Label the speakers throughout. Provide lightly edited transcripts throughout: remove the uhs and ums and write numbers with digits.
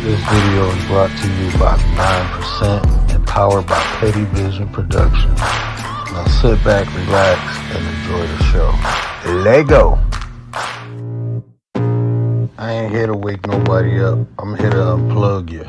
Speaker 1: This video is brought to you by 9% and powered by Petty Vision Productions. Now sit back, relax, and enjoy the show. Lego! I ain't here to wake nobody up. I'm here to unplug you.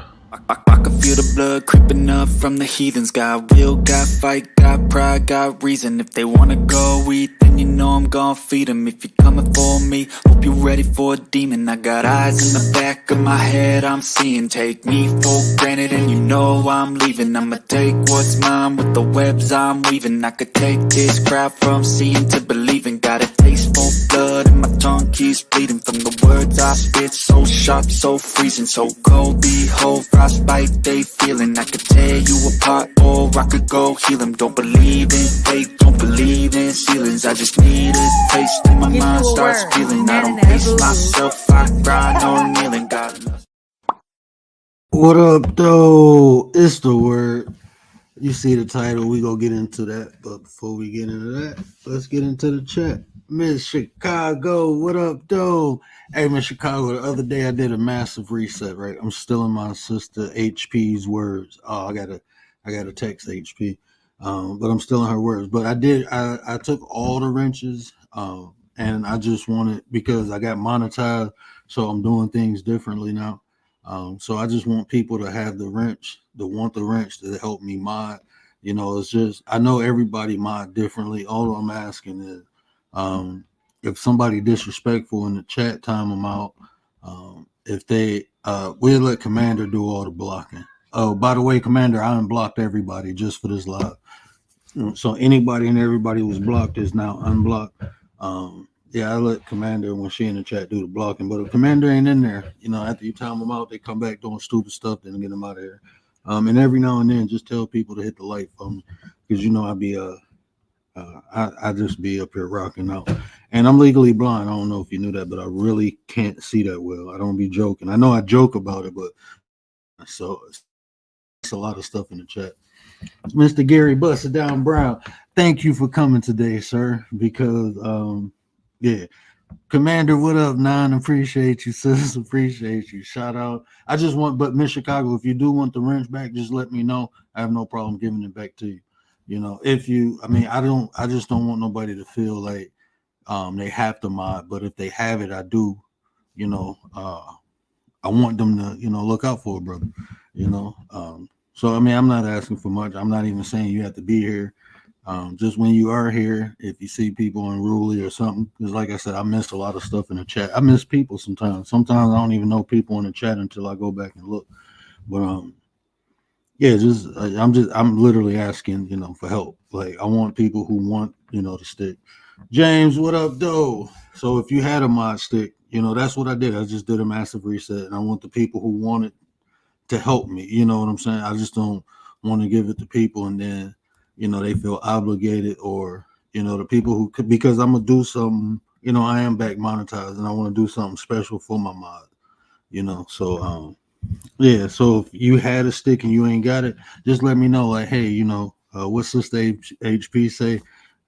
Speaker 2: I can feel the blood creeping up from the heathens. Got will, got fight, got pride, got reason. If they wanna go eat, then you know I'm gon' feed them. If you're coming for me, hope you're ready for a demon. I got eyes in the back of my head, I'm seeing. Take me for granted and you know I'm leaving. I'ma take what's mine with the webs I'm weaving. I could take this crowd from seeing to believing. Got a taste for blood and my tongue keeps bleeding. From the words I spit, so sharp, so freezing. So cold, behold, frostbite they feeling. I could tear you apart or I could go heal them. Don't believe in fate, don't believe in ceilings. I just need a taste and my mind starts feeling. I don't pace myself, I grind on kneeling. God loves.
Speaker 3: What up, though? It's the word. You see the title, we gonna get into that. But before we get into that, let's get into the chat. Miss Chicago, what up, though? Hey, Miss Chicago, the other day I did a massive reset, right? I'm still in my sister HP's words. Oh, I gotta text HP. But I'm still in her words. But I took all the wrenches, and I just wanted, because I got monetized, so I'm doing things differently now. So I just want people to have the wrench, to help me mod. You know, it's just, I know everybody mod differently. All I'm asking is, if somebody disrespectful in the chat, time them out. If they, we'll let Commander do all the blocking. Oh, by the way, Commander, I unblocked everybody just for this live. So anybody and everybody who was blocked is now unblocked. Yeah, I let Commander, when she in the chat, do the blocking. But if Commander ain't in there, you know, after you time them out, they come back doing stupid stuff, then get them out of here. And every now and then, just tell people to hit the like for me, because you know I just be up here rocking out. And I'm legally blind. I don't know if you knew that, but I really can't see that well. I don't be joking. I know I joke about it, but so it's a lot of stuff in the chat. Mr. Gary Busted Down Brown, thank you for coming today, sir, because yeah. Commander, what up, Nine? Appreciate you, sis. Appreciate you. Shout out. But Miss Chicago, if you do want the wrench back, just let me know. I have no problem giving it back to you. You know, I just don't want nobody to feel like they have to mod, but if they have it, I do, you know, I want them to, you know, look out for it, brother. You know. So I mean, I'm not asking for much. I'm not even saying you have to be here. Just when you are here, if you see people unruly or something, because like I said, I missed a lot of stuff in the chat. I miss people sometimes. Sometimes I don't even know people in the chat until I go back and look. But yeah, I'm literally asking, you know, for help. Like I want people who want, you know, to stick. James, what up, though? So if you had a mod stick, you know, that's what I did. I just did a massive reset, and I want the people who wanted to help me. You know what I'm saying? I just don't want to give it to people and then, you know, they feel obligated, or, you know, the people who could, because I'm gonna do something, you know, I am back monetized and I want to do something special for my mod, you know. So yeah, so if you had a stick and you ain't got it, just let me know, like, hey, you know, what's Sister HP say?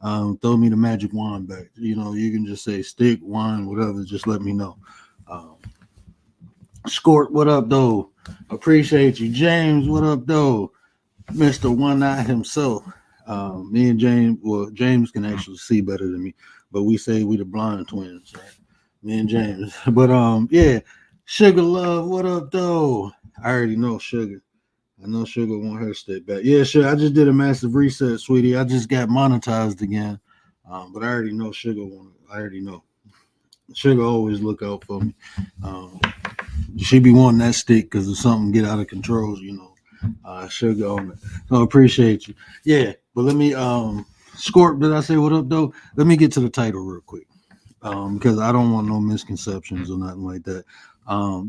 Speaker 3: Throw me the magic wand back. You know, you can just say stick, wand, whatever, just let me know. Skort, what up, though? Appreciate you. James, what up, though? Mr. One Eye himself. Me and James, well, James can actually see better than me, but we say we the blind twins, right? Me and James. But yeah, Sugar Love, what up, though? I already know Sugar. I know Sugar want her stick back. Yeah, sure. I just did a massive reset, sweetie. I just got monetized again. But I already know Sugar want it. I already know. Sugar always look out for me. She be wanting that stick because if something get out of control, you know. Sugar on it. So I appreciate you. Yeah, but let me Scorp, did I say what up, though? Let me get to the title real quick. Because I don't want no misconceptions or nothing like that.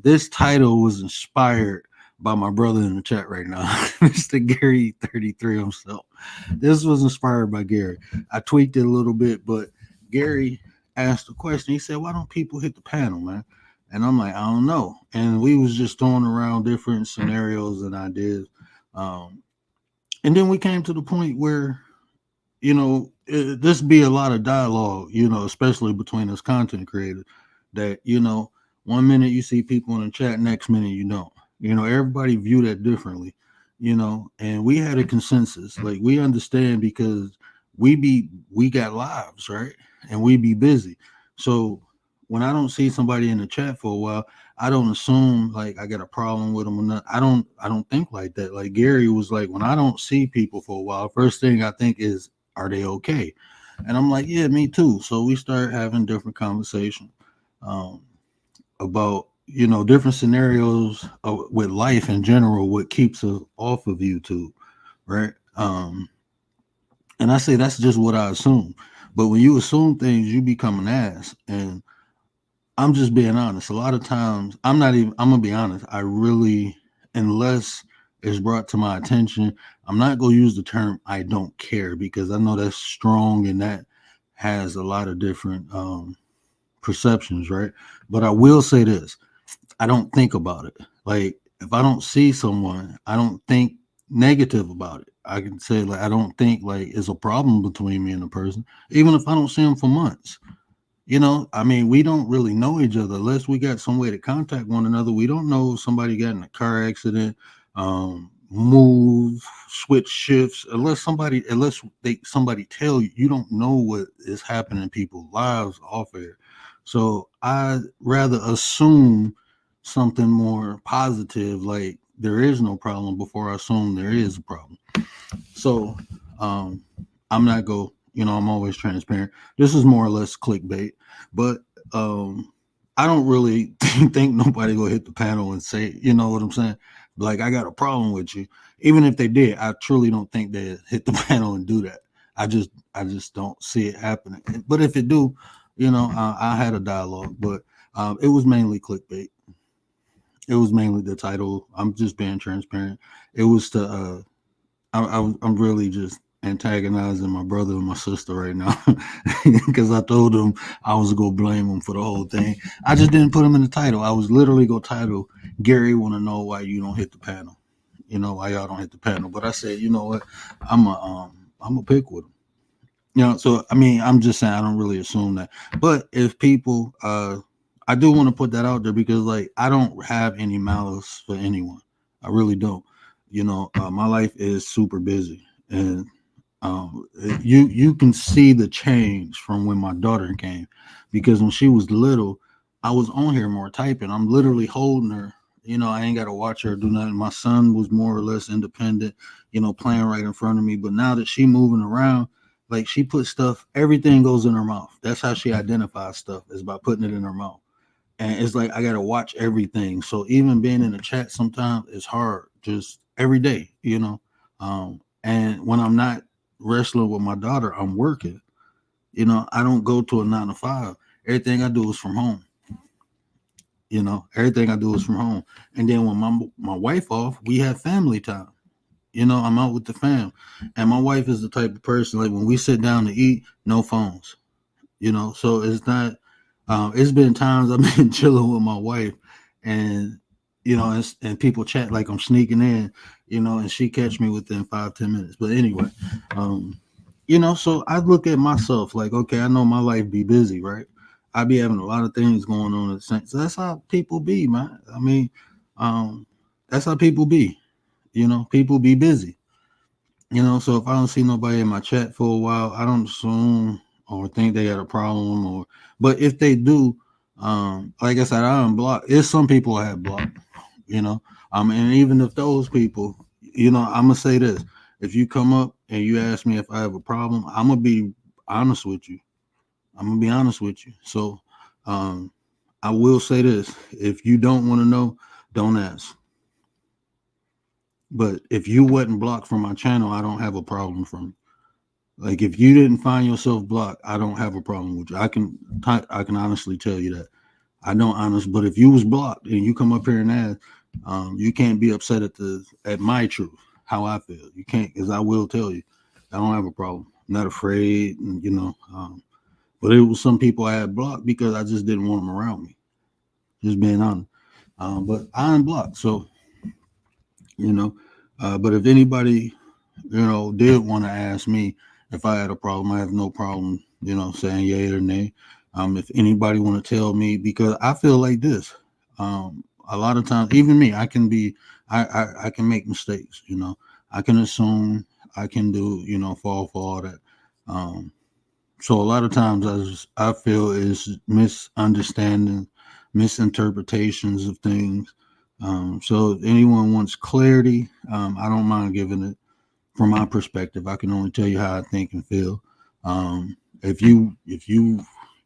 Speaker 3: This title was inspired by my brother in the chat right now, Mr. Gary 33 himself. This was inspired by Gary. I tweaked it a little bit, but Gary asked a question. He said, why don't people hit the panel, man? And I'm like, I don't know. And we was just throwing around different scenarios and ideas. And then we came to the point where, you know, this be a lot of dialogue, you know, especially between us content creators, that, you know, 1 minute you see people in the chat, next minute you don't. Everybody view that differently, and we had a consensus. Like, we understand because we got lives, right? And we be busy. So when I don't see somebody in the chat for a while, I don't assume like I got a problem with them or not. I don't think like that. Like Gary was like, when I don't see people for a while, first thing I think is, are they okay? And I'm like, yeah, me too. So we start having different conversations. Um, about different scenarios with life in general, what keeps us off of YouTube, right? And I say that's just what I assume. But when you assume things, you become an ass. And I'm just being honest. A lot of times, I'm gonna be honest. I really, unless it's brought to my attention, I'm not gonna use the term I don't care, because I know that's strong and that has a lot of different perceptions, right? But I will say this: I don't think about it. Like, if I don't see someone, I don't think negative about it. I can say, like, I don't think like it's a problem between me and the person, even if I don't see them for months. I mean, we don't really know each other unless we got some way to contact one another. We don't know if somebody got in a car accident, move, switch shifts, unless somebody tell you. You don't know what is happening in people's lives off air. So I rather assume something more positive, like there is no problem, before I assume there is a problem. So um, I'm not I'm always transparent. This is more or less clickbait, but I don't really think nobody gonna hit the panel and say, you know what I'm saying? Like, I got a problem with you. Even if they did, I truly don't think they hit the panel and do that. I just don't see it happening. But if it do, I had a dialogue, but it was mainly clickbait. It was mainly the title. I'm just being transparent. It was to I'm really just antagonizing my brother and my sister right now, because I told them I was gonna blame them for the whole thing. I just didn't put them in the title. I was literally gonna title Gary want to know why you don't hit the panel. Why y'all don't hit the panel. But I said, you know what, I'm a pick with them. So I mean, I'm just saying I don't really assume that. But if people, I do want to put that out there, because like, I don't have any malice for anyone. I really don't. My life is super busy, and you can see the change from when my daughter came, because when she was little, I was on here more typing. I'm literally holding her. I ain't got to watch her do nothing. My son was more or less independent, playing right in front of me. But now that she moving around, like, she puts stuff, everything goes in her mouth. That's how she identifies stuff, is by putting it in her mouth. And it's like I gotta watch everything. So even being in the chat sometimes is hard, just every day. And when I'm not wrestling with my daughter, I'm working. I don't go to a 9 to 5. Everything I do is from home. Everything I do is from home. And then when my wife off, we have family time. I'm out with the fam. And my wife is the type of person, like, when we sit down to eat, no phones. So it's not, it's been times I've been chilling with my wife, and and people chat like I'm sneaking in, and she catch me within 5-10 minutes. But anyway, so I look at myself like, okay, I know my life be busy, right? I be having a lot of things going on at the same. So that's how people be, man. I mean, that's how people be. People be busy. So if I don't see nobody in my chat for a while, I don't assume or think they got a problem. But if they do, like I said, I unblock. There's some people I have blocked. You know, and even if those people, I'm gonna say this: if you come up and you ask me if I have a problem, I'm gonna be honest with you. I'm gonna be honest with you. So, I will say this: if you don't want to know, don't ask. But if you wasn't blocked from my channel, I don't have a problem from you. Like, if you didn't find yourself blocked, I don't have a problem with you. I can honestly tell you that. I don't honest, but if you was blocked and you come up here and ask, you can't be upset at my truth, how I feel. You can't, because I will tell you, I don't have a problem. I'm not afraid, but it was some people I had blocked because I just didn't want them around me. Just being honest. But I unblocked, so you know. But if anybody, did want to ask me if I had a problem, I have no problem, saying yay or nay. If anybody want to tell me, because I feel like this, a lot of times, even me, I can be, I can make mistakes. I can assume, I can do, fall for all that. So a lot of times I feel is misunderstanding, misinterpretations of things. So if anyone wants clarity, I don't mind giving it from my perspective. I can only tell you how I think and feel. If you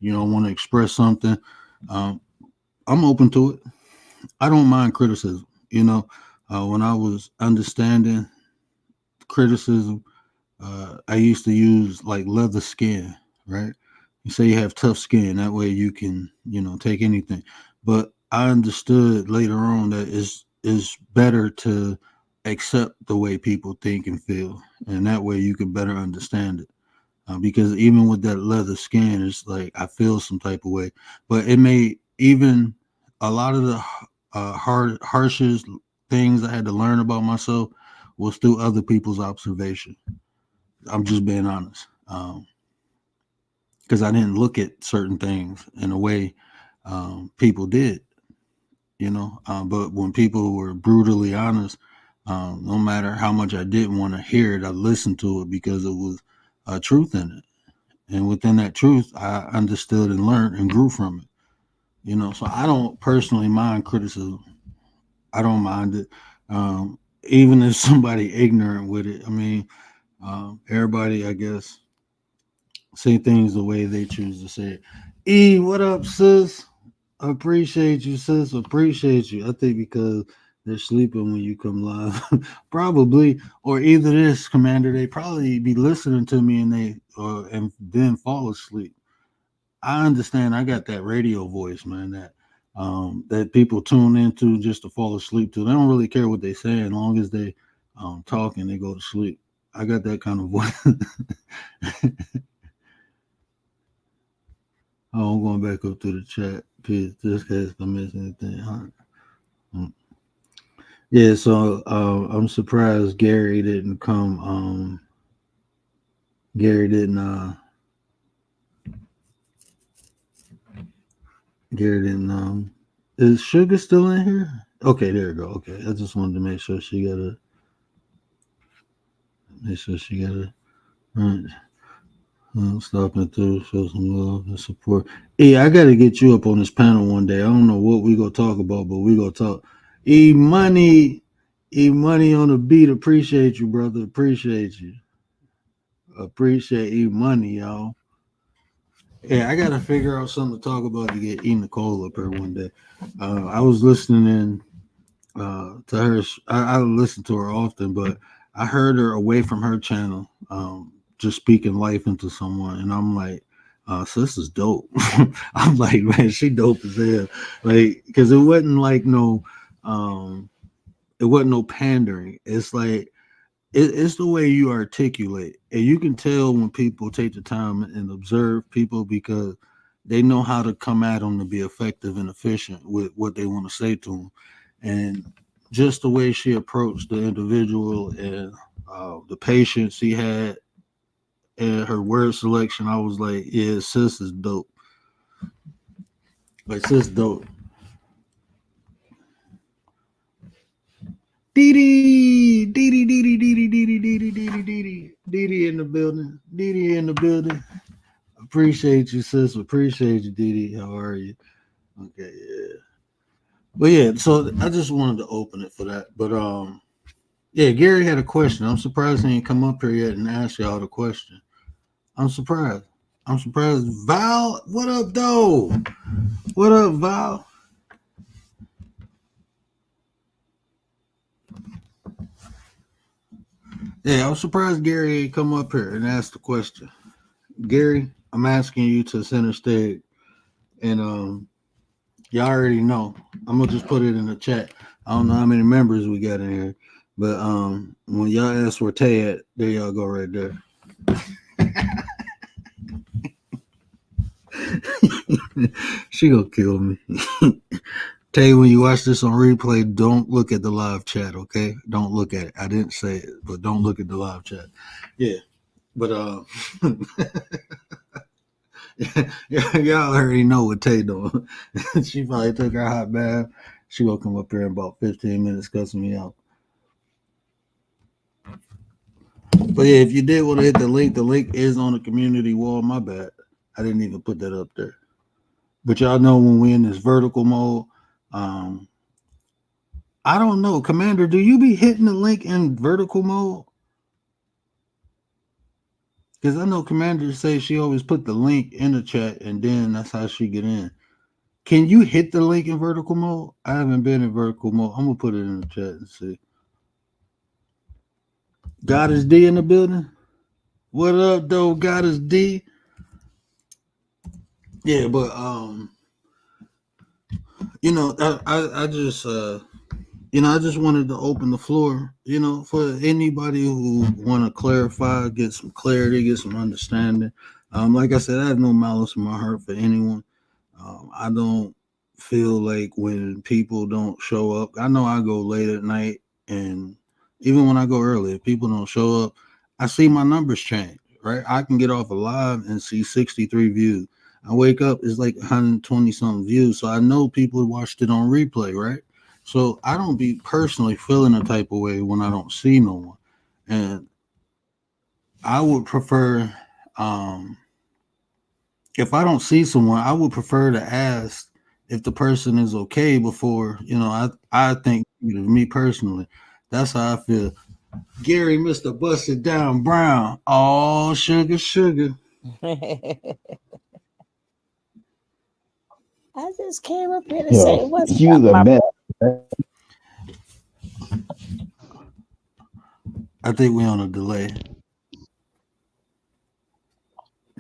Speaker 3: want to express something, um, I'm open to it. I don't mind criticism. When I was understanding criticism, I used to use like leather skin, right? You say you have tough skin, that way you can, take anything. But I understood later on that it's better to accept the way people think and feel, and that way you can better understand it. Because even with that leather skin, it's like I feel some type of way, but it may even a lot of the harshest things I had to learn about myself was through other people's observation. I'm just being honest, because I didn't look at certain things in a way people did, But when people were brutally honest, no matter how much I didn't want to hear it, I listened to it because it was truth in it. And within that truth, I understood and learned and grew from it. So I don't personally mind criticism. I don't mind it. Even if somebody ignorant with it. I mean, everybody, I guess, say things the way they choose to say it. E, what up, sis? Appreciate you, sis. Appreciate you. I think because they're sleeping when you come live, probably, or either this, Commander, they probably be listening to me and then fall asleep. I understand. I got that radio voice, man. That people tune into just to fall asleep to. They don't really care what they say, as long as they talk and they go to sleep. I got that kind of voice. Oh, I'm going back up to the chat. Please, just in case I miss anything. Yeah, so I'm surprised Gary didn't come. Gary didn't. Gary didn't. Is Sugar still in here? Okay, there we go. Okay, I just wanted to make sure she got a. Make sure she got a. Right. Stopping through, show some love and support. Hey, I got to get you up on this panel one day. I don't know what we gonna talk about, but we gonna talk. E money on the beat. Appreciate you, brother. Appreciate you. Appreciate E money, y'all. Yeah, I gotta figure out something to talk about to get E Nicole up here one day. I was listening in to her. I listen to her often, but I heard her away from her channel, just speaking life into someone, and I'm like, so this is dope. I'm like, man, she dope as hell. Like, because it wasn't like it wasn't no pandering. It's like it's the way you articulate, and you can tell when people take the time and observe people because they know how to come at them to be effective and efficient with what they want to say to them, and just the way she approached the individual and the patience he had and her word selection, I was like, yeah, sis is dope. Like, sis dope. Dee in the building. Dee in the building. Appreciate you, sis. Appreciate you, Dee. How are you? Okay, yeah. But yeah, so I just wanted to open it for that. But yeah, Gary had a question. I'm surprised he ain't come up here yet and ask y'all the question. I'm surprised. Val, what up, though? What up, Val? Yeah, I'm surprised Gary ain't come up here and ask the question. Gary, I'm asking you to center stage, and y'all already know. I'm gonna just put it in the chat. I don't know how many members we got in here, but when y'all ask where Tay at, there y'all go right there. She gonna kill me. Tay, when you watch this on replay, don't look at the live chat, okay? Don't look at it. I didn't say it, but don't look at the live chat. Yeah, but y'all already know what Tay doing. She probably took her hot bath. She will come up here in about 15 minutes cussing me out. But yeah, if you did want to hit the link is on the community wall. My bad. I didn't even put that up there. But y'all know when we in this vertical mode, um, I don't know, Commander. Do you be hitting the link in vertical mode? Because I know Commander say she always put the link in the chat, and then that's how she get in. Can you hit the link in vertical mode? I haven't been in vertical mode. I'm gonna put it in the chat and see. God is D in the building. What up, though? God is D. Yeah, but I just I just wanted to open the floor, for anybody who want to clarify, get some clarity, get some understanding. Like I said, I have no malice in my heart for anyone. I don't feel like when people don't show up. I know I go late at night, and even when I go early, if people don't show up, I see my numbers change. Right, I can get off a live and see 63 views. I wake up, it's like 120 something views. So I know people watched it on replay, right? So I don't be personally feeling a type of way when I don't see no one. And I would prefer, um, if I don't see someone, I would prefer to ask if the person is okay before, I think, me personally, that's how I feel. Gary, Mr. Busted Down Brown. Oh, sugar, sugar.
Speaker 4: I just came up here to
Speaker 5: Yo,
Speaker 4: say what's
Speaker 5: you
Speaker 4: up,
Speaker 5: the
Speaker 4: my
Speaker 5: man.
Speaker 4: brother.
Speaker 3: I think we on a delay.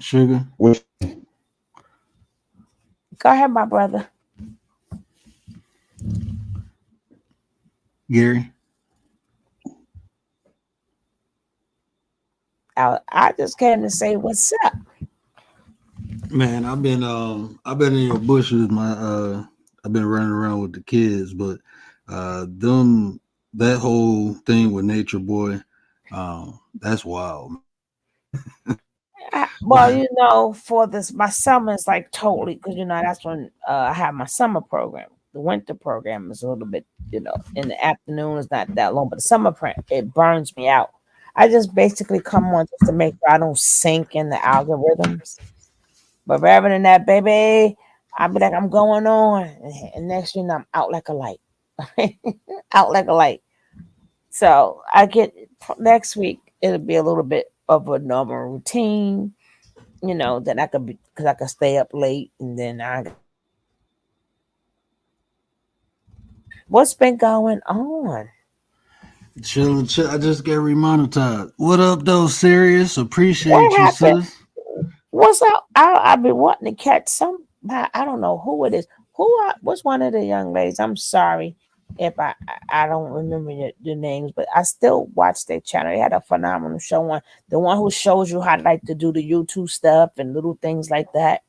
Speaker 3: Sugar.
Speaker 5: Which
Speaker 4: Go ahead, my brother.
Speaker 3: Gary.
Speaker 4: I just came to say what's up.
Speaker 3: Man, I've been in your bushes, I've been running around with the kids, but that whole thing with Nature Boy, that's wild.
Speaker 4: For this, my summer is like totally because that's when I have my summer program. The winter program is a little bit, in the afternoon is not that long, but the summer program it burns me out. I just basically come on just to make sure I don't sink in the algorithms. But rather than that, baby, I'll be like, I'm going on. And next thing I'm out like a light. Out like a light. So I get next week, it'll be a little bit of a normal routine, then I could be, because I could stay up late and then what's been going on?
Speaker 3: Chill. I just got remonetized. What up, though? Serious?
Speaker 4: What
Speaker 3: Appreciate you,
Speaker 4: happened?
Speaker 3: sis.
Speaker 4: What's up? I've been wanting to catch some. I don't know who it is. What's one of the young ladies? I'm sorry if I don't remember the names, but I still watch their channel. They had a phenomenal show on the one who shows you how like to do the YouTube stuff and little things like that.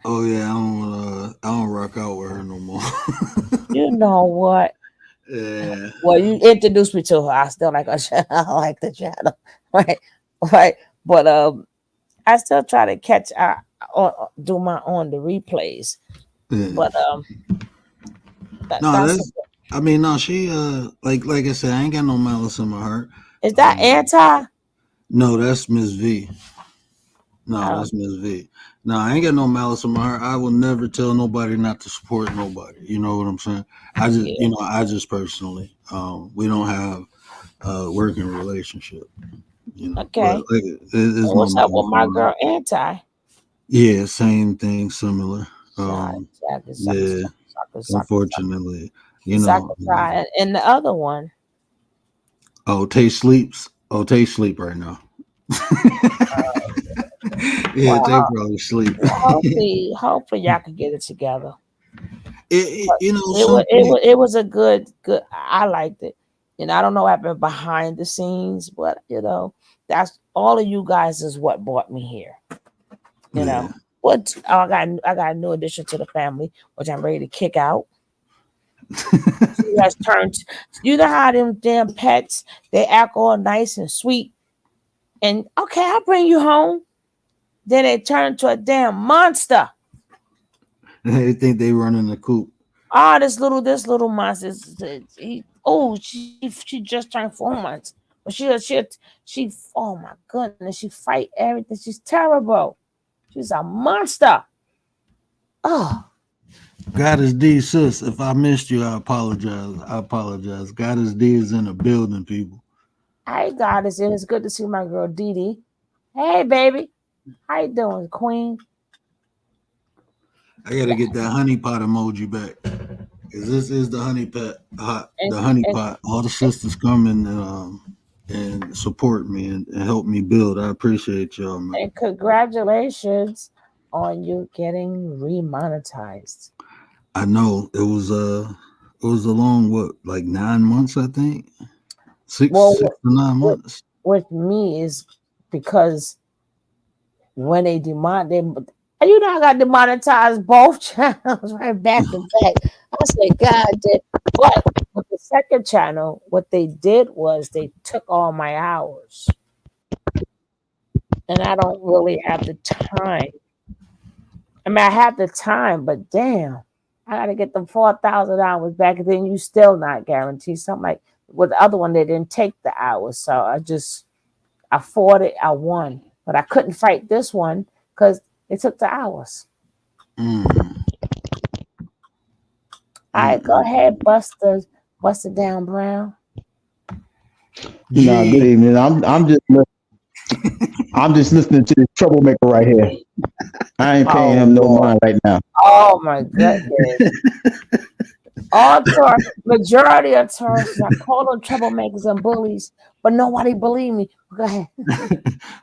Speaker 3: Oh yeah, I don't rock out with her no more.
Speaker 4: You know what?
Speaker 3: Yeah.
Speaker 4: Well, you introduced me to her. I still like her channel. I like the channel, right? Right. But I still try to catch. Do my on the replays.
Speaker 3: Yeah.
Speaker 4: But
Speaker 3: No, no, she like I said, I ain't got no malice in my heart.
Speaker 4: Is that anti?
Speaker 3: No, that's Miss V. No,
Speaker 4: Oh.
Speaker 3: that's Miss V. No, I ain't got no malice in my heart. I will never tell nobody not to support nobody. You know what I'm saying? I just personally, we don't have a working relationship.
Speaker 4: Okay.
Speaker 3: But it's
Speaker 4: What's
Speaker 3: no
Speaker 4: up with my
Speaker 3: malice.
Speaker 4: girl anti?
Speaker 3: Yeah, same thing, similar. Yeah, unfortunately,
Speaker 4: And the other one.
Speaker 3: Oh, Tay sleeps. Oh, Tay sleep right now. Yeah, Tay probably sleep.
Speaker 4: Hopefully y'all can get it together.
Speaker 3: It
Speaker 4: was a good. I liked it. I don't know what happened behind the scenes, but that's all of you guys is what brought me here. You know what? I got a new addition to the family, which I'm ready to kick out. She has turned. You know how them damn pets they act all nice and sweet, and okay, I'll bring you home. Then they turn to a damn monster.
Speaker 3: They think they running the coop.
Speaker 4: Oh, this little monster. She just turned 4 months, but she. Oh my goodness, she fight everything. She's terrible. She's a monster. Oh,
Speaker 3: Goddess D, sis, if I missed you, I apologize. I apologize. Goddess D is in the building, people.
Speaker 4: hey Goddess, and it's good to see my girl Dee Dee. Hey baby, how you doing, Queen?
Speaker 3: I gotta get that honey pot emoji back. Cause this is the honey pot,
Speaker 4: And,
Speaker 3: the honey
Speaker 4: and,
Speaker 3: pot. All the sisters come and support me and help me build. I appreciate y'all, man.
Speaker 4: and congratulations on you getting remonetized.
Speaker 3: I know it was a long what, like 9 months, I think.
Speaker 4: Well,
Speaker 3: Six to 9 months.
Speaker 4: with me is because when they demand them, I got demonetized both channels right back to back. I said, God did. But with the second channel, what they did was they took all my hours, and I don't really have the time. I mean, I have the time, but damn, I got to get them 4,000 hours back, and then you still not guaranteed. Something like with the other one, they didn't take the hours, so I fought it. I won, but I couldn't fight this one because they took the hours.
Speaker 3: Mm.
Speaker 4: All right, go ahead, Buster down, Brown.
Speaker 5: No, good evening. I'm just listening to this troublemaker right here. I ain't paying him no
Speaker 4: Lord.
Speaker 5: mind right now.
Speaker 4: Oh my goodness. All majority of tourists, I call them troublemakers and bullies, but nobody believe me. Go ahead.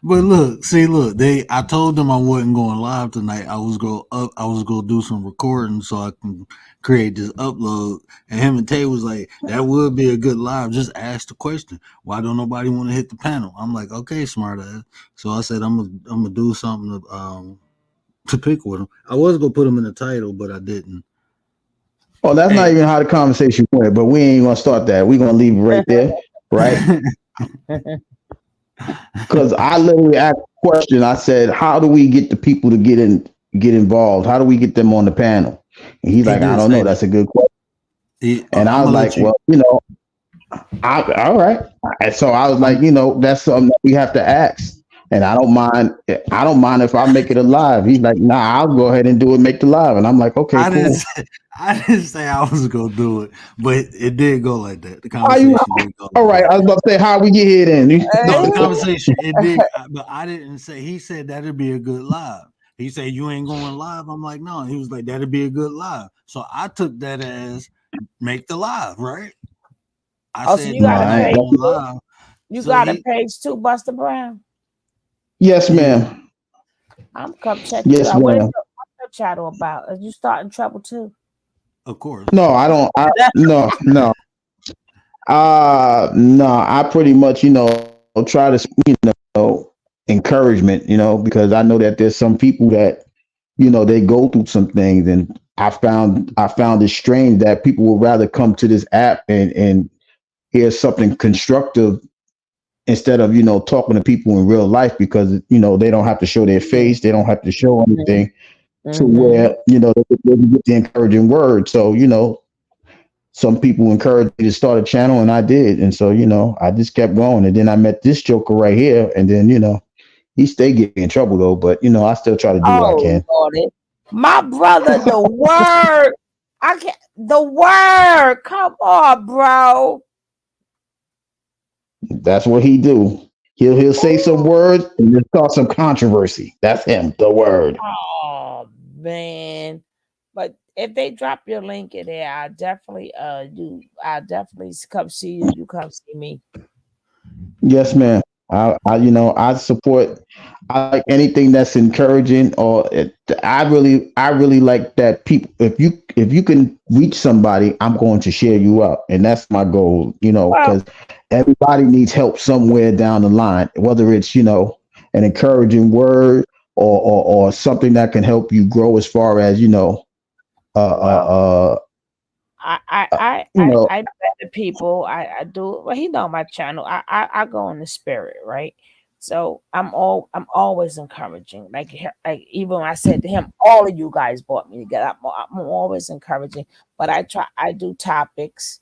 Speaker 3: But look, I told them I wasn't going live tonight. I was gonna do some recording so I can create this upload. And him and Tay was like, that would be a good live. Just ask the question. Why don't nobody want to hit the panel? I'm like, okay, smart ass. So I said I'm gonna do something to pick with them. I was gonna put them in the title, but I didn't.
Speaker 5: Oh, that's not even how the conversation went, but we ain't gonna start that. We're gonna leave it right there, right? Because I literally asked a question. I said, how do we get the people to get involved? How do we get them on the panel? And he's like, I don't know. That's a good question. And I was like, well, all right. And so I was like, that's something that we have to ask. And I don't mind if I make it a live. He's like, nah, I'll go ahead and do it, make the live. And I'm like, okay, cool.
Speaker 3: I didn't say I was gonna do it, but it did go like that. The conversation did go.
Speaker 5: All right, I was about to say, how we get here then?
Speaker 3: No, the conversation it did, but I didn't say. He said that'd be a good live. He said you ain't going live. I'm like, no. He was like, that'd be a good live. So I took that as make the live, right? I said,
Speaker 4: so you got a page.
Speaker 3: Live.
Speaker 4: You got a page too, Buster Brown?
Speaker 5: Yes, ma'am.
Speaker 4: I'm come check
Speaker 5: yes,
Speaker 4: you out.
Speaker 5: Ma'am.
Speaker 4: What's your channel about? Are you starting trouble too?
Speaker 3: Of course.
Speaker 5: No, I don't. No. No, I pretty much, try to, encouragement, because I know that there's some people that, they go through some things, and I found it strange that people would rather come to this app and hear something constructive instead of, talking to people in real life, because, they don't have to show their face. They don't have to show anything to where, they can get the encouraging word. So, some people encouraged me to start a channel, and I did. And so, I just kept going. And then I met this joker right here. And then, he stayed getting in trouble though. But, I still try to do what I can.
Speaker 4: Lordy. My brother, the word. I can't. The word. Come on, bro.
Speaker 5: That's what he do. He'll say some words and just cause some controversy. That's him, the word.
Speaker 4: Oh man. But if they drop your link in there, I'll definitely come see you. You come see me.
Speaker 5: Yes, ma'am. I support. I like anything that's encouraging, or I really like that people. If you can reach somebody, I'm going to share you out, and that's my goal. Because everybody needs help somewhere down the line, whether it's an encouraging word or something that can help you grow as far as
Speaker 4: I better people. I do. Well, he know my channel. I go in the spirit, right? So I'm always encouraging. Like even when I said to him, all of you guys brought me together. I'm always encouraging. But I do topics.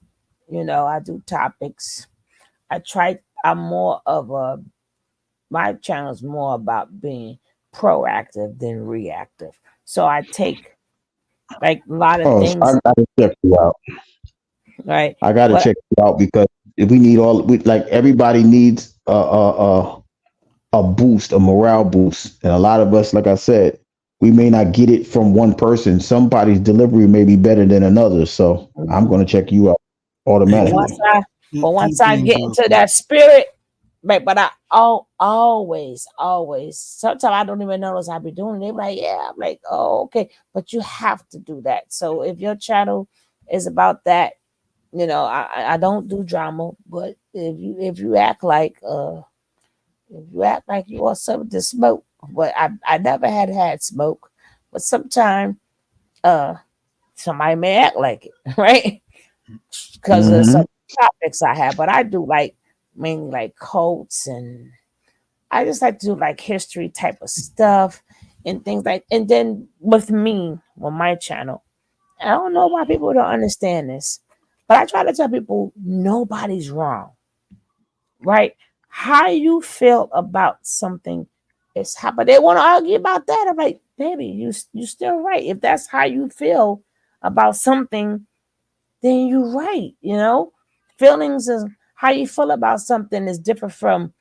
Speaker 4: I do topics. I'm more of my channel is more about being proactive than reactive. So I take like a lot of
Speaker 5: Oh, so I
Speaker 4: things,
Speaker 5: gotta check you out.
Speaker 4: right?
Speaker 5: I gotta
Speaker 4: But
Speaker 5: check you out because if we need like everybody needs a boost, a morale boost, and a lot of us, like I said, we may not get it from one person. Somebody's delivery may be better than another. So I'm
Speaker 4: Mhm.
Speaker 5: gonna check you out
Speaker 3: Hey,
Speaker 5: automatically.
Speaker 3: two
Speaker 4: once I
Speaker 3: things
Speaker 4: get
Speaker 3: real
Speaker 4: into
Speaker 3: quick.
Speaker 4: that spirit, right? But I always. Sometimes I don't even notice I be doing it. They be like, yeah, I'm like, oh, okay. But you have to do that. So if your channel is about that, I don't do drama. But if you act like you want something to smoke, but I never had smoke. But sometimes uh somebody may act like it, right? Because of
Speaker 5: Hmm.
Speaker 4: some topics I have. But I do like mainly like quotes, and I just like to do like history type of stuff and things like. And then with me on my channel, I don't know why people don't understand this, but I try to tell people nobody's wrong, right? How you feel about something is how, but they want to argue about that. I'm like, baby, you still right. If that's how you feel about something, then you're right. Feelings is how you feel about something is different from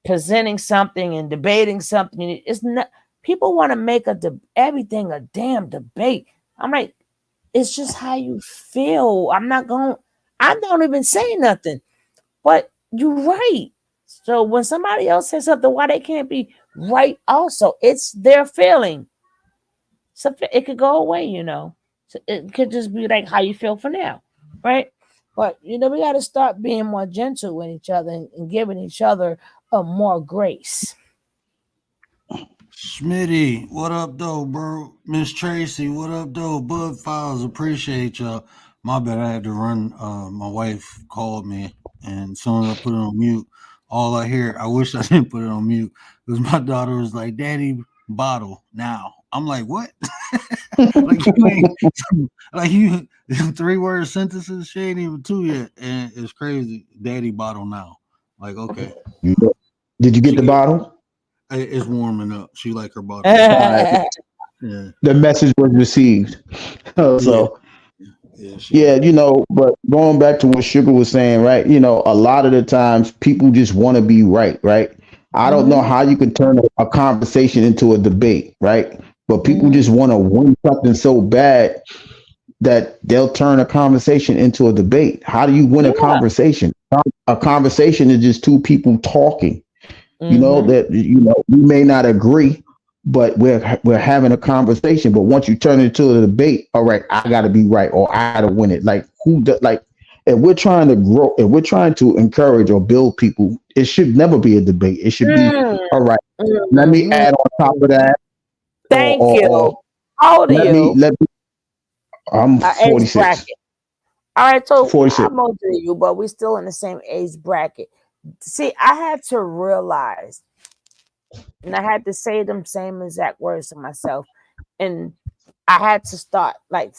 Speaker 4: presenting something and debating something. It's not. People want to make everything a damn debate. I'm like, it's just how you feel. I don't even say nothing, but you're right. So when somebody else says something, why they can't be right also? It's their feeling. So it could go away. So it could just be like how you feel for now, right? But we got to start being more gentle with each other and giving each other more grace.
Speaker 3: Smitty, what up, though, bro? Miss Tracy, what up, though? Bud Files, appreciate y'all. My bad, I had to run. My wife called me, and as soon as I put it on mute, all I hear, I wish I didn't put it on mute, because my daughter was like, Daddy, bottle now. I'm like, what? Like you ain't, like you, 3 word sentences, she ain't even two yet. And it's crazy. Daddy, bottle now. Like, okay.
Speaker 5: Did you get
Speaker 3: She
Speaker 5: the
Speaker 3: get
Speaker 5: bottle?
Speaker 3: it's warming up. She like her bottle
Speaker 5: All
Speaker 3: warm.
Speaker 5: right.
Speaker 3: Yeah.
Speaker 5: The message was received.
Speaker 3: Yeah.
Speaker 5: So
Speaker 3: Yeah, she
Speaker 5: yeah,
Speaker 3: good.
Speaker 5: but going back to what Sugar was saying, right? A lot of the times people just want to be right, right? I don't know
Speaker 4: Mhm,
Speaker 5: how you can turn a conversation into a debate, right? But people
Speaker 4: mhm.
Speaker 5: just want to win something so bad that they'll turn a conversation into a debate. How do you win a
Speaker 4: Yeah.
Speaker 5: conversation? A conversation is just two people talking.
Speaker 4: Mhm.
Speaker 5: That we may not agree, but we're having a conversation. But once you turn it into a debate, all right, I got to be right or I got to win it. Like like if we're trying to grow, if we're trying to encourage or build people, it should never be a debate. It should be
Speaker 4: Mm,
Speaker 5: all right. Let me
Speaker 4: mhm.
Speaker 5: add on top of that, or
Speaker 4: Thank you.
Speaker 5: or
Speaker 4: How old are
Speaker 5: let me
Speaker 4: you?
Speaker 5: let me. I'm
Speaker 4: Age
Speaker 5: 46.
Speaker 4: bracket. All right, so
Speaker 5: 46.
Speaker 4: I'm older than you, but we're still in the same age bracket. See, I had to realize, and I had to say them same exact words to myself, and I had to start like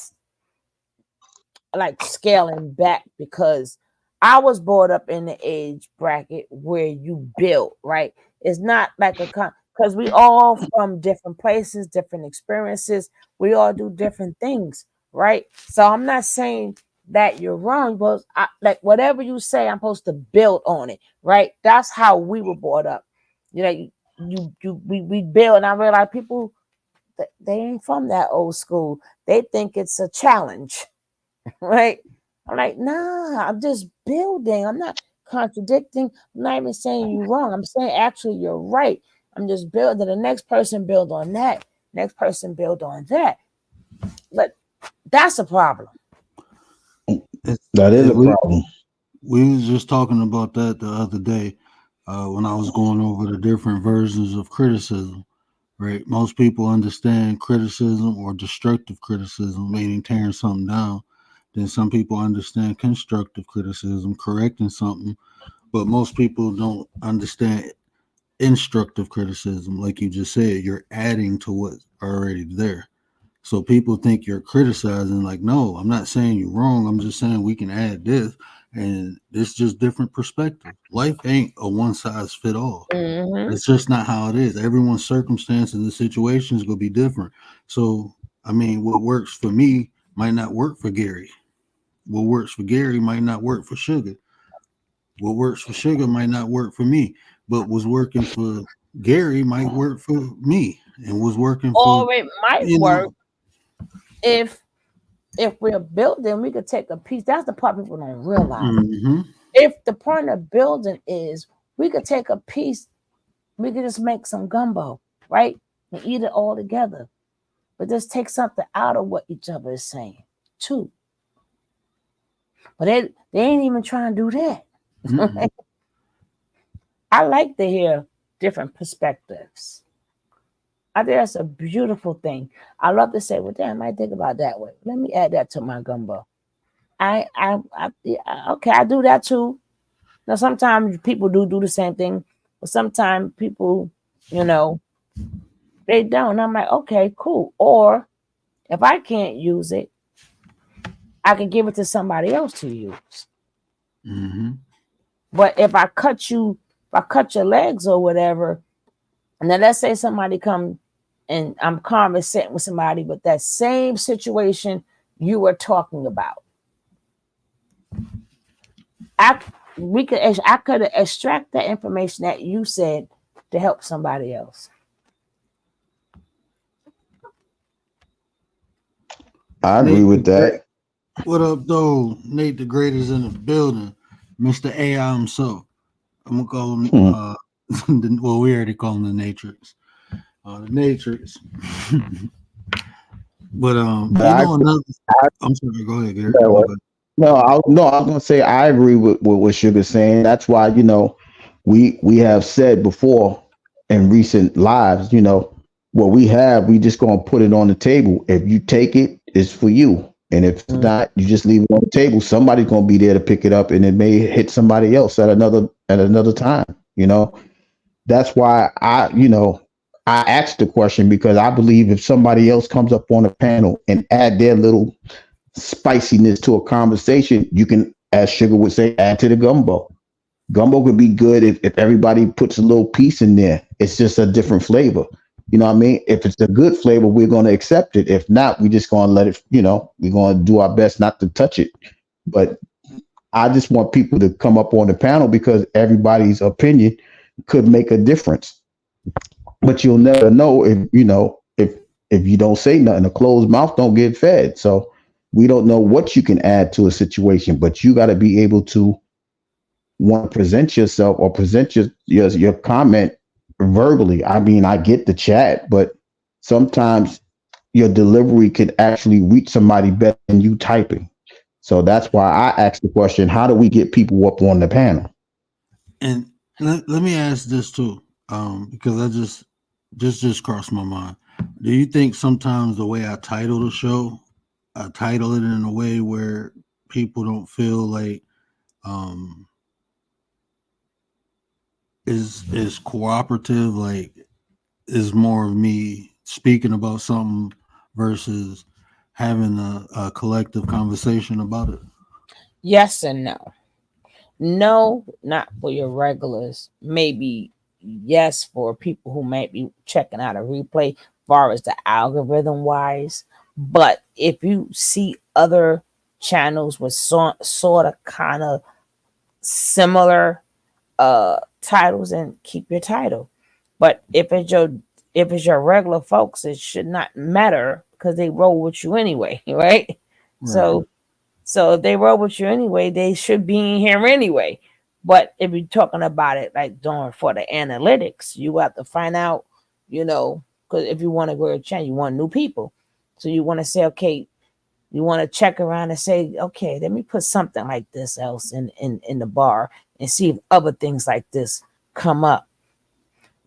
Speaker 4: scaling back because I was brought up in the age bracket where you build, right? It's not like because we all from different places, different experiences. We all do different things, right? So I'm not saying that you're wrong, but like whatever you say, I'm supposed to build on it, right? That's how we were brought up. We build, and I realize people they ain't from that old school. They think it's a challenge, right? I'm like, nah, I'm just building. I'm not contradicting. I'm not even saying you're wrong. I'm saying actually you're right. I'm just building. The next person build on that. Next person build on that. But that's a problem.
Speaker 3: It's,
Speaker 5: That is
Speaker 3: it,
Speaker 5: a problem.
Speaker 3: we was just talking about that the other day when I was going over the different versions of criticism. Right, most people understand criticism or destructive criticism, meaning tearing something down. Then some people understand constructive criticism, correcting something. But most people don't understand instructive criticism, like you just said. You're adding to what's already there. So people think you're criticizing, like, no, I'm not saying you're wrong. I'm just saying we can add this, and it's just different perspective. Life ain't a one size fit all.
Speaker 4: Mm-hmm.
Speaker 3: It's just not how it is. Everyone's circumstances and situations gonna be different. So, I mean, what works for me might not work for Gary. What works for Gary might not work for Sugar. What works for Sugar might not work for me. But what's working for Gary might work for me, and what's working for,
Speaker 4: Or it might
Speaker 3: you
Speaker 4: work
Speaker 3: know.
Speaker 4: if we're building, we could take a piece. That's the part people don't realize.
Speaker 3: Mm-hmm.
Speaker 4: If the point of building is we could take a piece, we could just make some gumbo, right? And eat it all together. But just take something out of what each other is saying, too. But they ain't even trying to do that.
Speaker 3: Mm-hmm.
Speaker 4: I like to hear different perspectives. I think that's a beautiful thing. I love to say, well, damn, I think about it that way. Let me add that to my gumbo. Okay, I do that too. Now, sometimes people do the same thing, but sometimes people, you know, they don't. I'm like, okay, cool. Or if I can't use it, I can give it to somebody else to use.
Speaker 3: Mm-hmm.
Speaker 4: But if I cut your legs or whatever, and then let's say somebody come and I'm conversing with somebody with that same situation you were talking about. I could extract that information that you said to help somebody else.
Speaker 5: I agree
Speaker 3: Nate the
Speaker 5: with
Speaker 3: Great.
Speaker 5: that.
Speaker 3: What up, though? Nate the Great is in the building. Mr. AI himself. I'm gonna call him.
Speaker 5: Hmm.
Speaker 3: Well, we already call him the Natrix. The Natrix. But
Speaker 5: But
Speaker 3: you
Speaker 5: I,
Speaker 3: know another. I'm sorry. Go ahead, Gary. My
Speaker 5: no,
Speaker 3: bad.
Speaker 5: I was gonna say I agree with what Sugar's saying. That's why we have said before in recent lives, what we have, we just gonna put it on the table. If you take it, it's for you. And if it's not, you just leave it on the table. Somebody's gonna be there to pick it up, and it may hit somebody else at another time. That's why I asked the question because I believe if somebody else comes up on a panel and add their little spiciness to a conversation, you can, as Sugar would say, add to the gumbo. Gumbo could be good if everybody puts a little piece in there. It's just a different flavor. You know what I mean? If it's a good flavor, we're going to accept it. If not, we're just going to let it, we're going to do our best not to touch it. But I just want people to come up on the panel because everybody's opinion could make a difference. But you'll never know if you don't say nothing. A closed mouth don't get fed. So we don't know what you can add to a situation, but you got to be able to want to present yourself or present your comment verbally. I mean, I get the chat, but sometimes your delivery could actually reach somebody better than you typing. So that's why I asked the question: how do we get people up on the panel?
Speaker 3: And let me ask this too, because I just crossed my mind. Do you think sometimes the way I title the show, I title it in a way where people don't feel like um is cooperative, like is more of me speaking about something versus having a collective conversation about it?
Speaker 4: Yes and no. No, not for your regulars. Maybe yes for people who might be checking out a replay, far as the algorithm wise. But if you see other channels with sort of kind of similar titles, and keep your title. But if it's your regular folks, it should not matter because they roll with you anyway, right?
Speaker 3: Right.
Speaker 4: So if they roll with you anyway, they should be in here anyway. But if you're talking about it like doing for the analytics, you have to find out, because if you want to grow a channel, you want new people. So you want to say, okay, you want to check around and say, okay, let me put something like this else in the bar and see if other things like this come up,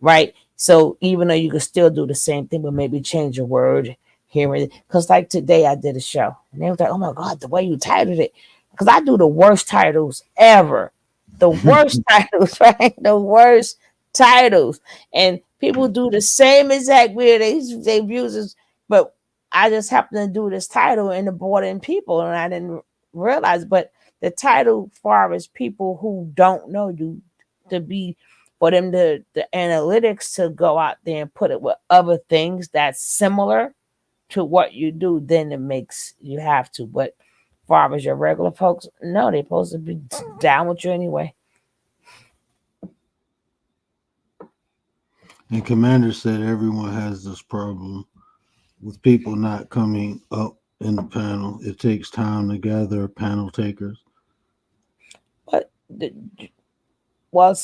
Speaker 4: right? So even though you could still do the same thing, but maybe change a word here and because like today I did a show and they was like, oh my God, the way you titled it. Because I do the worst titles ever. The worst titles, right? The worst titles, and people do the same exact way they use it, but I just happen to do this title in the boarding people, and I didn't realize. But the title, far as people who don't know you, to be for them to the analytics to go out there and put it with other things that's similar to what you do, then it makes you have to. But far as your regular folks, no, they're supposed to be down with you anyway.
Speaker 3: And Commander said everyone has this problem with people not coming up in the panel. It takes time to gather panel takers.
Speaker 4: But well,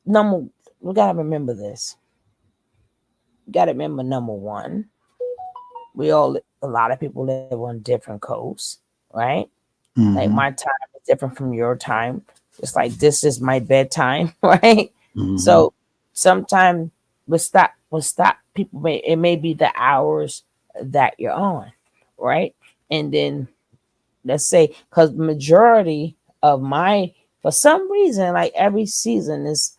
Speaker 4: number we gotta remember this. You gotta remember number one. A lot of people live on different coasts, right?
Speaker 3: Mm-hmm.
Speaker 4: Like my time is different from your time. It's like this is my bedtime, right?
Speaker 3: Mm-hmm.
Speaker 4: So sometimes we'll stop people it may be the hours that you're on, right? And then let's say because majority of for some reason, like every season is,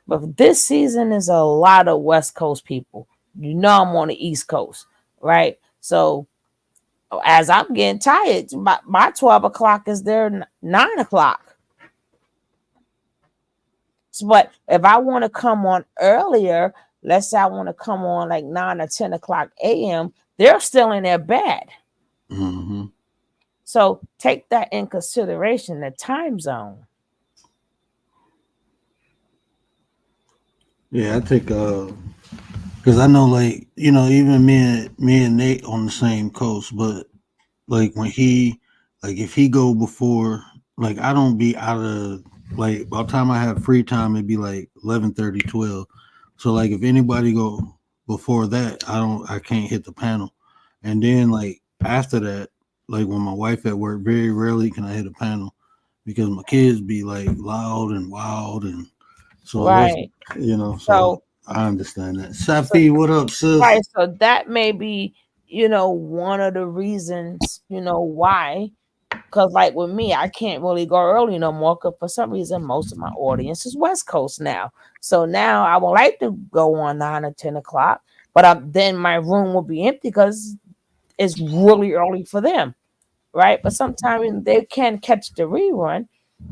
Speaker 4: but this season is a lot of West Coast people. You know I'm on the East Coast, right? So as I'm getting tired, my 12 o'clock is there 9 o'clock. So, but if I want to come on earlier, let's say I want to come on like 9 or 10 o'clock a.m., they're still in their bed.
Speaker 3: Mm-hmm.
Speaker 4: So take that in consideration, the time zone.
Speaker 3: Yeah, I think because I know, like, you know, even me and Nate on the same coast, but like when if he go before, like I don't be out of, like by the time I have free time it'd be like 11:30, 12. So like if anybody go before that, I can't hit the panel. And then like after that, like when my wife at work, very rarely can I hit a panel because my kids be like loud and wild, and so
Speaker 4: Right.
Speaker 3: that's, you know, so I understand that. Safi, what up, sis?
Speaker 4: Right. So that may be, one of the reasons, why. Because like with me, I can't really go early no more because for some reason most of my audience is West Coast now. So now I would like to go on 9 or 10 o'clock, but then my room will be empty because it's really early for them, right? But sometimes they can catch the rerun.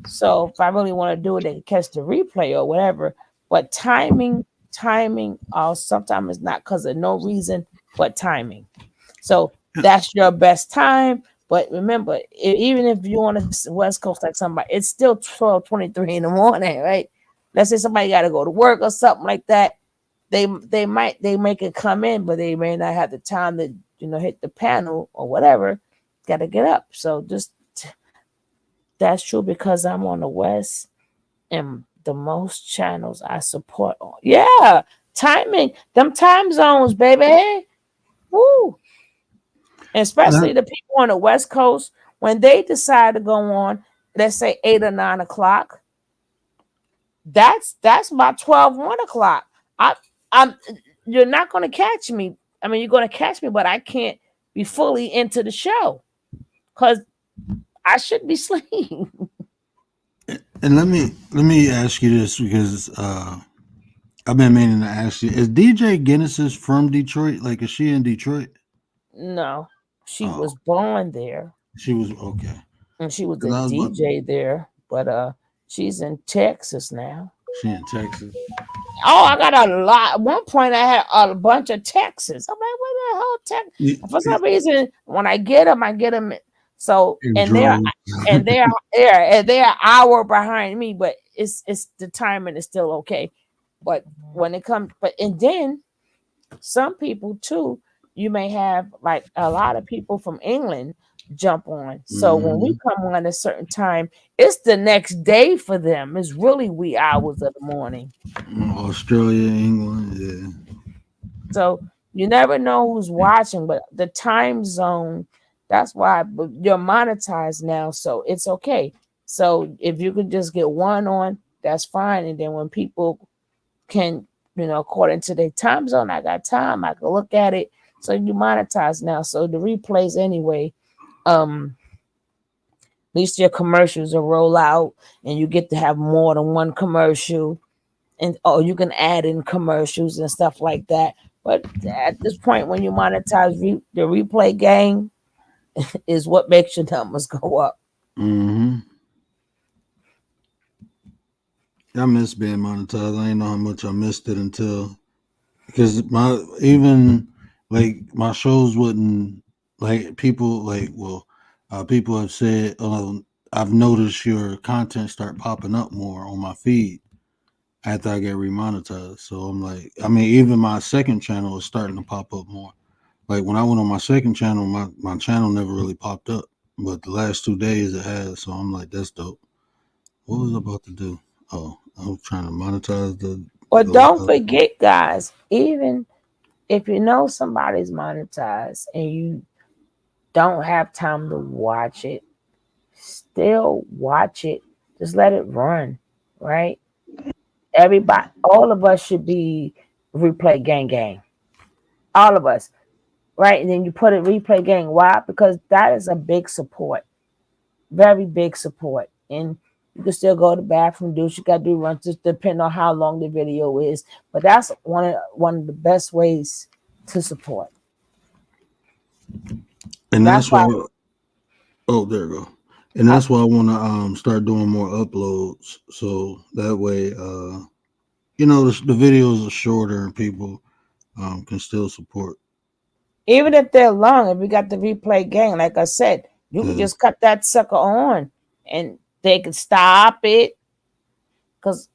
Speaker 4: So if I really want to do it, they can catch the replay or whatever. But timing, sometimes it's not because of no reason but timing. So that's your best time. But remember, even if you're on the West Coast like somebody, it's still 12:23 in the morning, right? Let's say somebody got to go to work or something like that. They make it come in, but they may not have the time to hit the panel or whatever. Got to get up. So just that's true because I'm on the West and the most channels I support on. Yeah, timing, them time zones, baby. Woo. And especially the people on the West Coast, when they decide to go on, let's say 8 or 9 o'clock, that's about 12, 1 o'clock. You're not going to catch me. I mean, you're going to catch me, but I can't be fully into the show because I should be sleeping.
Speaker 3: And let me ask you this because I've been meaning to ask you: is DJ Guinness from Detroit? Like, is she in Detroit?
Speaker 4: No, she was born there.
Speaker 3: She was okay,
Speaker 4: and she was a DJ there, but she's in Texas now.
Speaker 3: She in Texas.
Speaker 4: Oh, I got a lot. At one point, I had a bunch of Texas. I'm like, what the hell, Texas? For some reason, when I get them. So and they're an hour behind me, but it's the timing is still okay. But when it comes, and then some people too, you may have like a lot of people from England jump on. So when we come on at a certain time, it's the next day for them. It's really wee hours of the morning.
Speaker 3: Australia, England, yeah.
Speaker 4: So you never know who's watching, but the time zone, that's why you're monetized now. So it's okay. So if you can just get one on, that's fine. And then when people can, according to their time zone, I got time, I can look at it. So you monetize now. So the replays anyway, at least your commercials will roll out and you get to have more than one commercial. and you can add in commercials and stuff like that. But at this point, when you monetize the replay game, is what makes your numbers go up.
Speaker 3: Mm-hmm. I miss being monetized. I didn't know how much I missed it until because my shows wouldn't like people people have said I've noticed your content start popping up more on my feed after I get remonetized. So I'm like, I mean, even my second channel is starting to pop up more. Like when I went on my second channel, my channel never really popped up, but the last 2 days it has. So I'm like, that's dope. What was I about to do? Oh, I was trying to monetize the.
Speaker 4: But don't forget, guys, even if you know somebody's monetized and you don't have time to watch it, still watch it. Just let it run, right? Everybody, all of us should be replay gang. All of us, right? And then you put it replay gang. Why? Because that is a big support, very big support. And you can still go to the bathroom, do what you got to do, run, just depending on how long the video is. But that's one of the best ways to support.
Speaker 3: And that's why. Oh, there you go. And that's why I want to start doing more uploads, so that way, the videos are shorter and people can still support.
Speaker 4: Even if they're long, if we got the replay gang, like I said, you can just cut that sucker on, and they can stop it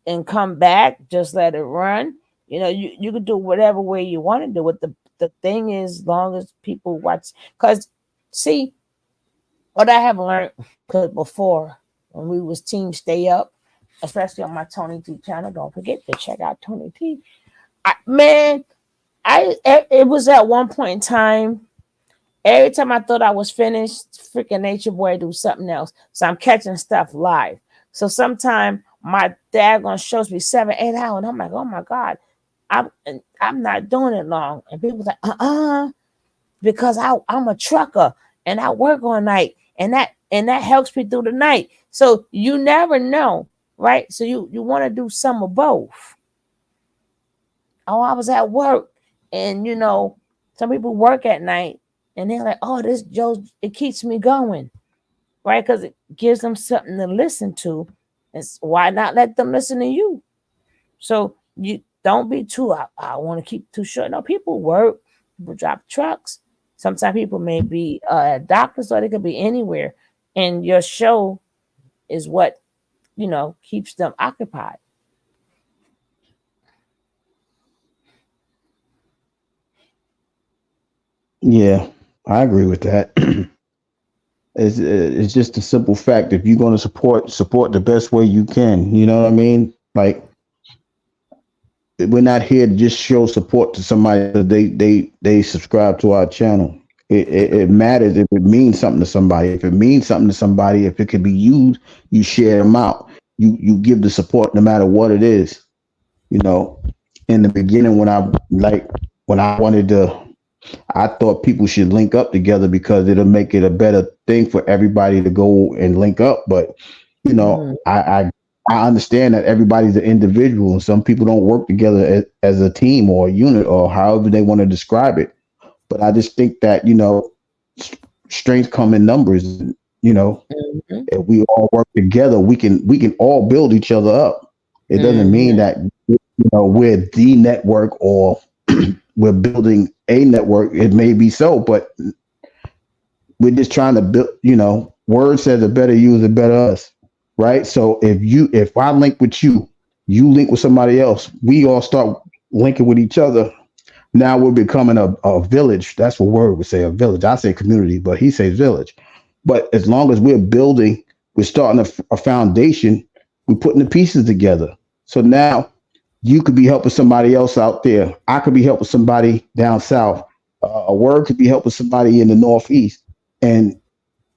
Speaker 4: and come back. Just let it run. You can do whatever way you want to do it. The thing is, as long as people watch, because see what I have learned, because before when we was Team Stay Up, especially on my Tony T channel, don't forget to check out Tony T. It was at one point in time. Every time I thought I was finished, freaking Nature Boy do something else. So I'm catching stuff live. So sometimes my daggone shows be 7-8 hours, and I'm like, oh my God, I'm not doing it long. And people like, because I'm a trucker and I work all night, and that helps me through the night. So you never know, right? So you want to do some of both. Oh, I was at work, and some people work at night, and they're like, oh, this Joe, it keeps me going, right? Because it gives them something to listen to. It's why not let them listen to you? So you don't be too, I want to keep too short. No, people work, people drive trucks. Sometimes people may be doctors, or they could be anywhere. And your show is what, keeps them occupied.
Speaker 5: Yeah, I agree with that. It's just a simple fact. If you're going to support the best way you can. You know what I mean? Like, we're not here to just show support to somebody because they subscribe to our channel. It matters if it means something to somebody. If it means something to somebody, if it can be used, you share them out. You give the support no matter what it is. In the beginning, when I wanted to, I thought people should link up together because it'll make it a better thing for everybody to go and link up. But I understand that everybody's an individual, and some people don't work together as a team or a unit or however they want to describe it. But I just think that strength come in numbers. If we all work together, we can all build each other up. It doesn't mean that we're the network or we're building a network. It may be so, but we're just trying to build. Word says a better you is a better us, right? So if I link with you, you link with somebody else, we all start linking with each other. Now we're becoming a village. That's what Word would say, a village. I say community, but he says village. But as long as we're building, we're starting a foundation, we're putting the pieces together. So now you could be helping somebody else out there. I could be helping somebody down south. A Word could be helping somebody in the Northeast. And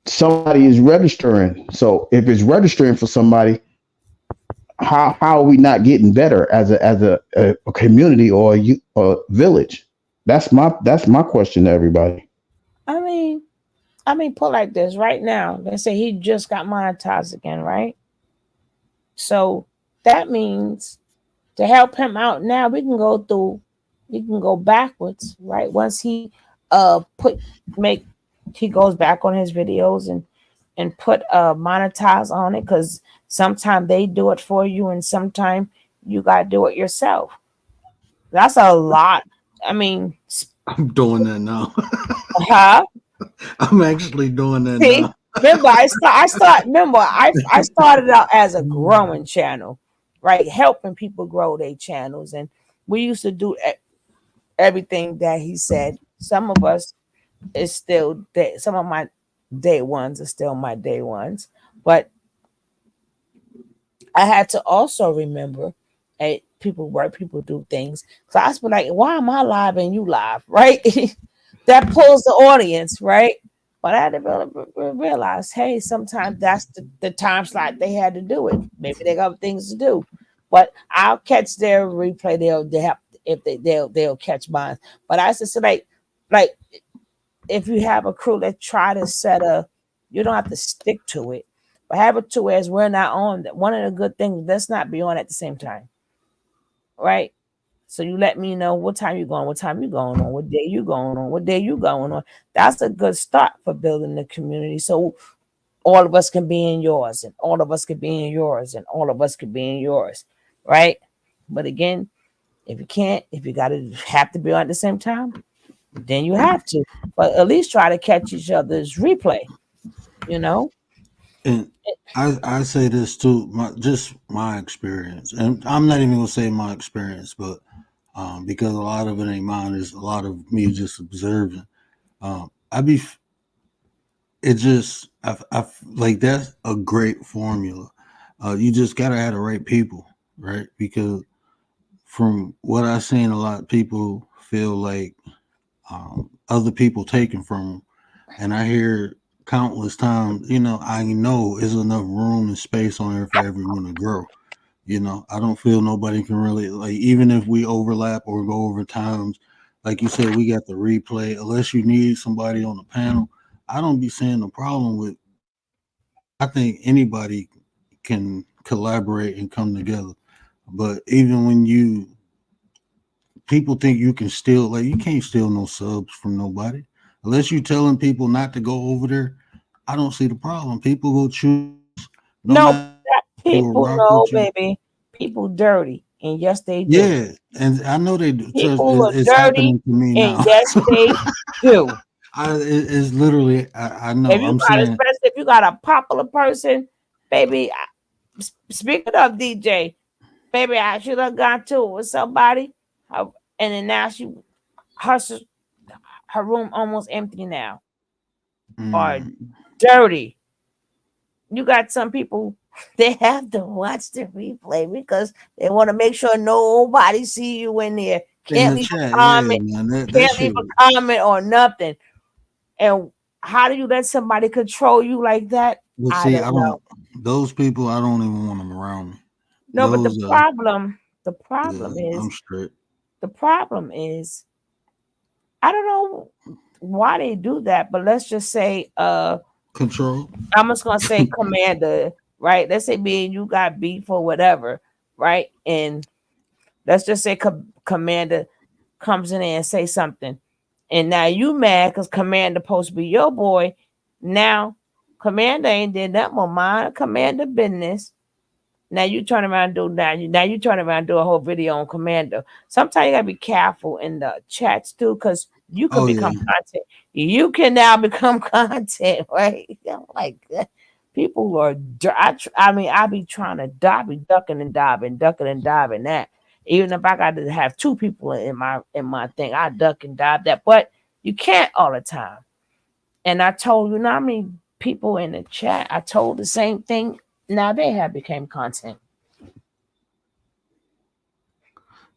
Speaker 5: somebody is registering. So if it's registering for somebody, how are we not getting better as a community or a village? That's my question to everybody.
Speaker 4: I mean, put like this right now. Let's say he just got monetized again, right? So that means to help him out now. We can go backwards, right? Once he put make he goes back on his videos and put monetize on it, because sometimes they do it for you and sometimes you gotta do it yourself. That's a lot. I mean,
Speaker 3: I'm doing that now.
Speaker 4: huh?
Speaker 3: I'm actually doing that
Speaker 4: See,
Speaker 3: now.
Speaker 4: remember I started out as a growing channel, right? Helping people grow their channels, and we used to do everything that he said. Some of us is still some of my day ones are still my day ones, but I had to also remember, people work, people do things. So I was like, why am I live and you live, right? That pulls the audience, right? But I had to realize, hey, sometimes that's the time slot they had to do it. Maybe they got things to do, but I'll catch their replay. They have if they'll catch mine. But I just say like if you have a crew that try to set you don't have to stick to it, but have it to where we're not on. One of the good things, let's not be on at the same time, right? So you let me know what time you going, what time you going on, what day you going on, what day you going on. That's a good start for building the community. So all of us can be in yours, and all of us can be in yours, and all of us can be in yours, right? But again, if you can't, if you gotta have to be on at the same time, then you have to. But at least try to catch each other's replay, you know?
Speaker 3: And I say this too, just my experience, and I'm not even gonna say my experience, but because a lot of it ain't mine, is a lot of me just observing. I be it just I like that's a great formula. You just gotta have the right people, right? Because from what I've seen, a lot of people feel like other people taking from them, and I hear countless times, I know is enough room and space on there for everyone to grow. I don't feel nobody can really, like, even if we overlap or go over times, like you said, we got the replay. Unless you need somebody on the panel, I don't be seeing the problem with. I think anybody can collaborate and come together, but even when people think you can steal, like, you can't steal no subs from nobody unless you're telling people not to go over there. I don't see the problem. People will choose, no
Speaker 4: No,
Speaker 3: matter they will
Speaker 4: people
Speaker 3: rock
Speaker 4: know,
Speaker 3: with you.
Speaker 4: baby. People dirty, and yes, they do.
Speaker 3: Yeah, and I know they do. Trust,
Speaker 4: People are
Speaker 3: it's
Speaker 4: dirty,
Speaker 3: happening to me
Speaker 4: and
Speaker 3: now.
Speaker 4: yes, they do.
Speaker 3: It's literally. I
Speaker 4: If
Speaker 3: know.
Speaker 4: you
Speaker 3: I'm
Speaker 4: got,
Speaker 3: saying.
Speaker 4: especially if you got a popular person, baby. Speaking of DJ, baby, I should have gone to it with somebody, and then now her her room almost empty now, or
Speaker 3: Mm,
Speaker 4: dirty. You got some people, they have to watch the replay because they want to make sure nobody see you in there.
Speaker 3: in
Speaker 4: Can't
Speaker 3: the
Speaker 4: leave
Speaker 3: chat,
Speaker 4: a
Speaker 3: yeah,
Speaker 4: comment,
Speaker 3: man. That
Speaker 4: can't leave
Speaker 3: shit.
Speaker 4: a comment or nothing. And how do you let somebody control you like that?
Speaker 3: But
Speaker 4: I
Speaker 3: see,
Speaker 4: don't
Speaker 3: I
Speaker 4: know.
Speaker 3: don't. Those people, I don't even want them around me.
Speaker 4: No, but
Speaker 3: Those,
Speaker 4: the
Speaker 3: yeah,
Speaker 4: problem is,
Speaker 3: I'm straight.
Speaker 4: the problem is, I don't know why they do that, but let's just say,
Speaker 3: Control.
Speaker 4: I'm just gonna say commander, right? Let's say me and you got beef or whatever, right? And let's just say commander comes in there and say something, and now you mad because commander supposed to be your boy. Now commander ain't did nothing on mine. Commander business. Now you turn around and do that. Now you turn around and do a whole video on Commando. Sometimes you gotta be careful in the chats too, because you could
Speaker 3: Oh yeah,
Speaker 4: become content. You can now become content, right? I'm like people are. I mean, I be trying to be ducking and diving, ducking and diving that. Even if I got to have two people in my thing, I duck and dive that. But you can't all the time. And I told you, know how many people in the chat, I told the same thing. Now they have became content.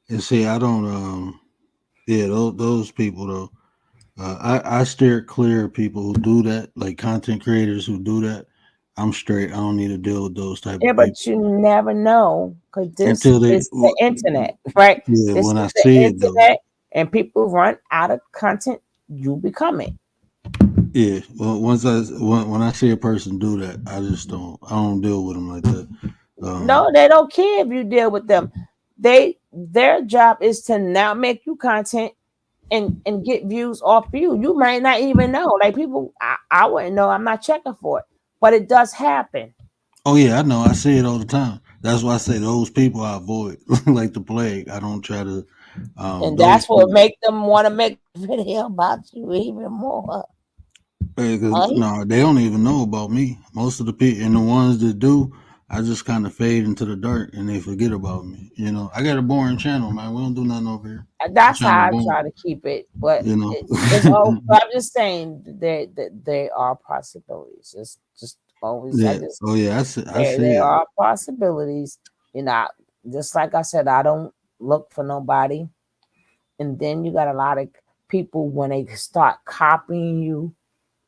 Speaker 3: and see, I don't. Yeah, those people though. I steer clear of people who do that, like content creators who do that. I'm straight. I don't need to deal with those type
Speaker 4: Yeah,
Speaker 3: of
Speaker 4: but
Speaker 3: people
Speaker 4: you never know because this
Speaker 3: until they.
Speaker 4: is the internet, right?
Speaker 3: Yeah,
Speaker 4: This
Speaker 3: when
Speaker 4: is
Speaker 3: I
Speaker 4: the
Speaker 3: see it though.
Speaker 4: internet, and people run out of content. You become it.
Speaker 3: Yeah, well, when I see a person do that, I just don't. I don't deal with them like that.
Speaker 4: No, they don't care if you deal with them. their job is to now make you content and get views off you. You might not even know. Like people, I wouldn't know. I'm not checking for it, but it does happen.
Speaker 3: Oh yeah, I know. I see it all the time. That's why I say those people I avoid like the plague. I don't try to.
Speaker 4: And
Speaker 3: Those
Speaker 4: that's what
Speaker 3: people,
Speaker 4: make them want to make a video about you even more.
Speaker 3: because
Speaker 4: Right?
Speaker 3: no, they don't even know about me. Most of the people and the ones that do, I just kind of fade into the dark and they forget about me. You know, I got a boring channel, man. We don't do nothing over here. The
Speaker 4: That's
Speaker 3: channel
Speaker 4: how I
Speaker 3: boring.
Speaker 4: try to keep it. But
Speaker 3: You know.
Speaker 4: it's all. I'm just saying there are possibilities. It's just always. I
Speaker 3: Yeah.
Speaker 4: just
Speaker 3: Oh yeah. I see. I see
Speaker 4: there
Speaker 3: it.
Speaker 4: are possibilities. You know, just like I said, I don't look for nobody. And then you got a lot of people when they start copying you.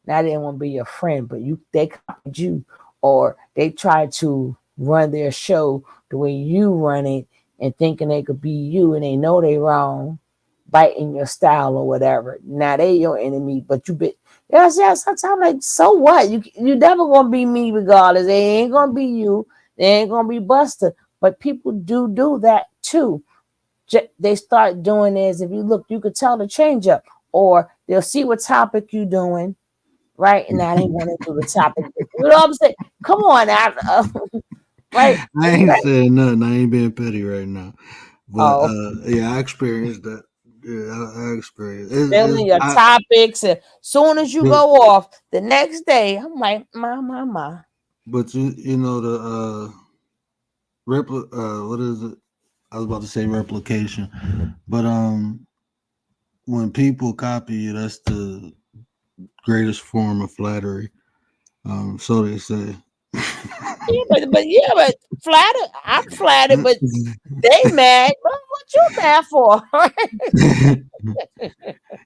Speaker 4: Now they want to be your friend, but they copied you, or they try to run their show the way you run it, and thinking they could be you, and they know they wrong, biting your style or whatever. Now they your enemy, but you bit. Yes, sometimes like so what? You never gonna be me regardless. They ain't gonna be you. They ain't gonna be Buster. But people do that too. They start doing this. If you look, you could tell the change up, or they'll see what topic you doing, right? And now they want to do the topic. You know what I'm saying? Come on now, right?
Speaker 3: I ain't saying nothing. I ain't being petty right now. But
Speaker 4: Oh,
Speaker 3: yeah, I experienced that. Yeah, I experienced.
Speaker 4: filling your topics. And soon as you
Speaker 3: The,
Speaker 4: go off, the next day, I'm like, my.
Speaker 3: but you know the what is it? I was about to say replication, but when people copy you, that's the greatest form of flattery. So they say.
Speaker 4: But flattered. I'm flattered, but they mad. What you mad for?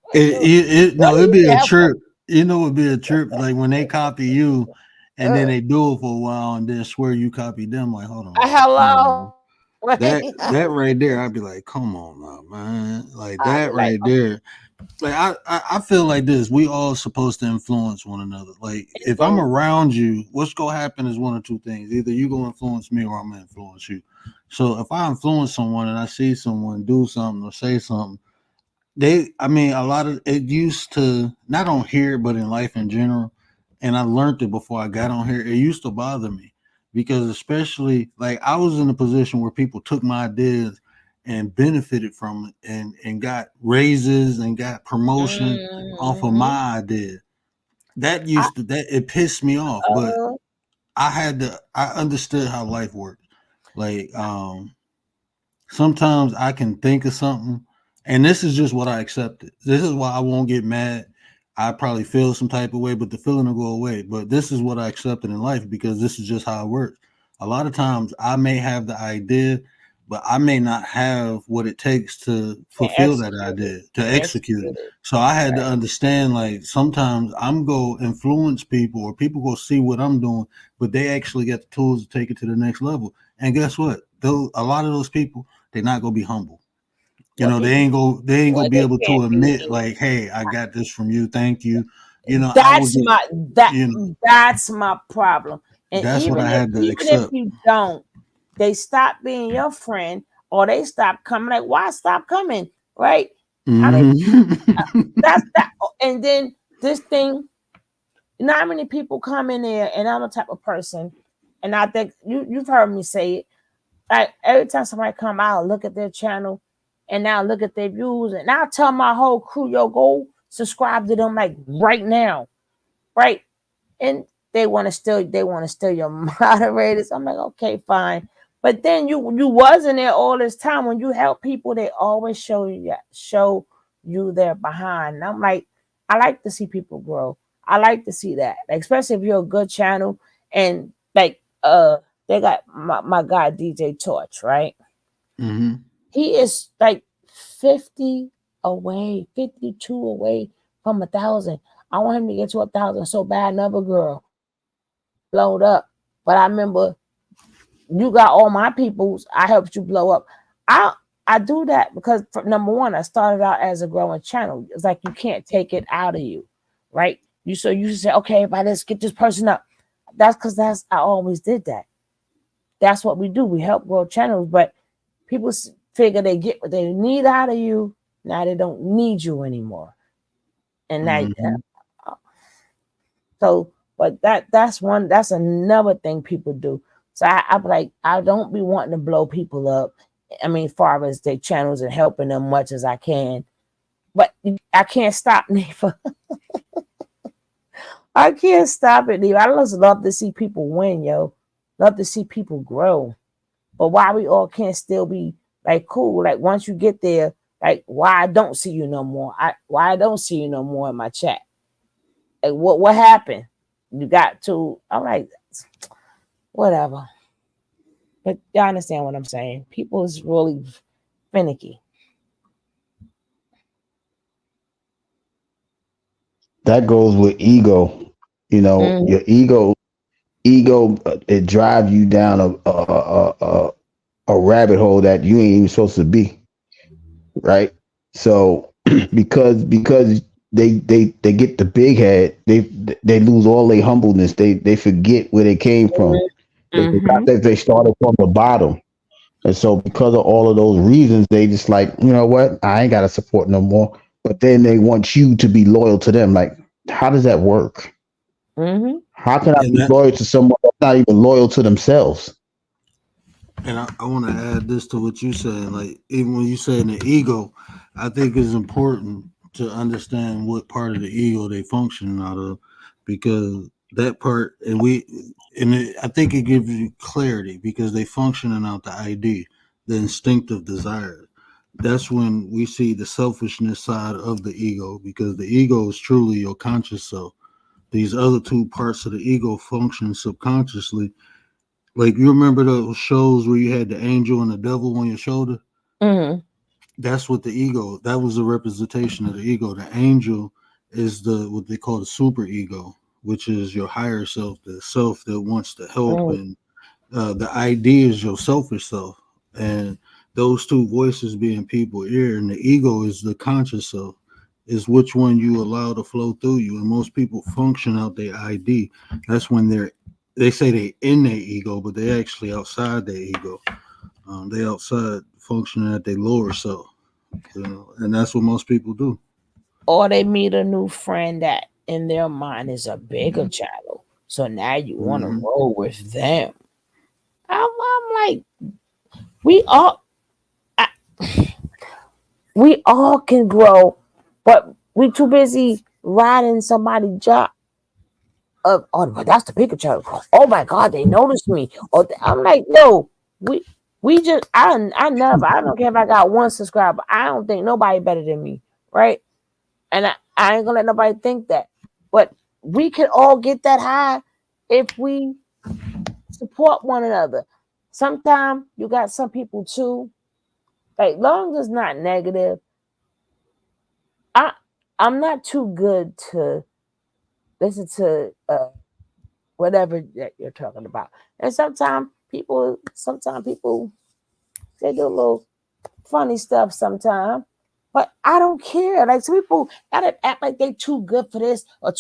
Speaker 4: What are
Speaker 3: It'd
Speaker 4: you
Speaker 3: be a
Speaker 4: mad for?
Speaker 3: trip. You know, it'd be a trip. Like when they copy you, and then they do it for a while, and then swear you copied them. Like, hold on, bro. Come on, bro.
Speaker 4: Hello.
Speaker 3: That right there, I'd be like, come on now, man. Like
Speaker 4: I'll be
Speaker 3: that
Speaker 4: like,
Speaker 3: right there. Like I feel like this. We all supposed to influence one another. Like if I'm
Speaker 4: so
Speaker 3: around you, what's gonna happen is one or two things. Either you gonna influence me or I'm gonna influence you. So if I influence someone and I see someone do something or say something, I mean a lot of it used to, not on here but in life in general, and I learned it before I got on here. It used to bother me because, especially, like, I was in a position where people took my ideas and benefited from it and got raises and got promotion off of
Speaker 4: mhm.
Speaker 3: my idea. That
Speaker 4: I,
Speaker 3: used to, that it pissed me off, but
Speaker 4: uh,
Speaker 3: I understood how life works. Like sometimes I can think of something, and this is just what I accepted. This is why I won't get mad. I probably feel some type of way, but the feeling will go away. But this is what I accepted in life because this is just how it works. A lot of times I may have the idea, but I may not have what it takes to
Speaker 4: can
Speaker 3: fulfill that
Speaker 4: execute it.
Speaker 3: idea, to
Speaker 4: Can
Speaker 3: execute
Speaker 4: execute
Speaker 3: it.
Speaker 4: it.
Speaker 3: So I had to
Speaker 4: Right.
Speaker 3: understand, like, sometimes I'm go influence people or people go see what I'm doing, but they actually got the tools to take it to the next level. And guess what? Though a lot of those people, they're not gonna be humble. You
Speaker 4: What
Speaker 3: know,
Speaker 4: people
Speaker 3: they ain't gonna
Speaker 4: what
Speaker 3: be
Speaker 4: they
Speaker 3: able
Speaker 4: can't
Speaker 3: to
Speaker 4: do
Speaker 3: admit
Speaker 4: is
Speaker 3: like, hey, I got this from you, thank you. You know, I will
Speaker 4: that's
Speaker 3: get,
Speaker 4: my that
Speaker 3: you know,
Speaker 4: that's my problem. And
Speaker 3: that's what I had to
Speaker 4: even if
Speaker 3: accept.
Speaker 4: you don't, they stop being your friend, or they stop coming. Like, why stop coming? Right? I mean, that's
Speaker 3: Mm-hmm.
Speaker 4: that. And then this thing, not many people come in there, and I'm the type of person, and I think you've heard me say it. Like every time somebody come out, look at their channel, and now look at their views, and I'll tell my whole crew, yo, go subscribe to them like right now, right? And they want to steal your moderators. I'm like, okay, fine. But then you wasn't there all this time. When you help people, they always show you their behind. And I'm like, I like to see people grow. I like to see that, like, especially if you're a good channel. And like they got my guy DJ Torch, right?
Speaker 3: Mm-hmm.
Speaker 4: He is like 50 away, 52 away from 1,000. I want him to get to 1,000 so bad. Another girl blowed up. But I remember you got all my peoples. I helped you blow up. I I do that because, number one, I started out as a growing channel. It's like you can't take it out of you, right? You say, okay, everybody, let's get this person up. That's because I always did that. That's what we do. We help grow channels, but people figure they get what they need out of you. Now they don't need you anymore. And so, but that's another thing people do. So I'm like, I don't be wanting to blow people up. I mean, far as their channels and helping them much as I can. But I can't stop Neva. I can't stop it, Neva. I just love to see people win, yo. Love to see people grow. But why we all can't still be like cool? Like once you get there, like why I don't see you no more? Why I don't see you no more in my chat? Like what happened? You got to. I'm like, whatever. But y'all understand what I'm saying? People is really finicky.
Speaker 5: That goes with ego. You know, your ego, it drives you down a rabbit hole that you ain't even supposed to be, right? So because they get the big head, they lose all their humbleness. They forget where they came from. They forgot that they started from the bottom. And so because of all of those reasons, they just like, you know what? I ain't got to support no more. But then they want you to be loyal to them. Like, how does that work? How can I be loyal to someone that's not even loyal to themselves?
Speaker 3: And I want to add this to what you said. Like, even when you say the ego, I think it's important to understand what part of the ego they function out of, because that part, I think it gives you clarity because they functioning out the ID, the instinctive desire. That's when we see the selfishness side of the ego, because the ego is truly your conscious self. These other two parts of the ego function subconsciously. Like, you remember those shows where you had the angel and the devil on your shoulder? That's what the ego, that was a representation of the ego. The angel is what they call the super ego, which is your higher self, the self that wants to help. And the idea is your selfish self. And those two voices being people ear, and the ego is the conscious self, is which one you allow to flow through you. And most people function out their ID. That's when they say they in their ego, but they actually outside their ego. They outside functioning at their lower self, and that's what most people do.
Speaker 4: Or they meet a new friend that in their mind is a bigger channel. So now you want to roll with them. I'm like, we all can grow, but we too busy riding somebody's job. But that's the bigger channel. Oh my God, they noticed me. I'm like, no, we just I don't care if I got one subscriber. I don't think nobody better than me, right? And I ain't gonna let nobody think that. But we can all get that high if we support one another. Sometimes you got some people too, like long as it's not negative. I'm not too good to listen to whatever that you're talking about. And sometimes people they do a little funny stuff sometimes. But I don't care. Like some people gotta act like they too good for this, or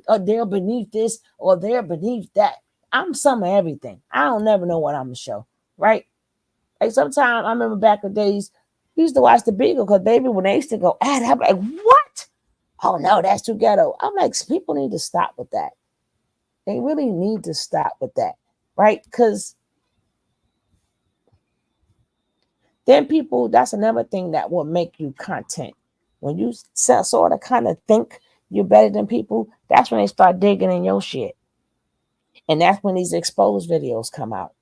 Speaker 4: or they're beneath this, or they're beneath that. I'm some of everything. I don't never know what I'm gonna show, right? Like sometimes I remember back in the days, we used to watch the Beagle because baby, when they used to go at I'm like, what? Oh no, that's too ghetto. I'm like, people need to stop with that. They really need to stop with that, right? Because then people, that's another thing that will make you content. When you sort of kind of think you're better than people, that's when they start digging in your shit. And that's when these exposed videos come out.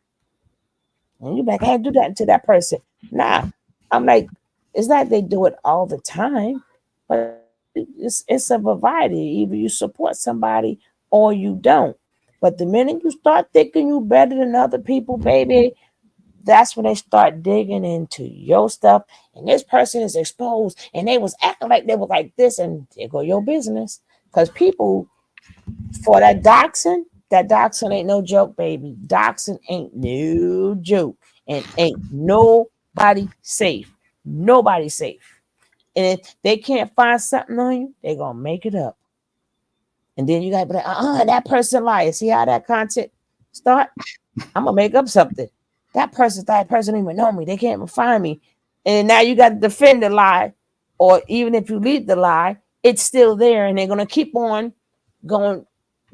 Speaker 4: And you're like, I do that to that person. Nah, I'm like, it's not they do it all the time, but it's a variety. Either you support somebody or you don't. But the minute you start thinking you better than other people, baby, that's when they start digging into your stuff. And this person is exposed and they was acting like they were like this, and there go your business. Because people, for that doxing ain't no joke, baby. Doxing ain't no joke. And ain't nobody safe. Nobody safe. And if they can't find something on you, they gonna make it up. And then you gotta be like, that person lied. See how that content start? I'm gonna make up something. That person don't even know me. They can't even find me. And now you got to defend the lie, or even if you leave the lie, it's still there, and they're gonna keep on going,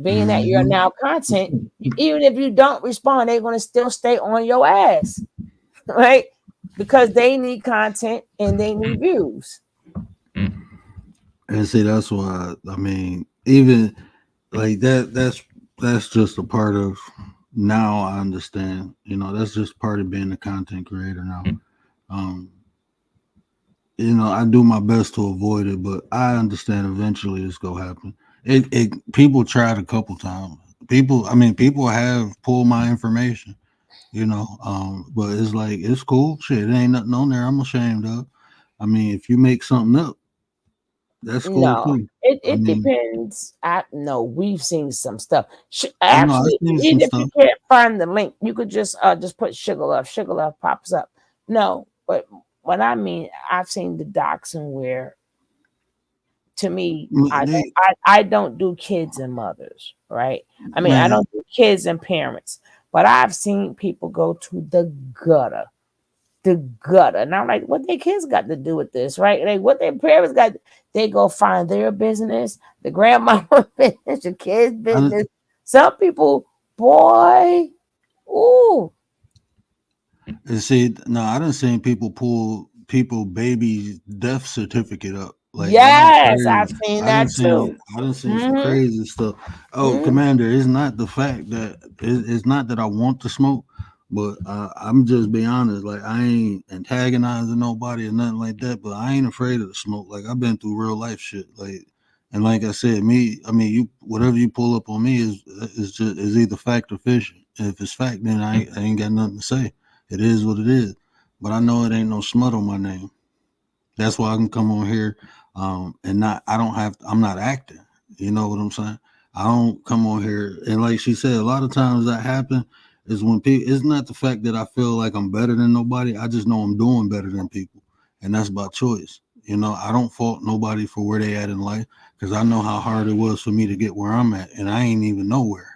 Speaker 4: being that you're
Speaker 3: Mhm.
Speaker 4: now content. Even if you don't respond, they're gonna still stay on your ass, right? Because they need content and they need views.
Speaker 3: And see, that's why I mean, even like that's just a part of now. I understand. That's just part of being a content creator now. Um, I do my best to avoid it, but I understand eventually it's gonna happen. It people tried a couple times. People have pulled my information, but it's like it's cool. Shit, it ain't nothing on there I'm ashamed of. I mean, if you make something up, that's cool
Speaker 4: No,
Speaker 3: too. I
Speaker 4: it
Speaker 3: mean,
Speaker 4: depends. I no, we've seen some stuff.
Speaker 3: I know I've
Speaker 4: Actually,
Speaker 3: seen some
Speaker 4: even if you
Speaker 3: stuff.
Speaker 4: can't find the link, you could just put sugar love. Sugar love pops up. No, but what I mean, I've seen the doxing where, to me,
Speaker 3: They,
Speaker 4: I don't do kids and mothers, right? I mean, I
Speaker 3: man,
Speaker 4: don't do kids and parents, but I've seen people go to gutter the gutter. And I'm like, what their kids got to do with this, right? Like, what their parents got, they go find their business, the grandmama business, the kids'
Speaker 3: I,
Speaker 4: business. Some people, boy, ooh,
Speaker 3: and see, no, I done seen people pull people baby death certificate up. Like that's
Speaker 4: yes,
Speaker 3: crazy.
Speaker 4: I've seen
Speaker 3: I done
Speaker 4: that
Speaker 3: seen
Speaker 4: too.
Speaker 3: I done seen some
Speaker 4: Mm-hmm.
Speaker 3: crazy stuff. Oh,
Speaker 4: Mm-hmm.
Speaker 3: Commander, it's not the fact that it's not that I want to smoke, but I'm just being honest. Like I ain't antagonizing nobody or nothing like that. But I ain't afraid of the smoke. Like I've been through real life shit. Like and like I said, I mean, you whatever you pull up on me is either fact or fiction. And if it's fact, then I ain't got nothing to say. It is what it is. But I know it ain't no smut on my name. That's why I can come on here, and not. I don't have. I'm not acting. You know what I'm saying? I don't come on here and like she said. A lot of times that happen is when people. It's not the fact that I feel like I'm better than nobody. I just know I'm doing better than people, and that's by choice. I don't fault nobody for where they at in life because I know how hard it was for me to get where I'm at, and I ain't even nowhere.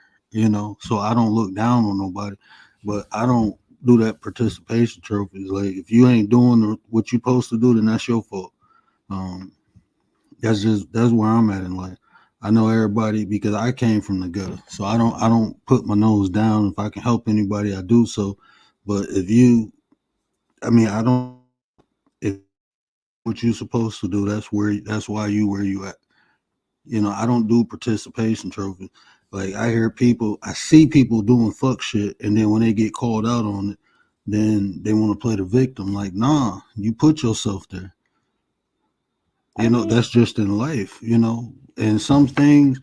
Speaker 3: So I don't look down on nobody, but I don't do that participation trophies. Like if you ain't doing what you supposed to do, then that's your fault. Um, that's where I'm at in life. I know everybody because I came from the gutter, so I don't put my nose down. If I can help anybody, I do so. But if you, I mean, I don't. If what you're supposed to do, that's why you where you at. I don't do participation trophies. Like I see people doing fuck shit, and then when they get called out on it, then they want to play the victim. Like, nah, you put yourself there.
Speaker 4: I mean,
Speaker 3: That's just in life. And some things,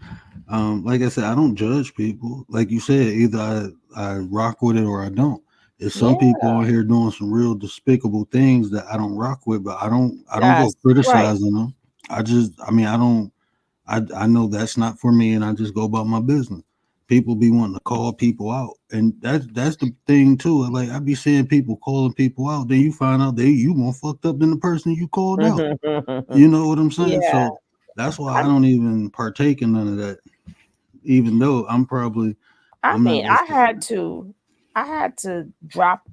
Speaker 3: like I said, I don't judge people. Like you said, either I rock with it or I don't. If some
Speaker 4: yeah,
Speaker 3: people are here doing some real despicable things that I don't rock with, but I don't go
Speaker 4: that's right.
Speaker 3: criticizing them. I mean, I know that's not for me, and I just go about my business. People be wanting to call people out, and that's the thing too. Like I be seeing people calling people out, then you find out you more fucked up than the person you called out. You know what I'm saying?
Speaker 4: Yeah,
Speaker 3: So that's why I
Speaker 4: I,
Speaker 3: don't even partake in none of that. Even though
Speaker 4: I
Speaker 3: I'm not
Speaker 4: mean,
Speaker 3: gonna say
Speaker 4: I had to drop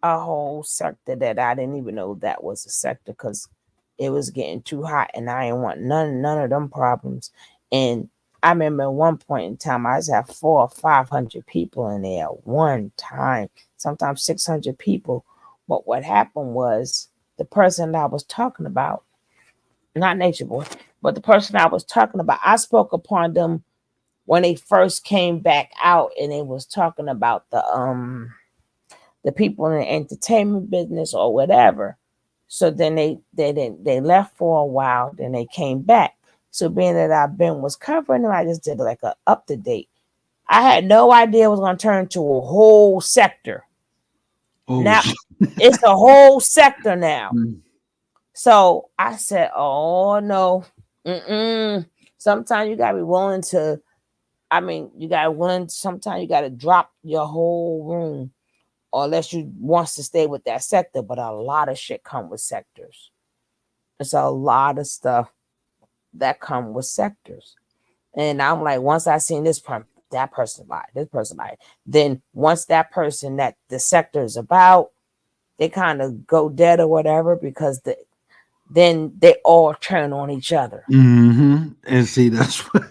Speaker 4: a whole sector that I didn't even know that was a sector because it was getting too hot and I didn't want none of them problems. And I remember at one point in time I was at 400 or 500 people in there at one time, sometimes 600 people. But what happened was the person that I was talking about, not Nature Boy, but the person I was talking about, I spoke upon them when they first came back out and they was talking about the people in the entertainment business or whatever. So then they left for a while, then they came back. So being that I've been was covering them, I just did like a up to date. I had no idea it was gonna turn to a whole sector.
Speaker 3: oh
Speaker 4: Now
Speaker 3: shit.
Speaker 4: it's a whole sector now. So I said, oh no. Mm-mm. Sometimes you gotta be willing to, I mean, you gotta willing, sometimes you gotta drop your whole room or unless you wants to stay with that sector. But a lot of shit come with sectors. It's a lot of stuff that come with sectors. And I'm like, once I seen that person lied, this person lied. Then once that person that the sector is about, they kind of go dead or whatever because then they all turn on each other.
Speaker 3: And see, that's what.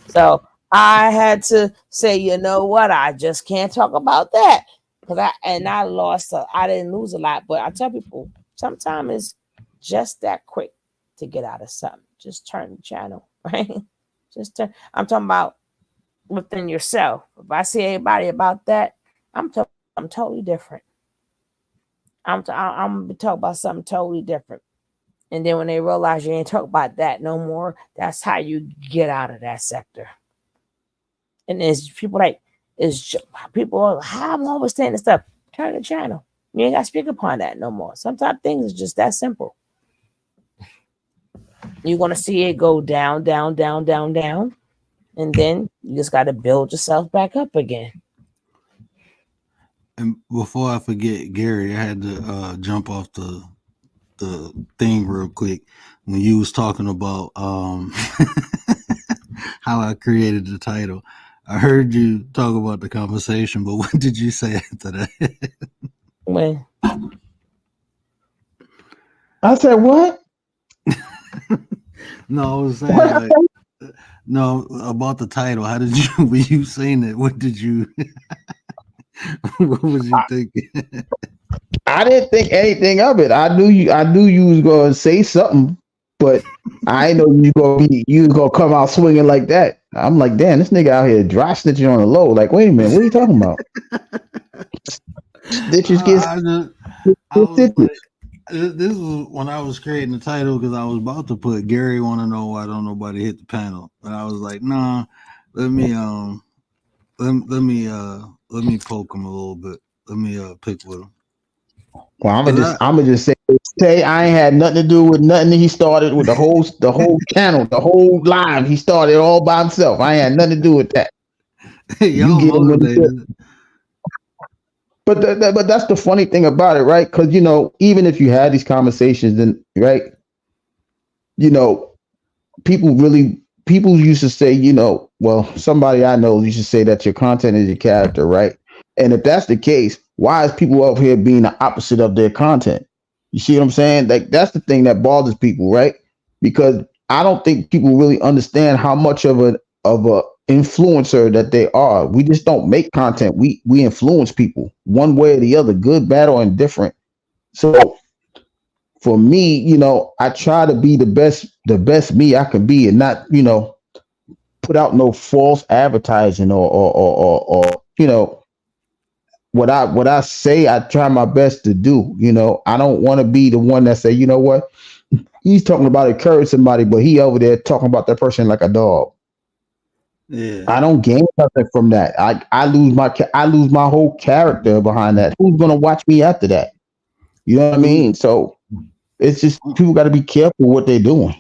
Speaker 4: So I had to say, you know what? I just can't talk about that because I lost. I didn't lose a lot, but I tell people sometimes it's just that quick to get out of something. Just turn the channel, right? Just turn. I'm talking about within yourself. If I see anybody about that, I'm totally different. I'm gonna talk about something totally different. And then when they realize you ain't talk about that no more, that's how you get out of that sector. And there's people how I'm always saying this stuff. Turn the channel. You ain't got to speak upon that no more. Sometimes things are just that simple. You're gonna see it go down, down, down, down, down, and then you just got to build yourself back up again.
Speaker 3: And before I forget, Gary, I had to jump off the thing real quick when you was talking about how I created the title. I heard you talk about the conversation, but what did you say after that?
Speaker 4: When
Speaker 5: I said what?
Speaker 3: No, I was saying no about the title. How did you when you seen it? What did you? What was you thinking?
Speaker 5: I didn't think anything of it. I knew you was gonna say something, but I didn't know you was gonna come out swinging like that. I'm like, damn, this nigga out here dry snitching on the low. Like, wait a minute, what are you talking about? Snitches
Speaker 3: This was when I was creating the title because I was about to put Gary want to know why don't nobody hit the panel, but I was like, nah, let me poke him a little bit. Let me pick with him.
Speaker 5: Well, I'm gonna just say I ain't had nothing to do with nothing. He started with the whole channel, the whole live. He started all by himself. I ain't had nothing to do with that.
Speaker 3: Y'all motivated.
Speaker 5: But that's the funny thing about it, right? Because even if you had these conversations, then right, people used to say, well, somebody I know used to say that your content is your character, right? And if that's the case, why is people up here being the opposite of their content? You see what I'm saying? Like that's the thing that bothers people, right? Because I don't think people really understand how much of a influencer that they are. We just don't make content. We influence people one way or the other, good, bad, or indifferent. So for me, I try to be the best me I can be and not, put out no false advertising or what I say, I try my best to do. I don't want to be the one that say, you know what, he's talking about encourage somebody, but he over there talking about that person like a dog.
Speaker 3: Yeah,
Speaker 5: I don't gain nothing from that. I lose my whole character behind that. Who's gonna watch me after that? You know what I mean? So it's just people got to be careful what they're doing.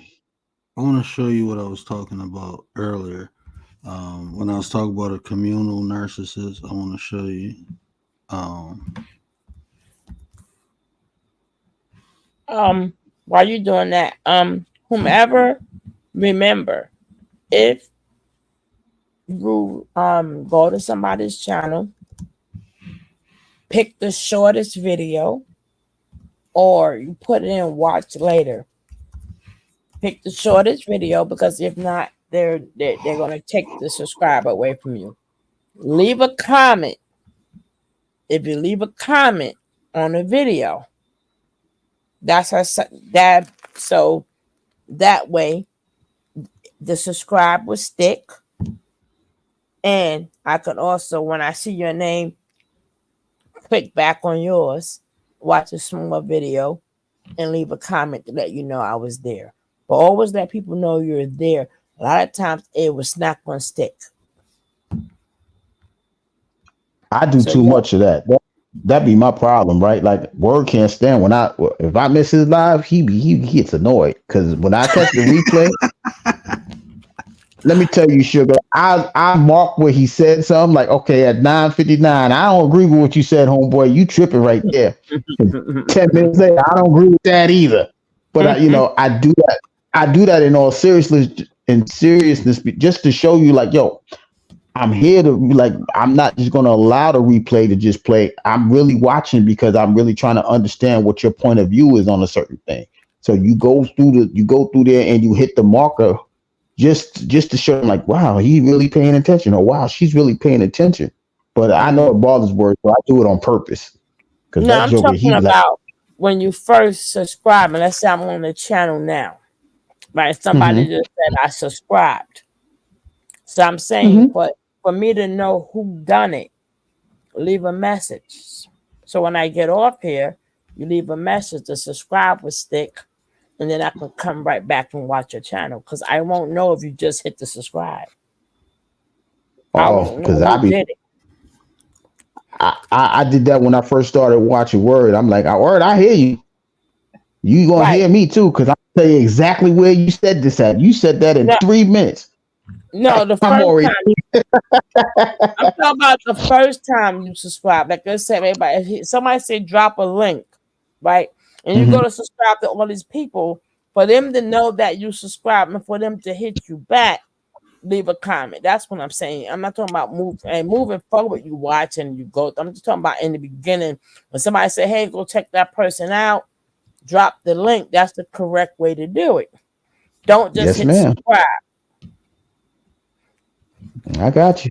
Speaker 3: I want to show you what I was talking about earlier. When I was talking about a communal narcissist, I want to show you.
Speaker 4: While you're doing that, whomever, remember, if you go to somebody's channel, pick the shortest video, or you put it in watch later. Pick the shortest video because if not, they're gonna take the subscribe away from you. Leave a comment. If you leave a comment on a video, so that way the subscribe will stick. And I could also, when I see your name, click back on yours, watch a small video, and leave a comment to let you know I was there. But always let people know you're there. A lot of times it was not going to stick.
Speaker 5: I do too much of that. That'd be my problem, right? Like Word can't stand if I miss his live, he gets annoyed because when I catch the replay, let me tell you, Sugar, I mark where he said something like, okay, at 9:59, I don't agree with what you said, homeboy. You tripping right there. 10 minutes later, I don't agree with that either. But I do that. I do that in all seriousness just to show you, like, yo, I'm here to I'm not just going to allow the replay to just play. I'm really watching because I'm really trying to understand what your point of view is on a certain thing. So you go through there and you hit the marker just to show them like, wow, he really paying attention, or wow, she's really paying attention. But I know it bothers words, so I do it on purpose. Because
Speaker 4: No,
Speaker 5: that
Speaker 4: I'm
Speaker 5: joker,
Speaker 4: talking
Speaker 5: he like,
Speaker 4: about when you first subscribe, and let's say I'm on the channel now, right? Somebody
Speaker 5: mm-hmm,
Speaker 4: just said I subscribed. So I'm saying
Speaker 5: mm-hmm.
Speaker 4: for me to know who done it, leave a message. So when I get off here, you leave a message, the subscribe will stick, and then I can come right back and watch your channel because I won't know if you just hit the subscribe. I
Speaker 5: Oh,
Speaker 4: won't know
Speaker 5: because
Speaker 4: who did it.
Speaker 5: I did that when I first started watching Word. I'm like, Word, I hear you. You gonna
Speaker 4: Right.
Speaker 5: hear me too, because I tell you exactly where you said this at. You said that in
Speaker 4: No,
Speaker 5: 3 minutes.
Speaker 4: no, the
Speaker 5: I'm
Speaker 4: first
Speaker 5: already.
Speaker 4: time I'm talking about the first time you subscribe. Like I said, everybody, if somebody say drop a link, right? And you
Speaker 5: Mhm.
Speaker 4: go to subscribe to all these people, for them to know that you subscribe and for them to hit you back, leave a comment. That's what I'm saying. I'm not talking about moving forward. You watch and you go. I'm just talking about in the beginning when somebody say, "Hey, go check that person out." Drop the link. That's the correct way to do it. Don't just
Speaker 5: Yes,
Speaker 4: hit
Speaker 5: ma'am.
Speaker 4: subscribe.
Speaker 5: I got you.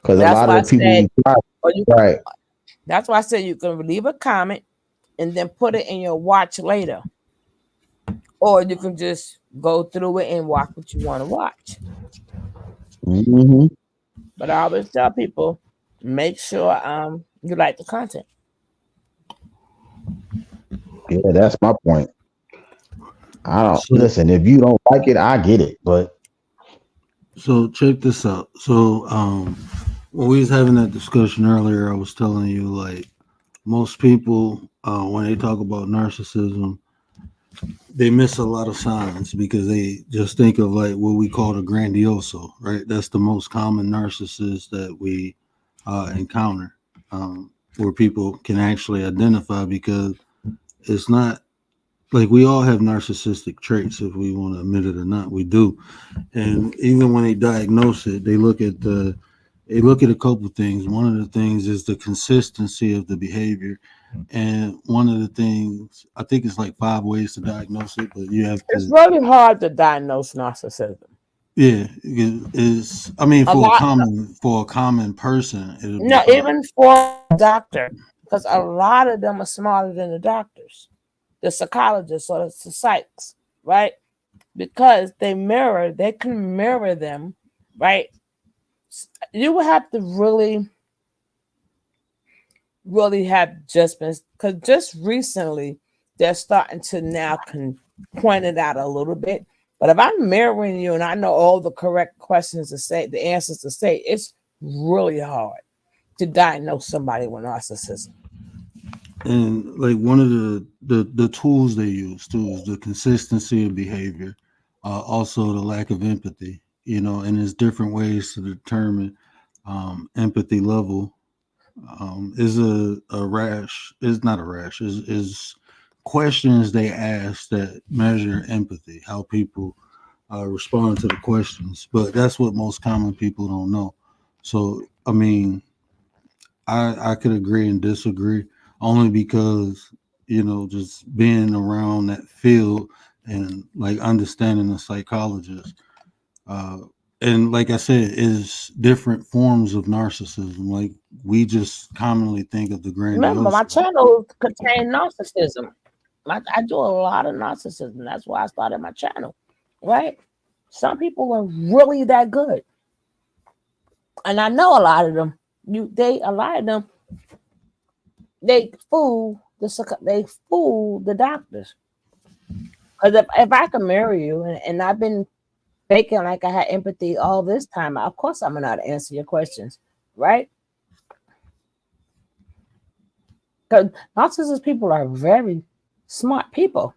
Speaker 5: Because a
Speaker 4: That's
Speaker 5: lot of
Speaker 4: why I
Speaker 5: the people
Speaker 4: said,
Speaker 5: we try,
Speaker 4: or you.
Speaker 5: right.
Speaker 4: That's why I said you can leave a comment and then put it in your watch later, or you can just go through it and watch what you want to watch.
Speaker 5: Hmm.
Speaker 4: But I always tell people, make sure you like the content.
Speaker 5: Yeah, that's my point. I don't
Speaker 3: So
Speaker 5: listen. If you don't like it, I get it. But
Speaker 3: so check this out. So when we was having that discussion earlier, I was telling you like most people when they talk about narcissism, they miss a lot of signs because they just think of like what we call the grandioso, right? That's the most common narcissist that we encounter, where people can actually identify because it's not like we all have narcissistic traits if we want to admit it or not. We do, and even when they diagnose it, they look at a couple things. One of the things is the consistency of the behavior. And one of the things, I think it's like 5 ways to diagnose it, but you have
Speaker 4: It's
Speaker 3: to,
Speaker 4: really hard to diagnose narcissism.
Speaker 3: yeah, I mean,
Speaker 4: A lot,
Speaker 3: for a common person, it'll be
Speaker 4: no,
Speaker 3: hard.
Speaker 4: even for a doctor, because a lot of them are smarter than the doctors, the psychologists or the psychs, right? Because they can mirror them, right? You would have to really have adjustments because just recently they're starting to now point it out a little bit. But if I'm mirroring you and I know all the correct questions to say, the answers to say, it's really hard to diagnose somebody with narcissism.
Speaker 3: And like one of the tools they use too is the consistency of behavior, also the lack of empathy, and there's different ways to determine empathy level. Is a rash is not a rash is questions they ask that measure empathy, how people respond to the questions, but that's what most common people don't know. So I mean, I could agree and disagree only because just being around that field and like understanding the psychologist, uh, and like I said, is different forms of narcissism. Like we just commonly think of the
Speaker 4: Remember, my
Speaker 3: grandiose.
Speaker 4: channel contains narcissism. I do a lot of narcissism. That's why I started my channel, right? Some people are really that good, and I know a lot of them. A lot of them, they fool the doctors. Because if I can marry you, and I've been faking like I had empathy all this time, of course I'm gonna answer your questions, right? Because narcissist people are very smart people,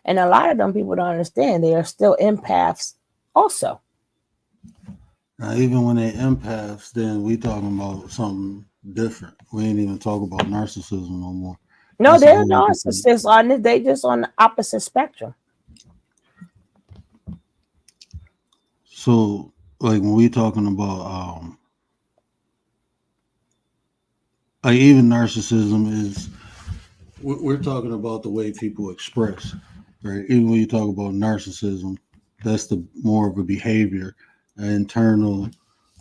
Speaker 4: and a lot of them people don't understand they are still empaths also.
Speaker 3: Now, even when they empaths, then we talking about something different. We ain't even talk about narcissism no more.
Speaker 4: No,
Speaker 3: That's a
Speaker 4: they're
Speaker 3: whole different.
Speaker 4: narcissists on it. They just on the opposite spectrum.
Speaker 3: So, like when we talking about even narcissism is. We're talking about the way people express, right? Even when you talk about narcissism, that's the more of a behavior, an internal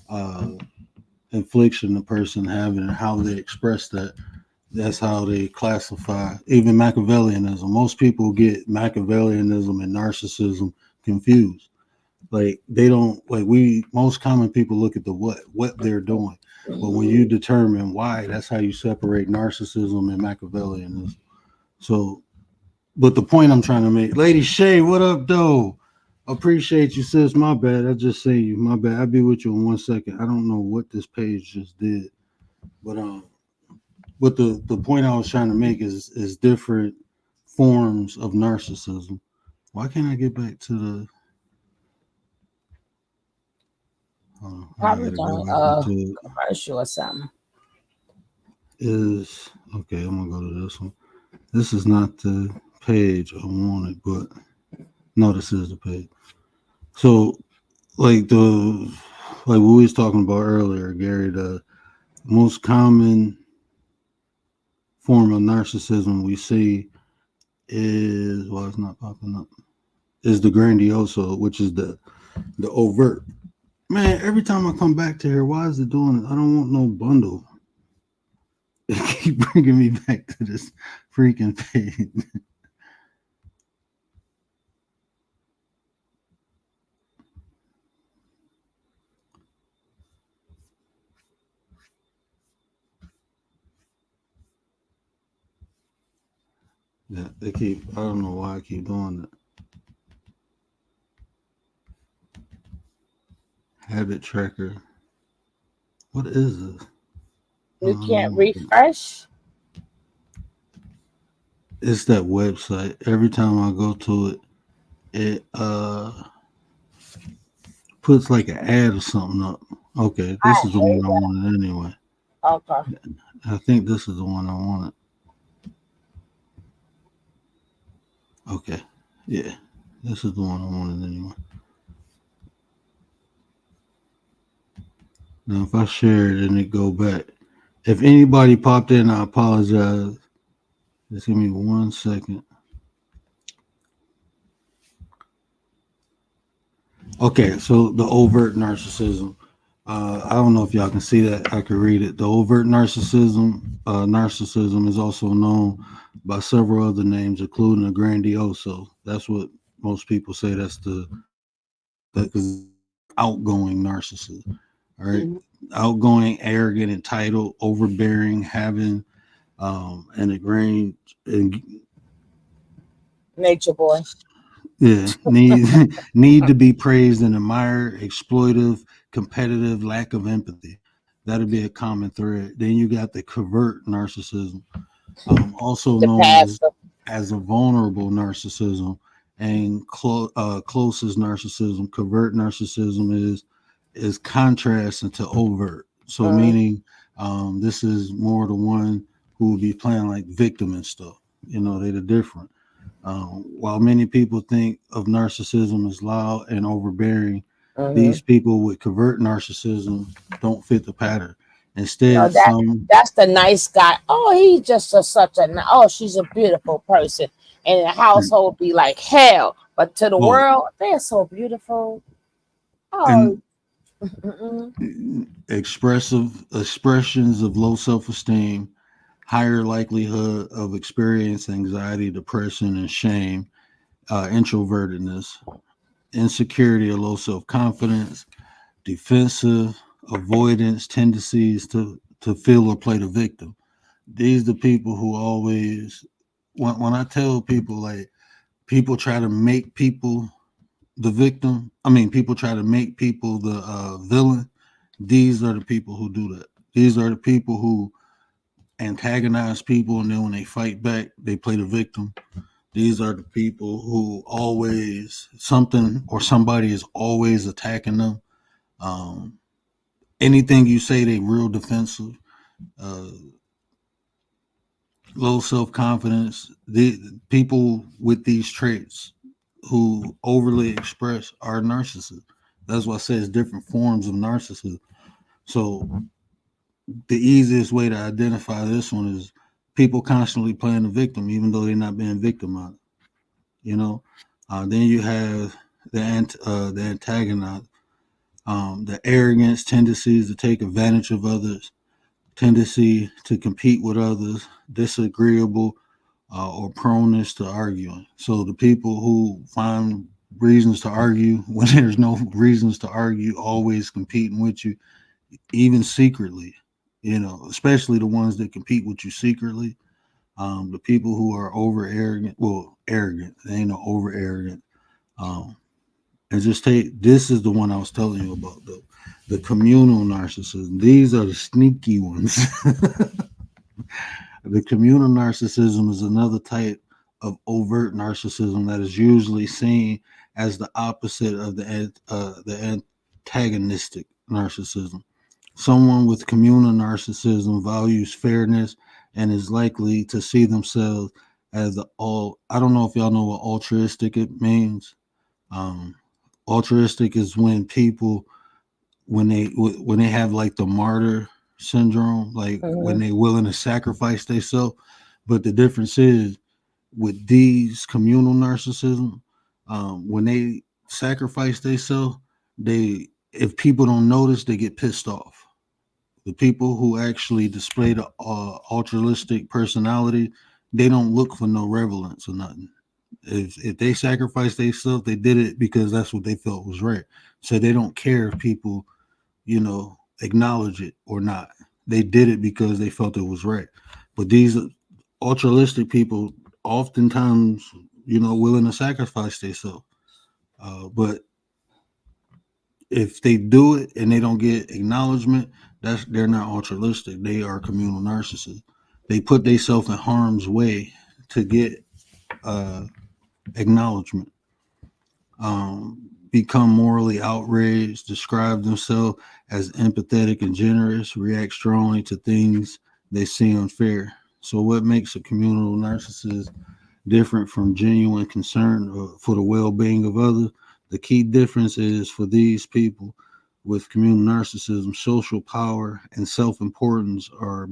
Speaker 3: uh, infliction the person having and how they express that. That's how they classify even Machiavellianism. Most people get Machiavellianism and narcissism confused. Like they don't like we most common people look at the what they're doing. But when you determine why, that's how you separate narcissism and Machiavellianism. So, but the point I'm trying to make, Lady Shay, what up, though? Appreciate you, sis. My bad. I just say you. My bad. I'll be with you in 1 second. I don't know what this page just did, but the point I was trying to make is different forms of narcissism. Why can't I get back to the? I
Speaker 4: Probably
Speaker 3: gotta go
Speaker 4: on
Speaker 3: back into it.
Speaker 4: commercial or something.
Speaker 3: Is okay. I'm gonna go to this one. This is not the page I wanted, but no, this is the page. So like what we was talking about earlier, Gary, the most common form of narcissism we see is it's not popping up. Is the grandioso, which is the overt. Man, every time I come back to here, why is it doing it? I don't want no bundle. It keep bringing me back to this freaking page. Yeah, they keep. I don't know why I keep doing that. Habit tracker. What is this?
Speaker 4: You can't refresh.
Speaker 3: It's that website. Every time I go to it, it puts like an ad or something up. Okay, this
Speaker 4: I
Speaker 3: is the one I wanted anyway.
Speaker 4: Okay.
Speaker 3: I think this is the one I wanted. Okay, yeah, this is the one I wanted anyway. Now, if I share it and it go back, if anybody popped in, I apologize. Just give me 1 second. Okay, so the overt narcissism. I don't know if y'all can see that. I can read it. The overt narcissism is also known by several other names, including the grandioso. That's what most people say. That's the outgoing narcissist. All right, outgoing, arrogant, entitled, overbearing, having an ingrained,
Speaker 4: Nature boy.
Speaker 3: yeah, need to be praised and admired, exploitive, competitive, lack of empathy. That'll be a common thread. Then you got the covert narcissism, also
Speaker 4: The
Speaker 3: known
Speaker 4: pastor.
Speaker 3: as a vulnerable narcissism, and closest narcissism. Covert narcissism is contrasting to overt. So meaning, this is more the one who will be playing like victim and stuff. You know, they're different. While many people think of narcissism as loud and overbearing, these people with covert narcissism don't fit the pattern.
Speaker 4: No,
Speaker 3: Instead, some
Speaker 4: that's the nice guy. Oh, he's just such a. Oh, she's a beautiful person, and the household be like hell, but to the
Speaker 3: well,
Speaker 4: world, they're so beautiful. Oh,
Speaker 3: and expressions of low self-esteem, higher likelihood of experience anxiety, depression, and shame, introvertedness, insecurity or low self-confidence, defensive, avoidance, tendencies to feel or play the victim. These are the people who always, when I tell people, like, people try to make people the victim. I mean, people try to make people the villain. These are the people who do that. These are the people who antagonize people, and then when they fight back, they play the victim. These are the people who always something or somebody is always attacking them. Um, Anything you say, they real defensive. Uh, Low self confidence. The people with these traits who overly express are narcissists. That's why I say it's different forms of narcissism. So the easiest way to identify this one is people constantly playing the victim, even though they're not being victimized. You know, then you have the antagonist, the arrogance, tendencies to take advantage of others, tendency to compete with others, disagreeable, or proneness to arguing. So the people who find reasons to argue when there's no reasons to argue, always competing with you, even secretly. Especially the ones that compete with you secretly. The people who are over arrogant, well, arrogant, they ain't no over arrogant. Um, and just take this is the one I was telling you about, the communal narcissism. These are the sneaky ones. The communal narcissism is another type of overt narcissism that is usually seen as the opposite of the antagonistic narcissism. Someone with communal narcissism values fairness and is likely to see themselves as the all. I don't know if y'all know what altruistic it means. Um, Altruistic is when people when they have like the martyr syndrome, like when
Speaker 4: Mhm.
Speaker 3: they willing to sacrifice themselves. But the difference is with these communal narcissism, when they sacrifice themselves, they if people don't notice, they get pissed off. The people who actually display the altruistic personality, they don't look for no relevance or nothing. If they sacrifice themselves, they did it because that's what they felt was right. So they don't care if people, acknowledge it or not. They did it because they felt it was right. But these altruistic people, oftentimes, willing to sacrifice themselves. But if they do it and they don't get acknowledgement, they're not altruistic. They are communal narcissists. They put themselves in harm's way to get uh, acknowledgement. Become morally outraged, describe themselves as empathetic and generous, react strongly to things they see unfair. So, what makes a communal narcissist different from genuine concern for the well-being of others? The key difference is for these people with communal narcissism, social power and self-importance are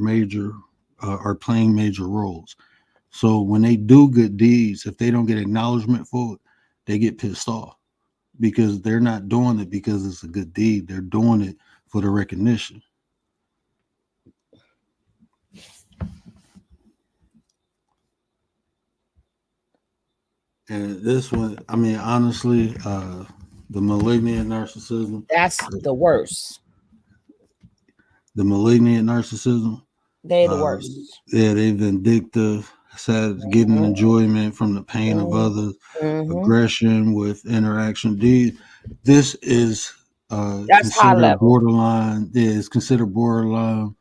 Speaker 3: playing major roles. So when they do good deeds, if they don't get acknowledgement for it, they get pissed off because they're not doing it because it's a good deed. They're doing it for the recognition. And this one, I mean, honestly, the malignant narcissism,
Speaker 4: That's the worst.
Speaker 3: the malignant narcissism,
Speaker 4: They the
Speaker 3: uh,
Speaker 4: worst.
Speaker 3: yeah, they vindictive, sad, getting enjoyment from the pain of others,
Speaker 4: Mm-hmm.
Speaker 3: aggression with interaction. This is
Speaker 4: That's high
Speaker 3: considered
Speaker 4: level.
Speaker 3: borderline. Yeah, it's considered borderline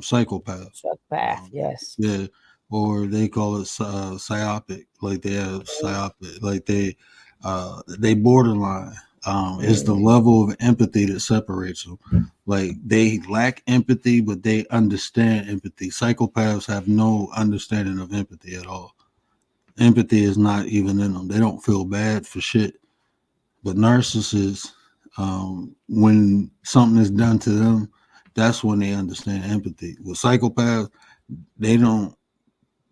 Speaker 3: psychopath.
Speaker 4: Psychopath. Yes.
Speaker 3: Yeah, or they call it psyopic. Like they have psyopic. Like they borderline. It's the
Speaker 4: Mm-hmm.
Speaker 3: level of empathy that separates them. Like they lack empathy, but they understand empathy. Psychopaths have no understanding of empathy at all. Empathy is not even in them. They don't feel bad for shit. But narcissists, when something is done to them, that's when they understand empathy. With psychopaths, they don't.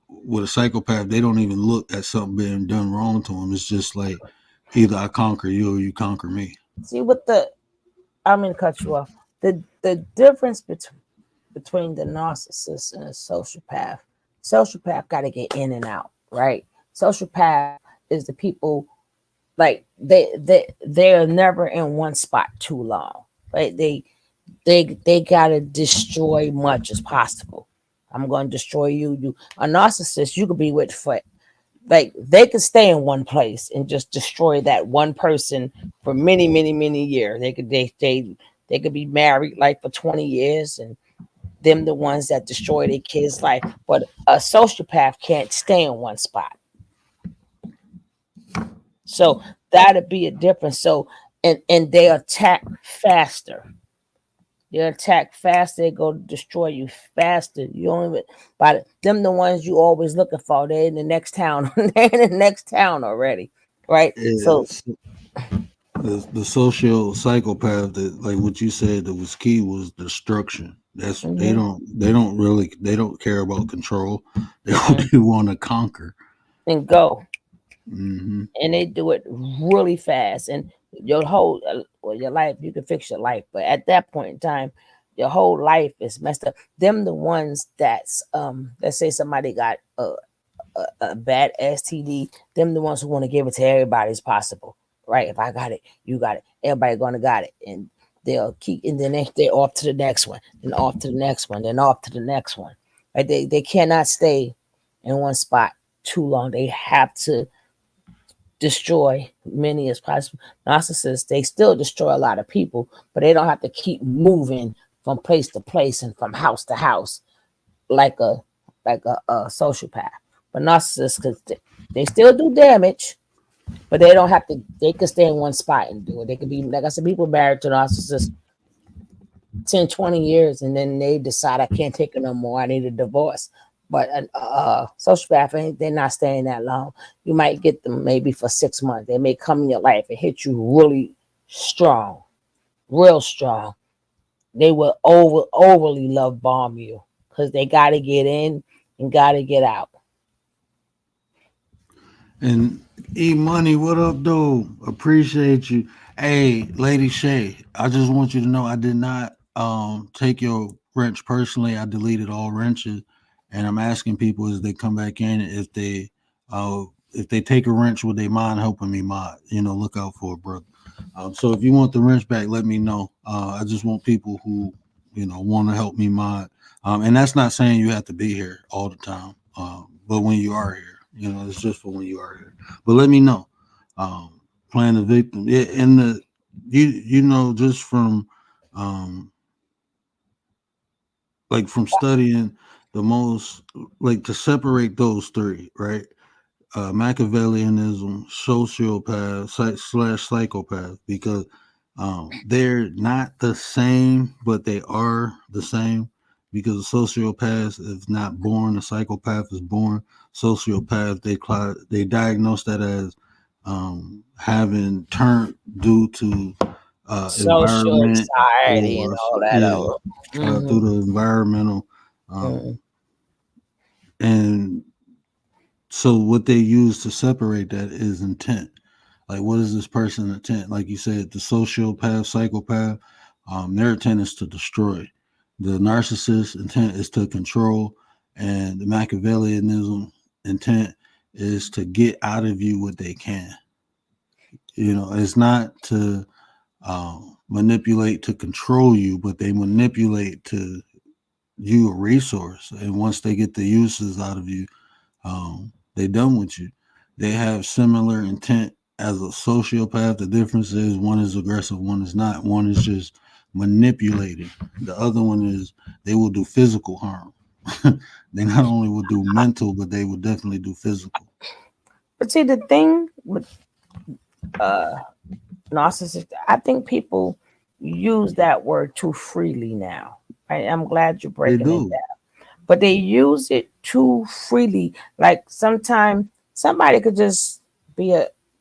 Speaker 3: With a psychopath, they don't even look at something being done wrong to them. It's just like either I conquer you or you conquer me.
Speaker 4: See what the I'm gonna cut you off. The difference between the narcissist and a sociopath. Sociopath got to get in and out, right? Sociopath is the people like they're never in one spot too long, right? They gotta destroy much as possible. I'm gonna destroy you. You a narcissist, you could be with for like they could stay in one place and just destroy that one person for many years. They could be married like for 20 years and them the ones that destroy their kids' life. But a sociopath can't stay in one spot. So that'd be a difference. So and they attack faster. They attack faster. They go destroy you faster. You don't even. But them the ones you always looking for. They're in the next town. They're in the next town already, right? So
Speaker 3: It's The social psychopath that, like what you said, that was key was destruction. That's
Speaker 4: Mm-hmm.
Speaker 3: they don't care about control. They,
Speaker 4: Mm-mm.
Speaker 3: they want to conquer.
Speaker 4: And go.
Speaker 3: Hmm.
Speaker 4: And they do it really fast. And your whole, well, your life, you can fix your life, but at that point in time, your whole life is messed up. Them the ones that's let's say somebody got a bad STD. Them the ones who want to give it to everybody as possible, right? If I got it, you got it. Everybody gonna got it, and they'll keep. And then they're off to the next one, then off to the next one, then off to the next one. Right? They cannot stay in one spot too long. They have to destroy many as possible. Narcissists, they still destroy a lot of people, but they don't have to keep moving from place to place and from house to house like a sociopath. But narcissists, because they still do damage, but they don't have to. They could stay in one spot and do it. They could be, like I said, people married to narcissists 10, 20 years, and then they decide I can't take it no more. I need a divorce. But sociopath, they're not staying that long. You might get them maybe for 6 months. They may come in your life and hit you really strong, real strong. They will overly love bomb you because they got to get in and got to get out.
Speaker 3: And E Money, what up, dude? Appreciate you. Hey, Lady Shay, I just want you to know I did not take your wrench personally. I deleted all wrenches, and I'm asking people as they come back in if they take a wrench, would they mind helping me mod? Look out for it, brother. So if you want the wrench back, let me know. I just want people who want to help me mod. And that's not saying you have to be here all the time, but when you are here. It's just for when you are here. But let me know. Playing the victim. Yeah, and just from like from studying the most, like, to separate those three, right? Machiavellianism, sociopath slash psychopath, because they're not the same, but they are the same. Because a sociopath is not born, a psychopath is born. Sociopath, they diagnose that as having turned due to
Speaker 4: Social
Speaker 3: environment,
Speaker 4: anxiety and
Speaker 3: or
Speaker 4: all that
Speaker 3: yeah,
Speaker 4: other.
Speaker 3: through
Speaker 4: Mm-hmm.
Speaker 3: the environmental,
Speaker 4: Mm-hmm.
Speaker 3: and so what they use to separate that is intent. Like, what is this person intent? Like you said, the sociopath, psychopath, their intent is to destroy. The narcissist intent is to control, and the Machiavellianism intent is to get out of you what they can. It's not to manipulate to control you, but they manipulate to you a resource. And once they get the uses out of you, they done with you. They have similar intent as a sociopath. The difference is one is aggressive, one is not. One is just manipulating. The other one is they will do physical harm. They not only will do mental, but they will definitely do physical.
Speaker 4: But see, the thing with uh narcissist, I think people use that word too freely now. I'm glad you're
Speaker 3: They
Speaker 4: breaking it
Speaker 3: do.
Speaker 4: down, but they use it too freely. Like sometimes somebody could just be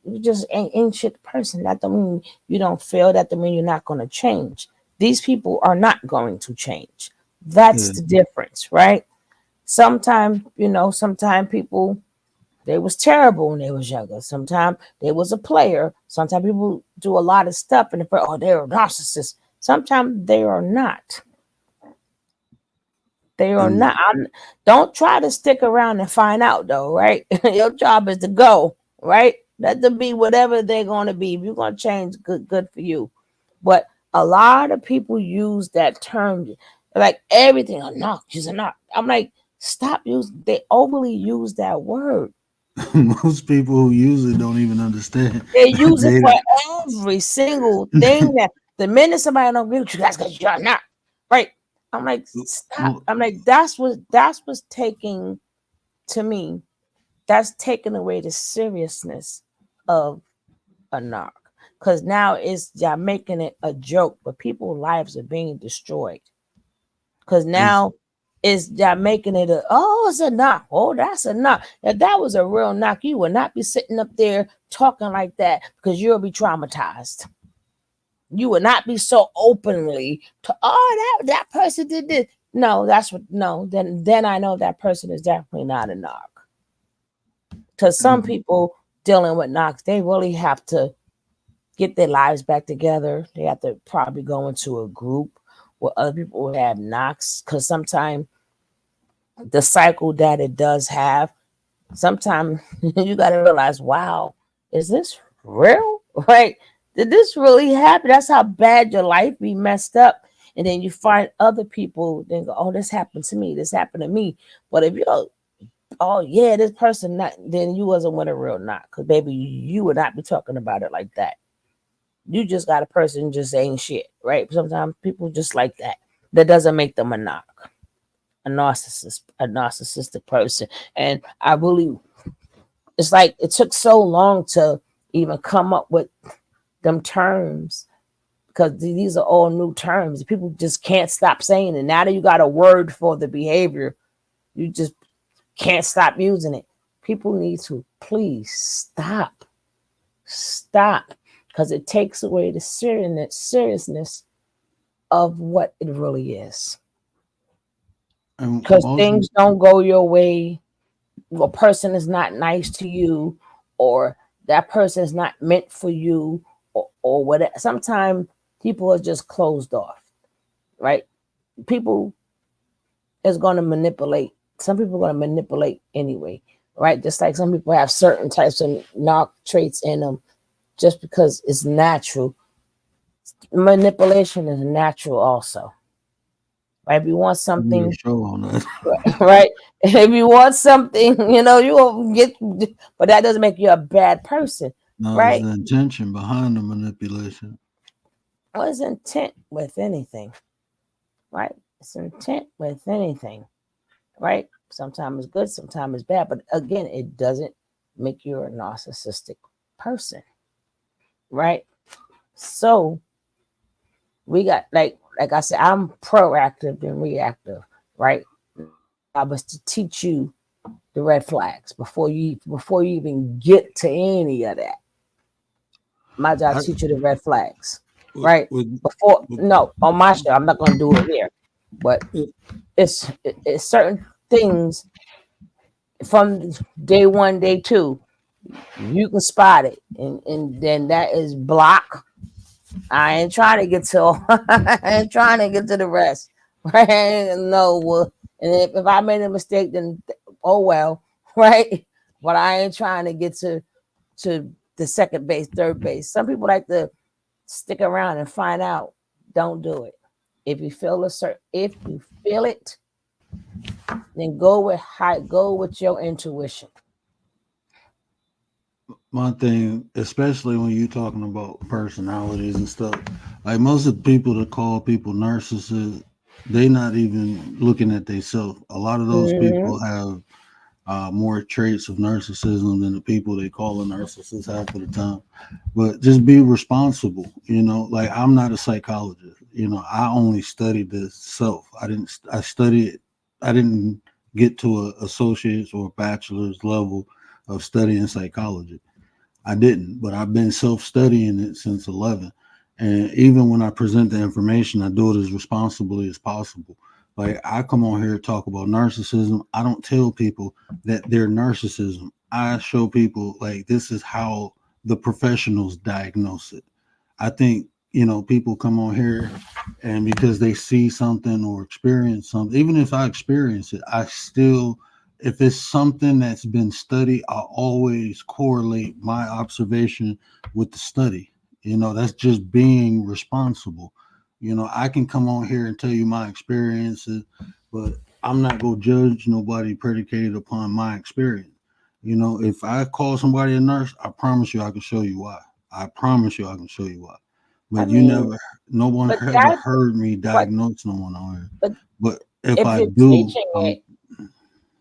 Speaker 4: you just ain't shit person. That don't mean you don't feel. That don't mean you're not going to change. These people are not going to change. That's
Speaker 3: Yeah.
Speaker 4: the difference, right? Sometimes, sometimes people, they was terrible when they was younger. Sometimes they was a player. Sometimes people do a lot of stuff and they're a narcissist. Sometimes they are not. They are
Speaker 3: And
Speaker 4: not. Don't try to stick around and find out though, right? Your job is to go, right? Let them be whatever they're going to be. If you're going to change, good for you. But a lot of people use that term like everything. A knock, she's a knock. I'm like, stop using. They overly use that word.
Speaker 3: most people who use it don't even understand.
Speaker 4: They use it
Speaker 3: they
Speaker 4: for every single thing that the minute somebody don't agree with you, that's because you're not right. I'm like, stop. I'm like, that's what's taking to me. That's taking away the seriousness of a narc. Because now it's y'all making it a joke, but people's lives are being destroyed. Because
Speaker 3: it's
Speaker 4: now is that making it it's a knock. Oh, that's a knock. If that was a real knock, you would not be sitting up there talking like that because you'll be traumatized. You would not be so openly to that person did this. No, then I know that person is definitely not a knock. Because some people dealing with knocks, they really have to get their lives back together. They have to probably go into a group where other people have knocks, because sometimes the cycle that it does have, sometimes you got to realize, wow, is this real? Right? Did this really happen? That's how bad your life be messed up. And then you find other people, then go, oh, this happened to me. This happened to me. But if you're, oh yeah, this person not, then you wasn't with a real knock, because baby, you would not be talking about it like that. You just got a person just saying shit, right? Sometimes people just like that. That doesn't make them a knock, a narcissistic person. And I really, it's like it took so long to even come up with them terms, because these are all new terms. People just can't stop saying it. Now that you got a word for the behavior, you just can't stop using it. People need to please stop, because it takes away the seriousness of what it really is. Because things don't go your way, a person is not nice to you, or that person is not meant for you, or whatever. Sometimes people are just closed off, right? People is going to manipulate. Some people are going to manipulate anyway, right? Just like some people have certain types of narc traits in them just because it's natural. Manipulation is natural also. Right? If you want something,
Speaker 3: show on that.
Speaker 4: right? If you want something, you will get, but that doesn't make you a bad person,
Speaker 3: No,
Speaker 4: right?
Speaker 3: it's the intention behind the manipulation.
Speaker 4: What is intent with anything, right? It's intent with anything, right? Sometimes it's good, sometimes it's bad, but again, it doesn't make you a narcissistic person, right? So we got like I said, I'm proactive and reactive, right? I was to teach you the red flags before you even get to any of that. My job to teach you the red flags, right? No, on my show, I'm not gonna do it here, but it's certain things from day one, day two, you can spot it, and then that is block. I ain't trying to get to I ain't trying to get to the rest. Right? No, well, and if I made a mistake, then oh well, right? But I ain't trying to get to the second base, third base. Some people like to stick around and find out. Don't do it. If you feel it, then go with your intuition.
Speaker 3: My thing, especially when you're talking about personalities and stuff, like most of the people that call people narcissists, they not even looking at themselves. A lot of those people have more traits of narcissism than the people they call a narcissist half of the time. But just be responsible. Like I'm not a psychologist. I only studied the self. I didn't get to a associate's or a bachelor's level of studying psychology. I didn't, but I've been self-studying it since 11. And even when I present the information, I do it as responsibly as possible. Like I come on here to talk about narcissism. I don't tell people that they're narcissism. I show people like this is how the professionals diagnose it. I think, people come on here and because they see something or experience something, even if I experience it, I still, if it's something that's been studied, I always correlate my observation with the study. That's just being responsible. I can come on here and tell you my experiences, but I'm not going to judge nobody predicated upon my experience. If I call somebody a nurse, I promise you I can show you why. I promise you I can show you why. But no one ever heard me diagnose no one on here. But if I do,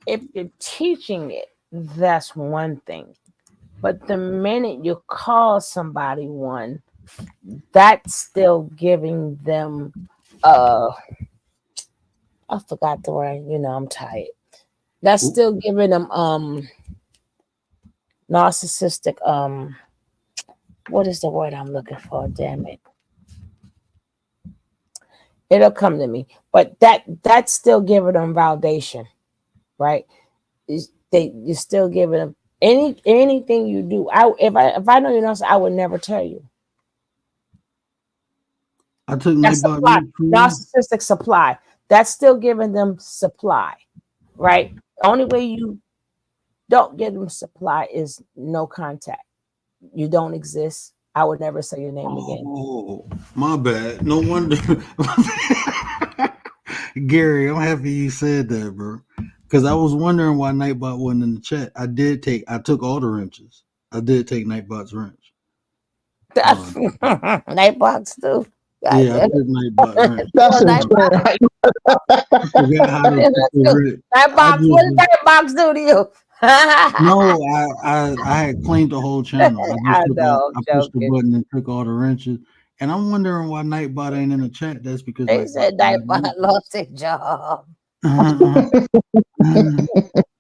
Speaker 4: if you're teaching it, that's one thing. But the minute you call somebody one, that's still giving them I forgot the word. I'm tired. That's still giving them narcissistic what is the word I'm looking for? Damn it. It'll come to me. But that's still giving them validation, right? You're still giving them anything you do. If I know you're not, I would never tell you.
Speaker 3: I took
Speaker 4: That's supply.
Speaker 3: Nightbot.
Speaker 4: Narcissistic supply. That's still giving them supply, right? The only way you don't give them supply is no contact. You don't exist. I would never say your name again.
Speaker 3: Oh, my bad. No wonder. Gary, I'm happy you said that, bro. Because I was wondering why Nightbot wasn't in the chat. I took all the wrenches. I did take Nightbot's wrench.
Speaker 4: Nightbox too. God
Speaker 3: Yeah, I took Nightbot wrench.
Speaker 5: That's
Speaker 4: Nightbox.
Speaker 3: I forgot how to
Speaker 4: Nightbox, what did Nightbox do to you?
Speaker 3: No, I had cleaned the whole channel. I pushed the button and took all the wrenches. And I'm wondering why Nightbot ain't in the chat. That's because
Speaker 4: they said Nightbot lost his job.
Speaker 3: No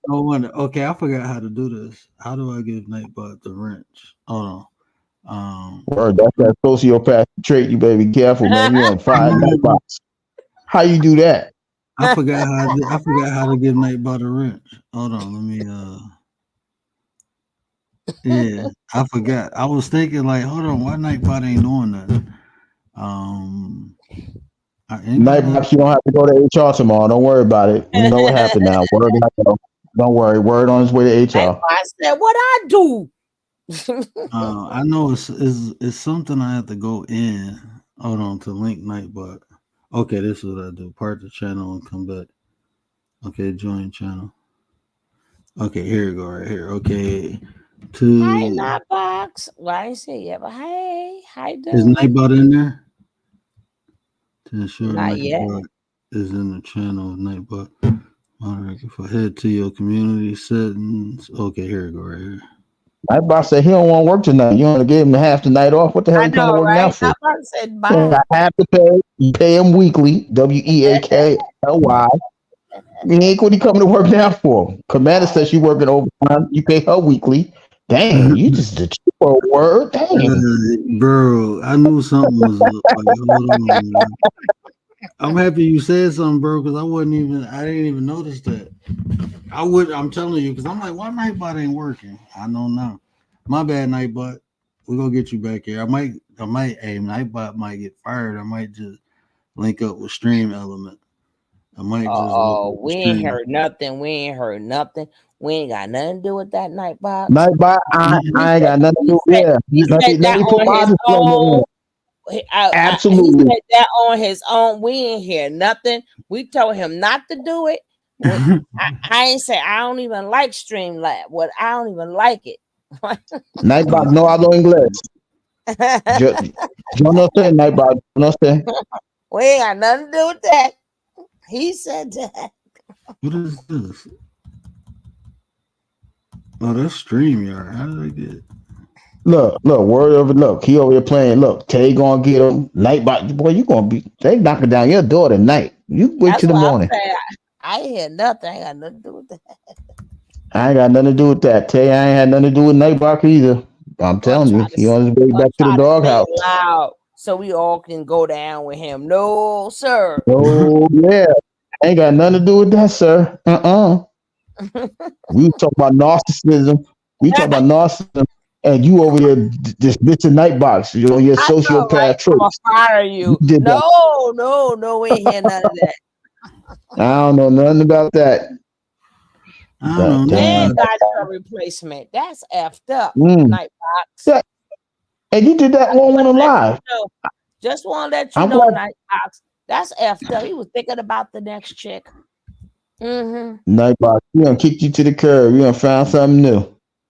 Speaker 3: wonder. Okay, I forgot how to do this. How do I give Nightbot the wrench? Hold on.
Speaker 5: Word, that's that sociopath trait. You better be careful, man. You on fire Nightbot. How you do that?
Speaker 3: I forgot how to give Nightbot a wrench. Hold on, let me yeah, I forgot. I was thinking like, hold on, why Nightbot ain't doing nothing?
Speaker 5: Nightbot, you don't have to go to HR tomorrow. Don't worry about it. We know what happened now. Word, don't worry. Word on his way to HR.
Speaker 4: I said, what I do?
Speaker 3: I know it's something I have to go in. Hold on to link Nightbot. Okay, this is what I do. Part the channel and come back. Okay, join channel. Okay, here we go right here. Okay.
Speaker 4: Hi, Nightbox. Why is it? Yeah, but hey, how dude?
Speaker 3: Is Nightbot in there? To ensure
Speaker 4: Not
Speaker 3: Nightbot is in the channel. Nightbot. Moderator for head to your community settings. Okay, here we go right here.
Speaker 5: Nightbot said he don't want to work tonight. You want to give him half the night off? What the hell you coming to work now for?
Speaker 4: Nightbot said bye.
Speaker 5: I have to pay. You pay him weekly. WEAKLY. He ain't what he coming to work now for. Commander says she working overtime. You pay her weekly. Dang, you just a cheaper word. Dang.
Speaker 3: Bro, I knew something was up. Like, hold on, man. I'm happy you said something, bro, because I didn't even notice that. I'm telling you, because I'm like, why Nightbot ain't working? I don't know. My bad, Nightbot. We're gonna get you back here. Nightbot might get fired. I might just link up with Stream Element.
Speaker 4: We ain't heard nothing. We ain't got nothing to do with that Nightbot.
Speaker 5: Nightbot, I ain't got nothing to do with it.
Speaker 4: He said that on his own.
Speaker 5: Absolutely.
Speaker 4: He said that on his own. We ain't hear nothing. We told him not to do it. I ain't say I don't even like Streamlab. I don't even like it.
Speaker 5: Nightbot no hablo inglés. Yo no sé, Nightbot. No sé.
Speaker 4: We ain't got nothing to do with that. He said that.
Speaker 3: What is this? Oh, that's StreamYard. How did I get it?
Speaker 5: Look, word of it. Look, he over here playing. Look, Tay gonna get him. Nightbot, boy, you gonna be. They knocking down your door tonight. You wait till the morning.
Speaker 4: I ain't hear nothing. I ain't got nothing to do with that.
Speaker 5: I ain't got nothing to do with that. Tay, I ain't had nothing to do with Nightbot either. I'm telling you, he on his way back to the doghouse.
Speaker 4: Loud so we all can go down with him. No, sir.
Speaker 5: Oh yeah, I ain't got nothing to do with that, sir. We talk about narcissism. And you over there just bitching Nightbox. You're your sociopath
Speaker 4: right?
Speaker 5: tricks.
Speaker 4: I'll fire you. No, we ain't hear none of that.
Speaker 5: I don't know nothing about that.
Speaker 3: I don't know.
Speaker 4: Man got your replacement. That's effed up, Nightbox.
Speaker 5: Yeah. And you did that one live.
Speaker 4: Just want to let you know, Nightbox. That's effed up. He was thinking about the next chick.
Speaker 5: Nightbox, we done kicked you to the curb. You done found something new.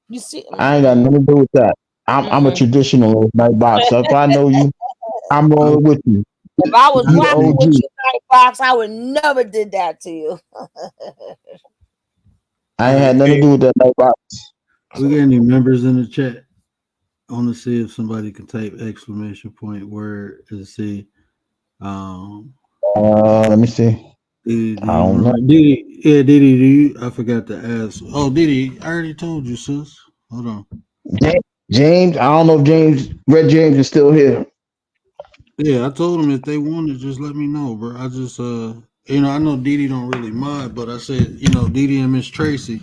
Speaker 4: You see,
Speaker 5: I ain't got nothing to do with that. I'm a traditionalist, Nightbox. So if I know you, I'm rolling with you.
Speaker 4: If I was rocking with you, Nightbox, I would never did that to you.
Speaker 5: I ain't had nothing to do with that, Nightbox.
Speaker 3: We got any members in the chat? I want to see if somebody can type exclamation point word to see.
Speaker 5: Let me see.
Speaker 3: Diddy,
Speaker 5: I don't know.
Speaker 3: Diddy, yeah, Diddy. I forgot to ask. Oh, Diddy, I already told you, sis. Hold on.
Speaker 5: James, I don't know if Red James is still here.
Speaker 3: Yeah, I told him if they wanted, just let me know, bro. I just, I know Diddy don't really mind, but I said, Diddy and Miss Tracy,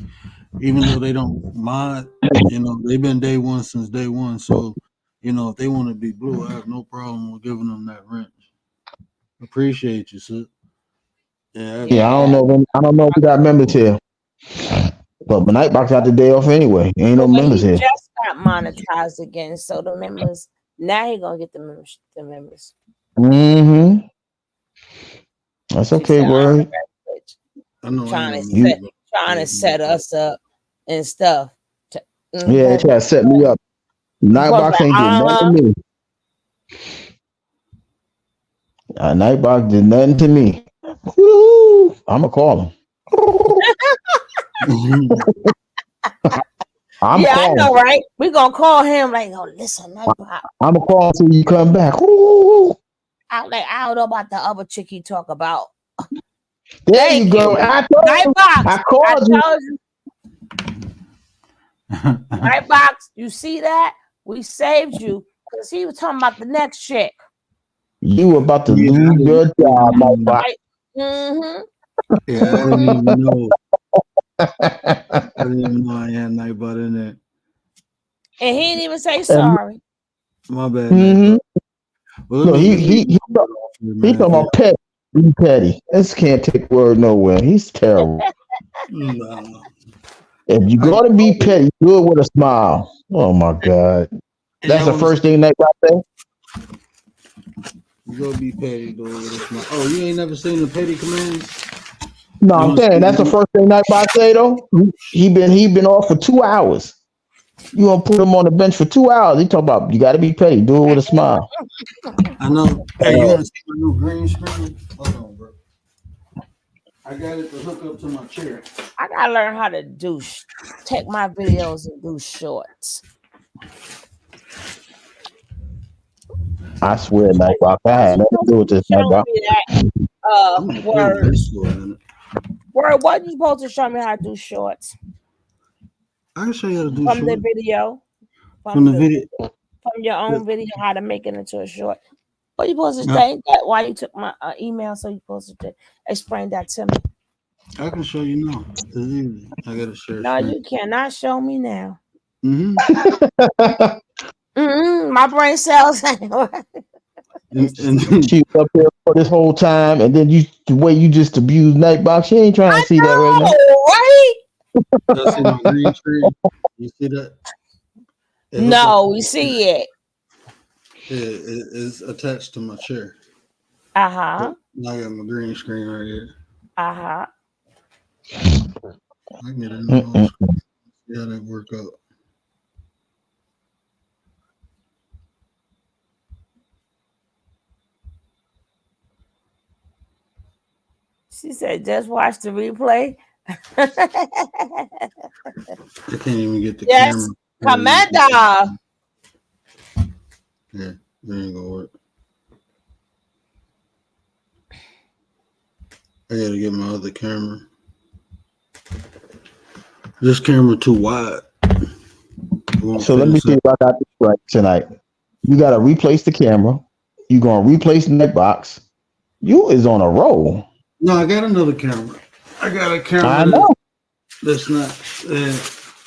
Speaker 3: even though they don't mind, they've been day one since day one. So, if they want to be blue, I have no problem with giving them that rent. Appreciate you, sis. Yeah,
Speaker 5: Yeah, I don't
Speaker 4: Yeah.
Speaker 5: know. I don't know if we got members here, but Nightbox got the day off anyway. Ain't no
Speaker 4: But
Speaker 5: members
Speaker 4: he
Speaker 5: here.
Speaker 4: just got monetized again, so the members now he gonna get the members. The members.
Speaker 5: Mm-hmm. That's
Speaker 4: She
Speaker 5: okay,
Speaker 4: said,
Speaker 5: word.
Speaker 3: I know I ain't
Speaker 4: trying to
Speaker 3: gonna
Speaker 5: You,
Speaker 3: miss
Speaker 4: set
Speaker 3: it.
Speaker 4: trying to set us up and stuff.
Speaker 5: yeah, they try to set me up. Nightbox ain't did nothing to me. Nightbox did nothing to me. Woo! I'ma call him. I'm
Speaker 4: Yeah, I
Speaker 5: calling.
Speaker 4: know, right? We gonna call him like, oh, listen, Nightbox.
Speaker 5: I'm gonna call until you come back. Woo!
Speaker 4: I don't know about the other chick he talk about.
Speaker 5: There
Speaker 4: Thank
Speaker 5: you go.
Speaker 4: you.
Speaker 5: I told you.
Speaker 4: Nightbox.
Speaker 5: I called you.
Speaker 4: told you. Nightbox, you see that? We saved you because he was talking about the next chick.
Speaker 5: You about to
Speaker 3: Yeah,
Speaker 5: lose your job, Nightbox.
Speaker 4: Mm-hmm.
Speaker 3: Yeah, I didn't even know. I didn't even know I had Nightbot in there.
Speaker 4: And he didn't even say sorry.
Speaker 3: My bad,
Speaker 5: Mm-hmm.
Speaker 3: Nightbot. Well,
Speaker 5: No, he
Speaker 3: man.
Speaker 5: talking about petty. Be petty. This can't take word nowhere. He's terrible.
Speaker 3: Nah.
Speaker 5: If you gotta be petty, do it with a smile. Oh my God. That's the first thing Nightbox say.
Speaker 3: You go be petty, dude. Oh, you ain't never seen the petty commands?
Speaker 5: No, I'm saying that's the first thing Nightbox say though. He been off for 2 hours. You gonna put him on the bench for 2 hours? He talk about you gotta be petty. Do it with a smile.
Speaker 3: I know. Hey, you want to see my new green screen? Hold on, bro. I got it to hook up to my chair.
Speaker 4: I gotta learn how to take my videos and do shorts.
Speaker 5: I swear, Nightbox. I had nothing to do with this, Nightbox.
Speaker 4: Word, what you supposed to show me how to do shorts?
Speaker 3: I can show you how to do
Speaker 4: from
Speaker 3: shorts.
Speaker 4: the video.
Speaker 3: From the video.
Speaker 4: From your own video, how to make it into a short. What you supposed to say that why you took my email? So you supposed to explain that to me.
Speaker 3: I can show you now. It's easy. I gotta share.
Speaker 4: No, screen. You cannot show me now.
Speaker 5: Mm-hmm.
Speaker 4: My brain cells anyway.
Speaker 5: She was up there for this whole time, and then the way you just abused Nightbox, she ain't trying to see that right now.
Speaker 3: Right? See my green screen? You see that?
Speaker 4: No, we see it.
Speaker 3: It is attached to my chair.
Speaker 4: Uh-huh.
Speaker 3: Now I got my green screen right here.
Speaker 4: Uh-huh.
Speaker 3: I can get it in the whole screen. See how that work out.
Speaker 4: She said, just watch the replay.
Speaker 3: I can't even get the
Speaker 4: camera. Commander.
Speaker 3: Yeah, that ain't gonna work. I gotta get my other camera. This camera too wide.
Speaker 5: So let me see if I got this right tonight. You gotta replace the camera. You gonna replace the Nightbox. You is on a roll.
Speaker 3: No, I got another camera. I got a camera.
Speaker 5: I know.
Speaker 3: That's not.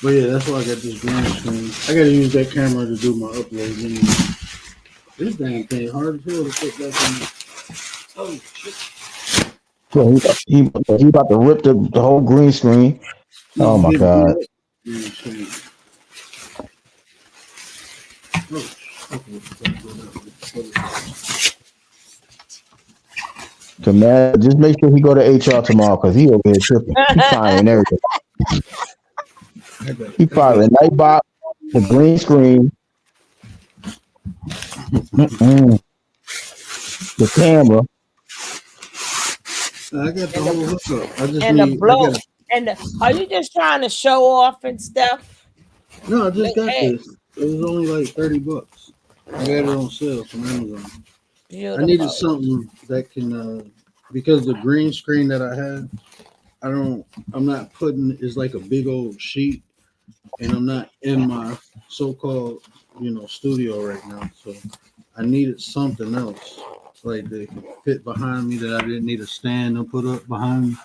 Speaker 3: But yeah, that's why I got this green screen. I gotta use that camera to do my uploads anyway. This damn thing hard as hell to put back in. Oh shit!
Speaker 5: So he about to rip the whole green screen. Oh my God! So man, just make sure he go to HR tomorrow because he over here tripping. He firing everything. He firing Nightbox, the green screen, the camera.
Speaker 3: I got the whole hookup. I just
Speaker 4: and
Speaker 3: need,
Speaker 4: the blow. Are you just trying to show off and stuff?
Speaker 3: No, I just got this. It was only like $30. I got it on sale from Amazon. Beautiful. I needed something that can because the green screen that I had, I'm not putting, it's like a big old sheet, and I'm not in my so-called, studio right now. So I needed something else, like that could fit behind me that I didn't need a stand to put up behind me.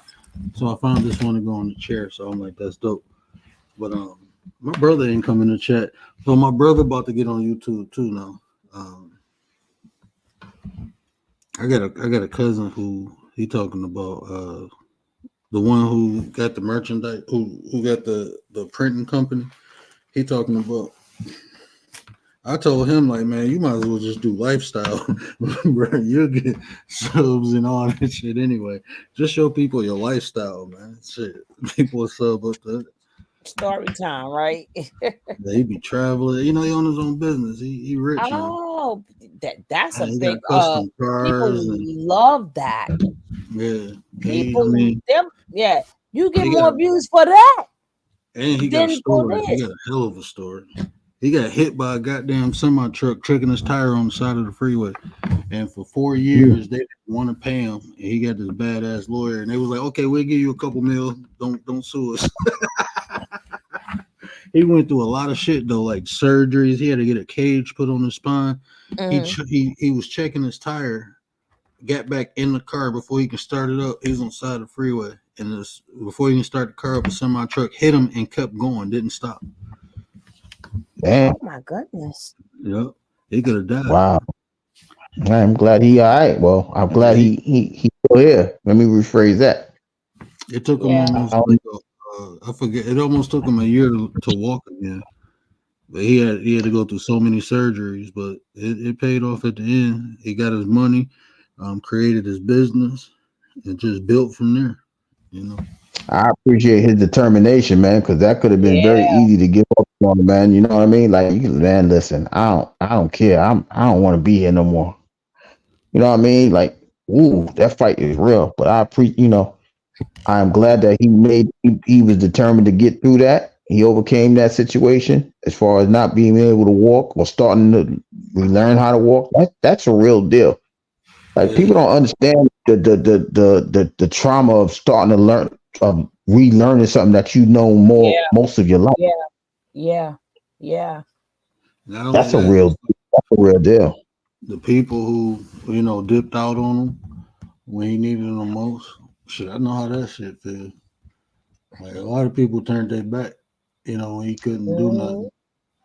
Speaker 3: So I found this one to go on the chair. So I'm like, that's dope. But my brother ain't come in the chat. So my brother about to get on YouTube too now. I got a cousin who he talking about the one who got the merchandise, who got the printing company. He talking about. I told him, like, man, you might as well just do lifestyle, bro. You'll get subs and all that shit anyway. Just show people your lifestyle, man. Shit, people will sub up to it.
Speaker 4: Story time, right?
Speaker 3: He be traveling. He own his own business. He rich now.
Speaker 4: Oh, that's a
Speaker 3: He
Speaker 4: big
Speaker 3: got custom
Speaker 4: people
Speaker 3: cars and
Speaker 4: love that.
Speaker 3: yeah.
Speaker 4: People yeah, you get
Speaker 3: he
Speaker 4: more
Speaker 3: got
Speaker 4: views for that
Speaker 3: and he got
Speaker 4: than for
Speaker 3: stories. He
Speaker 4: this.
Speaker 3: got a hell of a story. He got hit by a goddamn semi truck tricking his tire on the side of the freeway. And for 4 years, they didn't want to pay him. And he got this badass lawyer. And they was like, okay, we'll give you a couple mil. Don't sue us. He went through a lot of shit, though, like surgeries. He had to get a cage put on his spine. He was checking his tire, got back in the car before he could start it up. He was on the side of the freeway. And before he can start the car up, a semi truck hit him and kept going, didn't stop.
Speaker 5: Damn.
Speaker 4: Oh my goodness.
Speaker 3: Yep. He could have died.
Speaker 5: Wow. I'm glad he all right. Well, I'm glad he still here. Let me rephrase that.
Speaker 3: It took him almost I forget. It almost took him a year to walk again. But he had to go through so many surgeries, but it paid off at the end. He got his money, created his business, and just built from there.
Speaker 5: I appreciate his determination, man, because that could have been very
Speaker 4: Yeah.
Speaker 5: easy to give up on, man. You know what I mean? Like, man, listen, I don't care. I don't want to be here no more. You know what I mean? Like, ooh, that fight is real. But I appreciate, I'm glad that he was determined to get through that. He overcame that situation as far as not being able to walk or starting to relearn how to walk. That's a real deal. Like, people don't understand the trauma of starting to learn, of relearning something that most of your life.
Speaker 4: Yeah.
Speaker 5: That's a real deal.
Speaker 3: The people who dipped out on him when he needed them most. Shit, I know how that shit feels. Like, a lot of people turned their back, when he couldn't do nothing.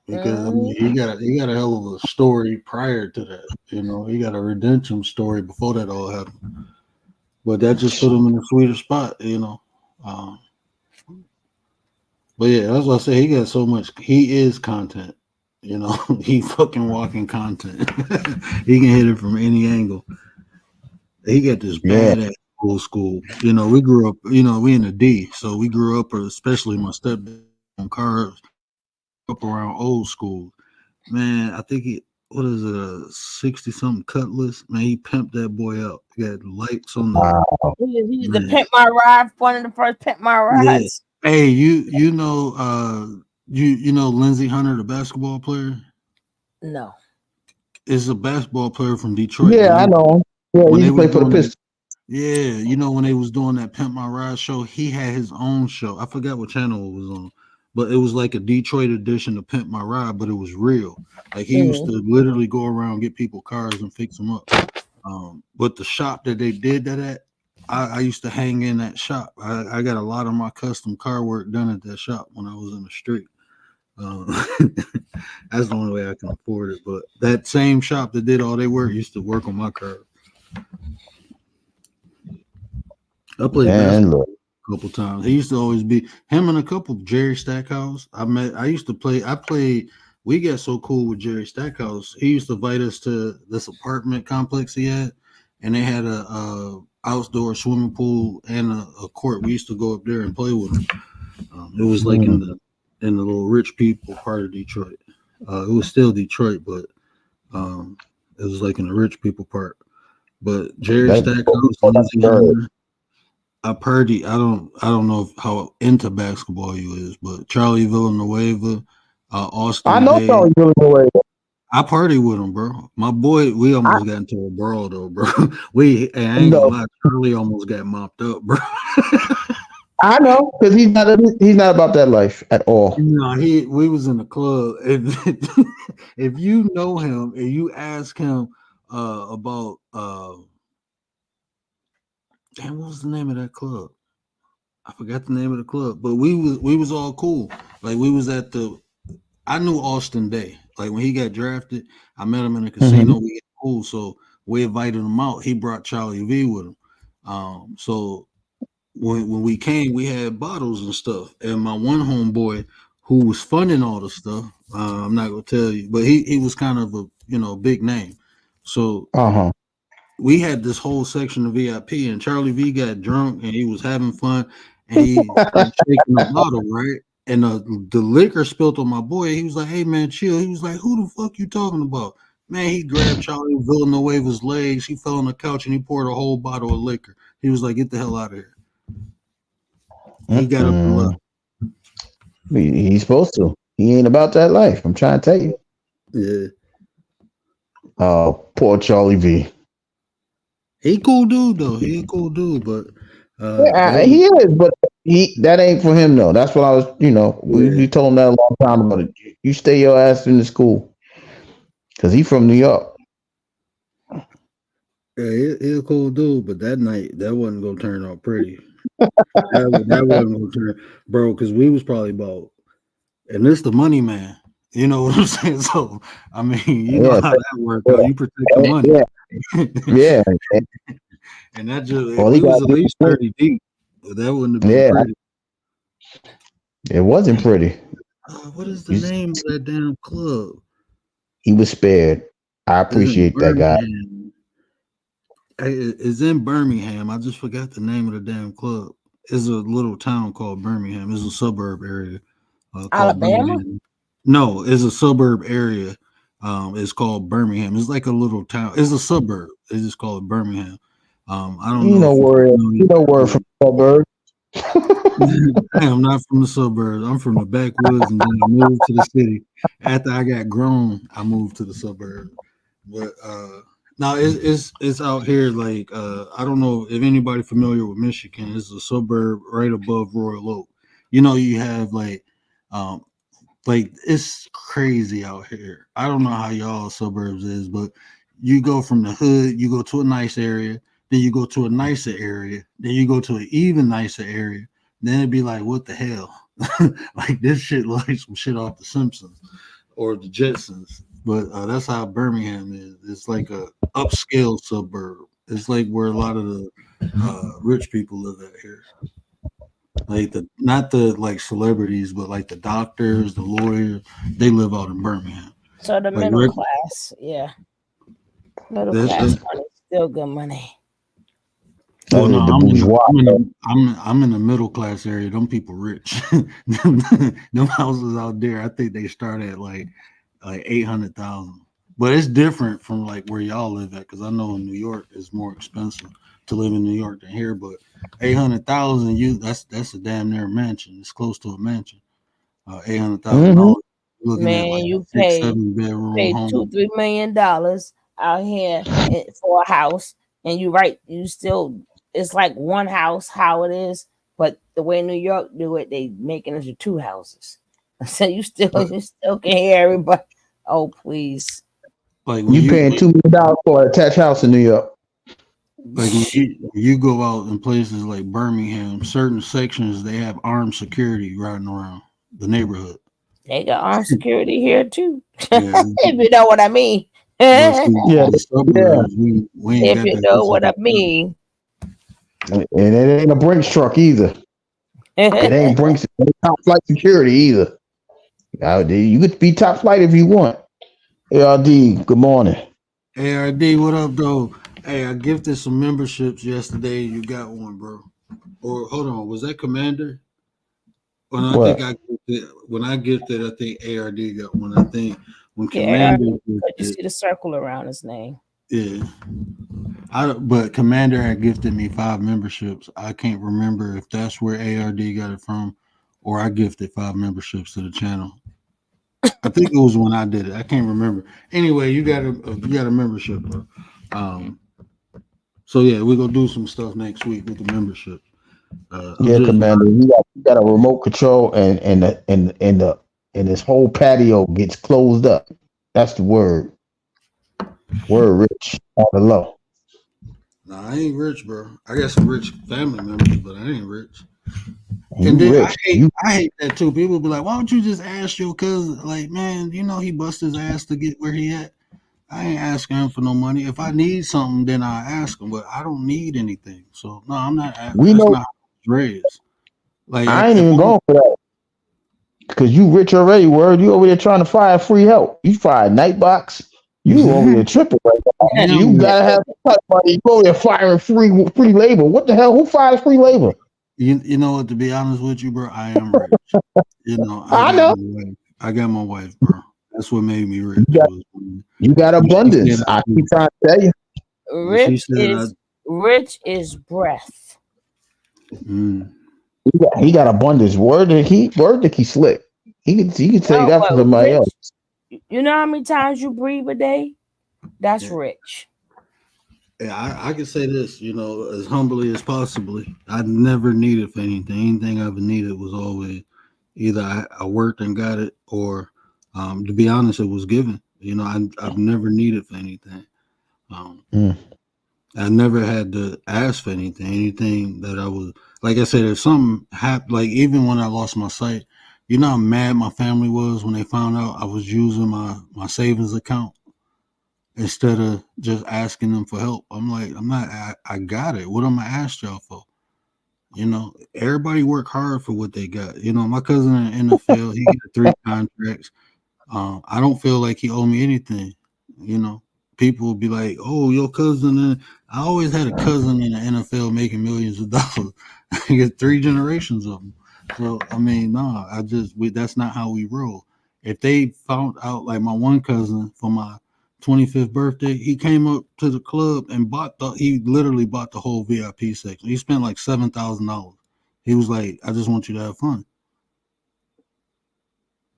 Speaker 3: Because he got a hell of a story prior to that. He got a redemption story before that all happened. But that just put him in a sweeter spot. But yeah, that's what I say. He got so much. He is content. He fucking walking content. He can hit it from any angle. He got this badass old school. We grew up. We in the D, so we grew up, especially my stepdad on cars, up around old school. Man, I think what is it, a 60-something Cutlass? Man, he pimped that boy out. He got lights on the.
Speaker 5: Wow.
Speaker 4: He used to pimp my ride. One of the first pimp my rides.
Speaker 3: Yeah. Hey, you know Lindsey Hunter, the basketball player?
Speaker 4: No.
Speaker 3: Is a basketball player from Detroit.
Speaker 5: Yeah, I know. Yeah, he played for the Pistons.
Speaker 3: Yeah, when they was doing that Pimp My Ride show, he had his own show. I forgot what channel it was on, but it was like a Detroit edition of Pimp My Ride, but it was real. Like, he used to literally go around, get people cars and fix them up. But the shop that they did that at, I used to hang in that shop. I got a lot of my custom car work done at that shop when I was in the street. That's the only way I can afford it. But that same shop that did all their work used to work on my car. I played basketball a couple times. He used to always be him and a couple Jerry Stackhouse. We got so cool with Jerry Stackhouse. He used to invite us to this apartment complex he had, and they had a outdoor swimming pool and a court. We used to go up there and play with him. It was like in the little rich people part of Detroit. It was still Detroit, but it was like in the rich people part. But Jerry Stackhouse, Lindsey Hunter, Purdy, I don't know how into basketball you is, but Charlie Villanueva, Austin.
Speaker 5: I know Charlie Villanueva.
Speaker 3: I party with him, bro. My boy, we
Speaker 5: I
Speaker 3: almost got into a brawl though, bro. I ain't gonna
Speaker 5: know,
Speaker 3: lie, Charlie almost got mopped up, bro.
Speaker 5: I know, because he's not about that life at all.
Speaker 3: No, we was in the club, and if you know him and you ask him about damn, what was the name of that club? I forgot the name of the club, but we was all cool. Like we was at the I knew Austin Day. Like when he got drafted, I met him in the
Speaker 5: Hmm.
Speaker 3: casino. We got cool, so we invited him out. He brought Charlie V with him. So when we came, we had bottles and stuff. And my one homeboy who was funding all the stuff, I'm not gonna tell you, but he was kind of a big name. So
Speaker 5: Uh-huh.
Speaker 3: we had this whole section of VIP, and Charlie V got drunk and he was having fun, and he started shaking the bottle, right? And the liquor spilled on my boy. He was like, "Hey man, chill." He was like, "Who the fuck you talking about?" Man, he grabbed Charlie Villanueva's legs. He fell on the couch and he poured a whole bottle of liquor. He was like, "Get the hell out of here." He got up and left.
Speaker 5: Mm-mm. He's supposed to. He ain't about that life. I'm trying to tell you.
Speaker 3: Yeah,
Speaker 5: Oh, poor Charlie V.
Speaker 3: he cool dude though. He a cool dude, but
Speaker 5: Yeah,
Speaker 3: that was
Speaker 5: he is, but that ain't for him though. That's what I was.
Speaker 3: yeah.
Speaker 5: We told him that a long time ago. You stay your ass in the school because he from New York.
Speaker 3: Yeah, he a cool dude, but that night that wasn't gonna turn out pretty. That wasn't gonna turn, bro, because we was probably about, and this the money man. You know what I'm saying? So I mean, you know
Speaker 5: Yeah,
Speaker 3: how that work out. You protect the money,
Speaker 5: yeah, yeah.
Speaker 3: and that just
Speaker 5: All he
Speaker 3: we
Speaker 5: got
Speaker 3: was at
Speaker 5: to
Speaker 3: least
Speaker 5: do,
Speaker 3: 30 deep. But that wouldn't have been
Speaker 5: yeah,
Speaker 3: pretty.
Speaker 5: it wasn't pretty.
Speaker 3: What is the
Speaker 5: He's,
Speaker 3: name of that damn club?
Speaker 5: he was spared. I
Speaker 3: It's in
Speaker 5: appreciate that guy.
Speaker 3: Birmingham. It's in Birmingham. I just forgot the name of the damn club. It's a little town called Birmingham. It's a suburb area called
Speaker 4: Alabama.
Speaker 3: Birmingham. No, it's a suburb area. It's called Birmingham. It's like a little town. It's a suburb. They just call it Birmingham. I don't
Speaker 5: You
Speaker 3: know
Speaker 5: know
Speaker 3: if you
Speaker 5: where
Speaker 3: familiar.
Speaker 5: from the suburbs.
Speaker 3: Hey, I'm not from the suburbs. I'm from the backwoods, and then I moved to the city. After I got grown, I moved to the suburbs. But now it's out here. Like I don't know if anybody familiar with Michigan. It's a suburb right above Royal Oak. You have um, like it's crazy out here. I don't know how y'all suburbs is, but you go from the hood, you go to a nice area, then you go to a nicer area, then you go to an even nicer area. Then it'd be like, what the hell? Like this shit like some shit off the Simpsons or the Jetsons. But that's how Birmingham is. It's like a upscale suburb. It's like where a lot of the rich people live out here. Like the not the like celebrities, but like the doctors, the lawyers, they live out in Birmingham.
Speaker 4: So the
Speaker 3: Like
Speaker 4: middle class, yeah, middle class
Speaker 3: that's
Speaker 4: money, still good money.
Speaker 3: well, no,
Speaker 5: The bourgeois.
Speaker 3: I'm in the middle class area. Them people rich. Them houses out there, I think they start at like 800,000. But it's different from like where y'all live at, because I know in New York it's more expensive to live in New York than here. But 800,000, that's a damn near mansion. It's close to a mansion. Eight hundred thousand
Speaker 5: Hmm.
Speaker 3: dollars. Looking at
Speaker 4: Man,
Speaker 3: like
Speaker 4: you
Speaker 3: six,
Speaker 4: pay
Speaker 3: 7 bedroom
Speaker 4: pay
Speaker 3: home.
Speaker 4: $2-3 million out here for a house, and you still it's like one house how it is, but the way New York do it, they making it into two houses. So
Speaker 3: But
Speaker 4: you still can hear everybody. Oh please,
Speaker 3: like when
Speaker 5: You
Speaker 3: you
Speaker 5: paying $2 million for an attached house in New York?
Speaker 3: like when you go out in places like Birmingham, certain sections they have armed security riding around the neighborhood.
Speaker 4: they got armed security here too.
Speaker 3: Yeah,
Speaker 4: If you know what I mean.
Speaker 3: but see,
Speaker 5: Yeah,
Speaker 3: the
Speaker 5: yeah.
Speaker 3: suburbs we ain't
Speaker 4: If
Speaker 3: got
Speaker 4: you
Speaker 3: that.
Speaker 4: know
Speaker 3: This is
Speaker 4: what I
Speaker 3: the suburbs.
Speaker 4: mean.
Speaker 5: And it ain't a Brinks truck either. It ain't Brinks. It ain't top flight security either. You could be top flight if you want. ARD, good morning.
Speaker 3: ARD, what up, though? Hey, I gifted some memberships yesterday. You got one, bro. Or hold on, was that Commander? Well, I think
Speaker 5: What?
Speaker 3: I gifted, when I gifted, I think ARD got one. I think when
Speaker 4: Yeah,
Speaker 3: Commander
Speaker 4: because you
Speaker 3: gifted,
Speaker 4: see the circle around his name.
Speaker 3: yeah. But Commander had gifted me 5 memberships. I can't remember if that's where ARD got it from, or I gifted 5 memberships to the channel. I think it was when I did it. I can't remember. Anyway, you got a membership, bro. So yeah, we're gonna do some stuff next week with the membership. I'm
Speaker 5: Yeah,
Speaker 3: just
Speaker 5: Commander. You got a remote control, and this whole patio gets closed up. That's the word. Word rich on the low.
Speaker 3: nah, I ain't rich, bro. I got some rich family members, but I ain't rich.
Speaker 5: And
Speaker 3: And
Speaker 5: you
Speaker 3: then
Speaker 5: rich.
Speaker 3: I hate that too. People be like, why don't you just ask your cousin? Like, man, you know he bust his ass to get where he at. I ain't asking him for no money. If I need something, then I ask him. But I don't need anything. So no, I'm not.
Speaker 5: We
Speaker 3: That's
Speaker 5: know.
Speaker 3: not how it's raised. Like
Speaker 5: I ain't
Speaker 3: if
Speaker 5: even
Speaker 3: I'm,
Speaker 5: going for that because you rich already. Word. You over there trying to find free help. You find Nightbox. You over there tripping right now.
Speaker 3: hell
Speaker 5: You
Speaker 3: no.
Speaker 5: gotta have some money. You over there firing free labor. What the hell? Who fires free labor?
Speaker 3: You know what? To be honest with you, bro, I am rich. You know, I
Speaker 5: I
Speaker 3: got
Speaker 5: know.
Speaker 3: my wife. I got my wife, bro. That's what made me
Speaker 5: You
Speaker 3: rich.
Speaker 5: got,
Speaker 3: Was
Speaker 5: you got
Speaker 3: when she said
Speaker 5: abundance.
Speaker 3: I
Speaker 5: I keep
Speaker 3: do.
Speaker 5: trying to tell you.
Speaker 3: When she
Speaker 4: Rich
Speaker 3: said I.
Speaker 4: is breath.
Speaker 3: Mm,
Speaker 5: He got abundance. Word that he slick. He can tell you
Speaker 4: No,
Speaker 5: that
Speaker 4: but
Speaker 5: for somebody
Speaker 4: rich.
Speaker 5: else.
Speaker 4: You know how many times you breathe a day? That's
Speaker 3: yeah,
Speaker 4: rich.
Speaker 3: yeah, I can say this, you know, as humbly as possibly. I never needed for anything. Anything I ever needed was always either I worked and got it, or to be honest, it was given. You know, I've never needed for anything. Um,
Speaker 5: Mm.
Speaker 3: I never had to ask for anything. Anything that I was, like I said, if something happened, like even when I lost my sight, you know how mad my family was when they found out I was using my savings account instead of just asking them for help. I'm like, I'm not. I got it. What am I ask y'all for? You know, everybody work hard for what they got. You know, my cousin in the NFL, he got 3 contracts. I don't feel like he owed me anything. You know, people will be like, "Oh, your cousin." I always had a cousin in the NFL making millions of dollars. I get 3 generations of them. So I mean, no, that's not how we roll. If they found out, like my one cousin for my 25th birthday, he came up to the club and he literally bought the whole VIP section. He spent like $7,000. He was like, "I just want you to have fun."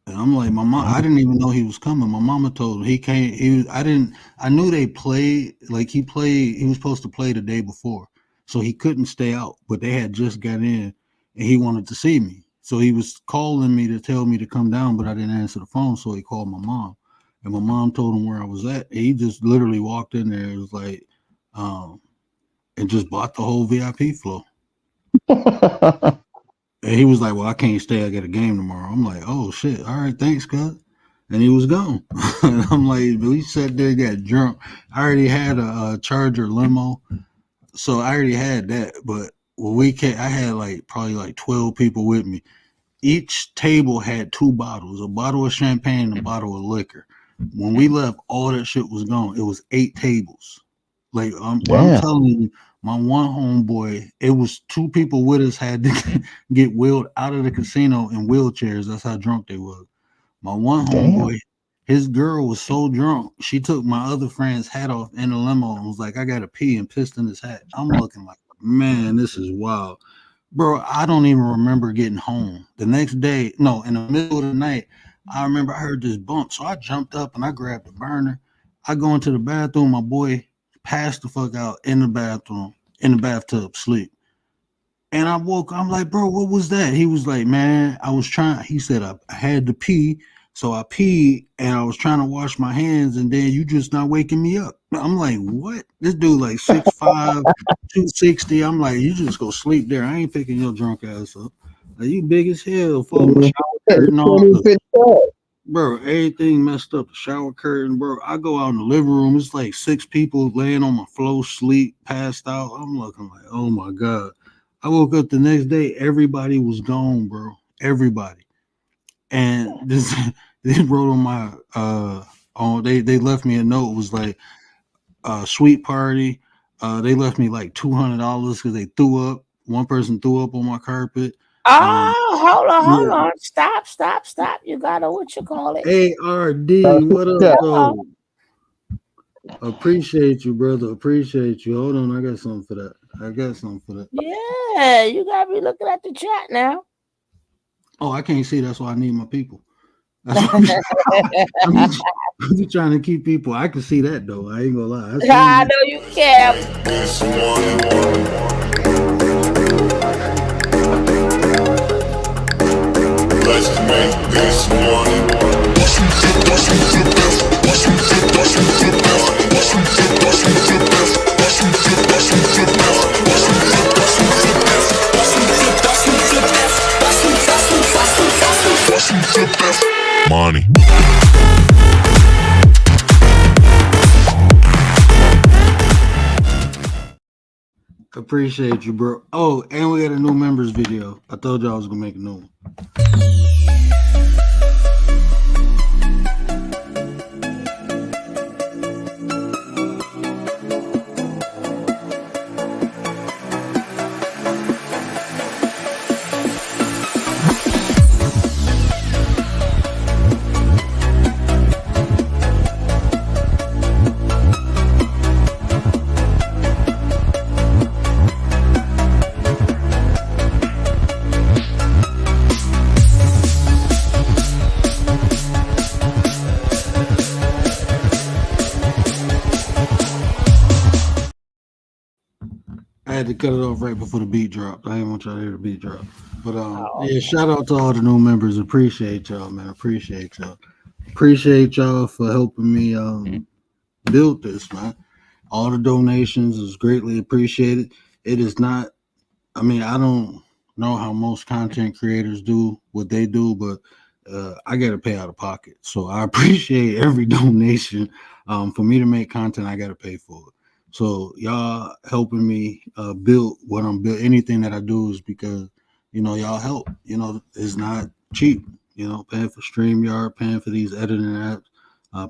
Speaker 3: And I'm like, my mom, I didn't even know he was coming. My mama told him he came. I knew they played, like he was supposed to play the day before. So he couldn't stay out, but they had just got in and he wanted to see me. So he was calling me to tell me to come down, but I didn't answer the phone. So he called my mom and my mom told him where I was at. And he just literally walked in there. It was like, um, and just bought the whole VIP floor. And he was like, "Well, I can't stay. I got a game tomorrow." I'm like, "Oh shit! All right, thanks, cuz." And he was gone. And I'm like, we sat there, got drunk. I already had a Charger limo, so I already had that. But when we came, I had like probably like 12 people with me. Each table had 2 bottles: a bottle of champagne and a bottle of liquor. When we left, all that shit was gone. It was 8 tables. Like what I'm
Speaker 5: Damn.
Speaker 3: telling you, my one homeboy, it was 2 people with us had to get wheeled out of the casino in wheelchairs. That's how drunk they was. My one
Speaker 5: Damn.
Speaker 3: homeboy, his girl was so drunk, she took my other friend's hat off in the limo and was like, "I gotta pee," and pissed in his hat. I'm looking like, man, this is wild. Bro, I don't even remember getting home. The next day, no, in the middle of the night, I remember I heard this bump. So I jumped up and I grabbed the burner. I go into the bathroom. My boy passed the fuck out in the bathroom, in the bathtub, sleep. And I woke, I'm like, "Bro, what was that?" He was like, "Man, I was trying," he said, I had to pee. So I peed and I was trying to wash my hands, and then you just not waking me up. I'm like, "What?" This dude like 6'5", 260. I'm like, "You just go sleep there. I ain't picking your drunk ass up. Like, you big as hell. Fall my
Speaker 5: You
Speaker 3: shower
Speaker 5: can't
Speaker 3: curtain off.
Speaker 5: even fit that.
Speaker 3: Bro, everything messed up. The shower curtain, bro. I go out in the living room. It's like 6 people laying on my floor, sleep, passed out. I'm looking like, oh my God. I woke up the next day. Everybody was gone, bro. Everybody. And this they wrote on my on they left me a note. It was like sweet party. They left me like $200 because they threw up. One person threw up on my carpet. Um,
Speaker 4: Oh, hold on,
Speaker 3: yeah.
Speaker 4: hold on. Stop. You gotta what you call it?
Speaker 3: ARD, what up,
Speaker 4: Uh,
Speaker 3: though? Appreciate you, brother. Appreciate you. Hold on, I got something for that. I got something for that.
Speaker 4: yeah, you gotta be looking at the chat now.
Speaker 3: Oh, I can't see. That's why I need my people. I'm just trying to keep people. I can see that though. I ain't gonna lie.
Speaker 4: I know you can.
Speaker 6: Let's make this money. Money.
Speaker 3: Appreciate you, bro. Oh, and we got a new members video. I told you I was gonna make a new one. I had to cut it off right before the beat dropped. I didn't want y'all to hear the beat drop. But yeah, shout out to all the new members. Appreciate y'all, man. Appreciate y'all. Appreciate y'all for helping me build this, man. All the donations is greatly appreciated. It is not, I mean, I don't know how most content creators do what they do, but I got to pay out of pocket. So I appreciate every donation. For me to make content, I got to pay for it. So y'all helping me build what I'm building. Anything that I do is because, you know, y'all help. You know, it's not cheap. You know, paying for StreamYard, paying for these editing apps,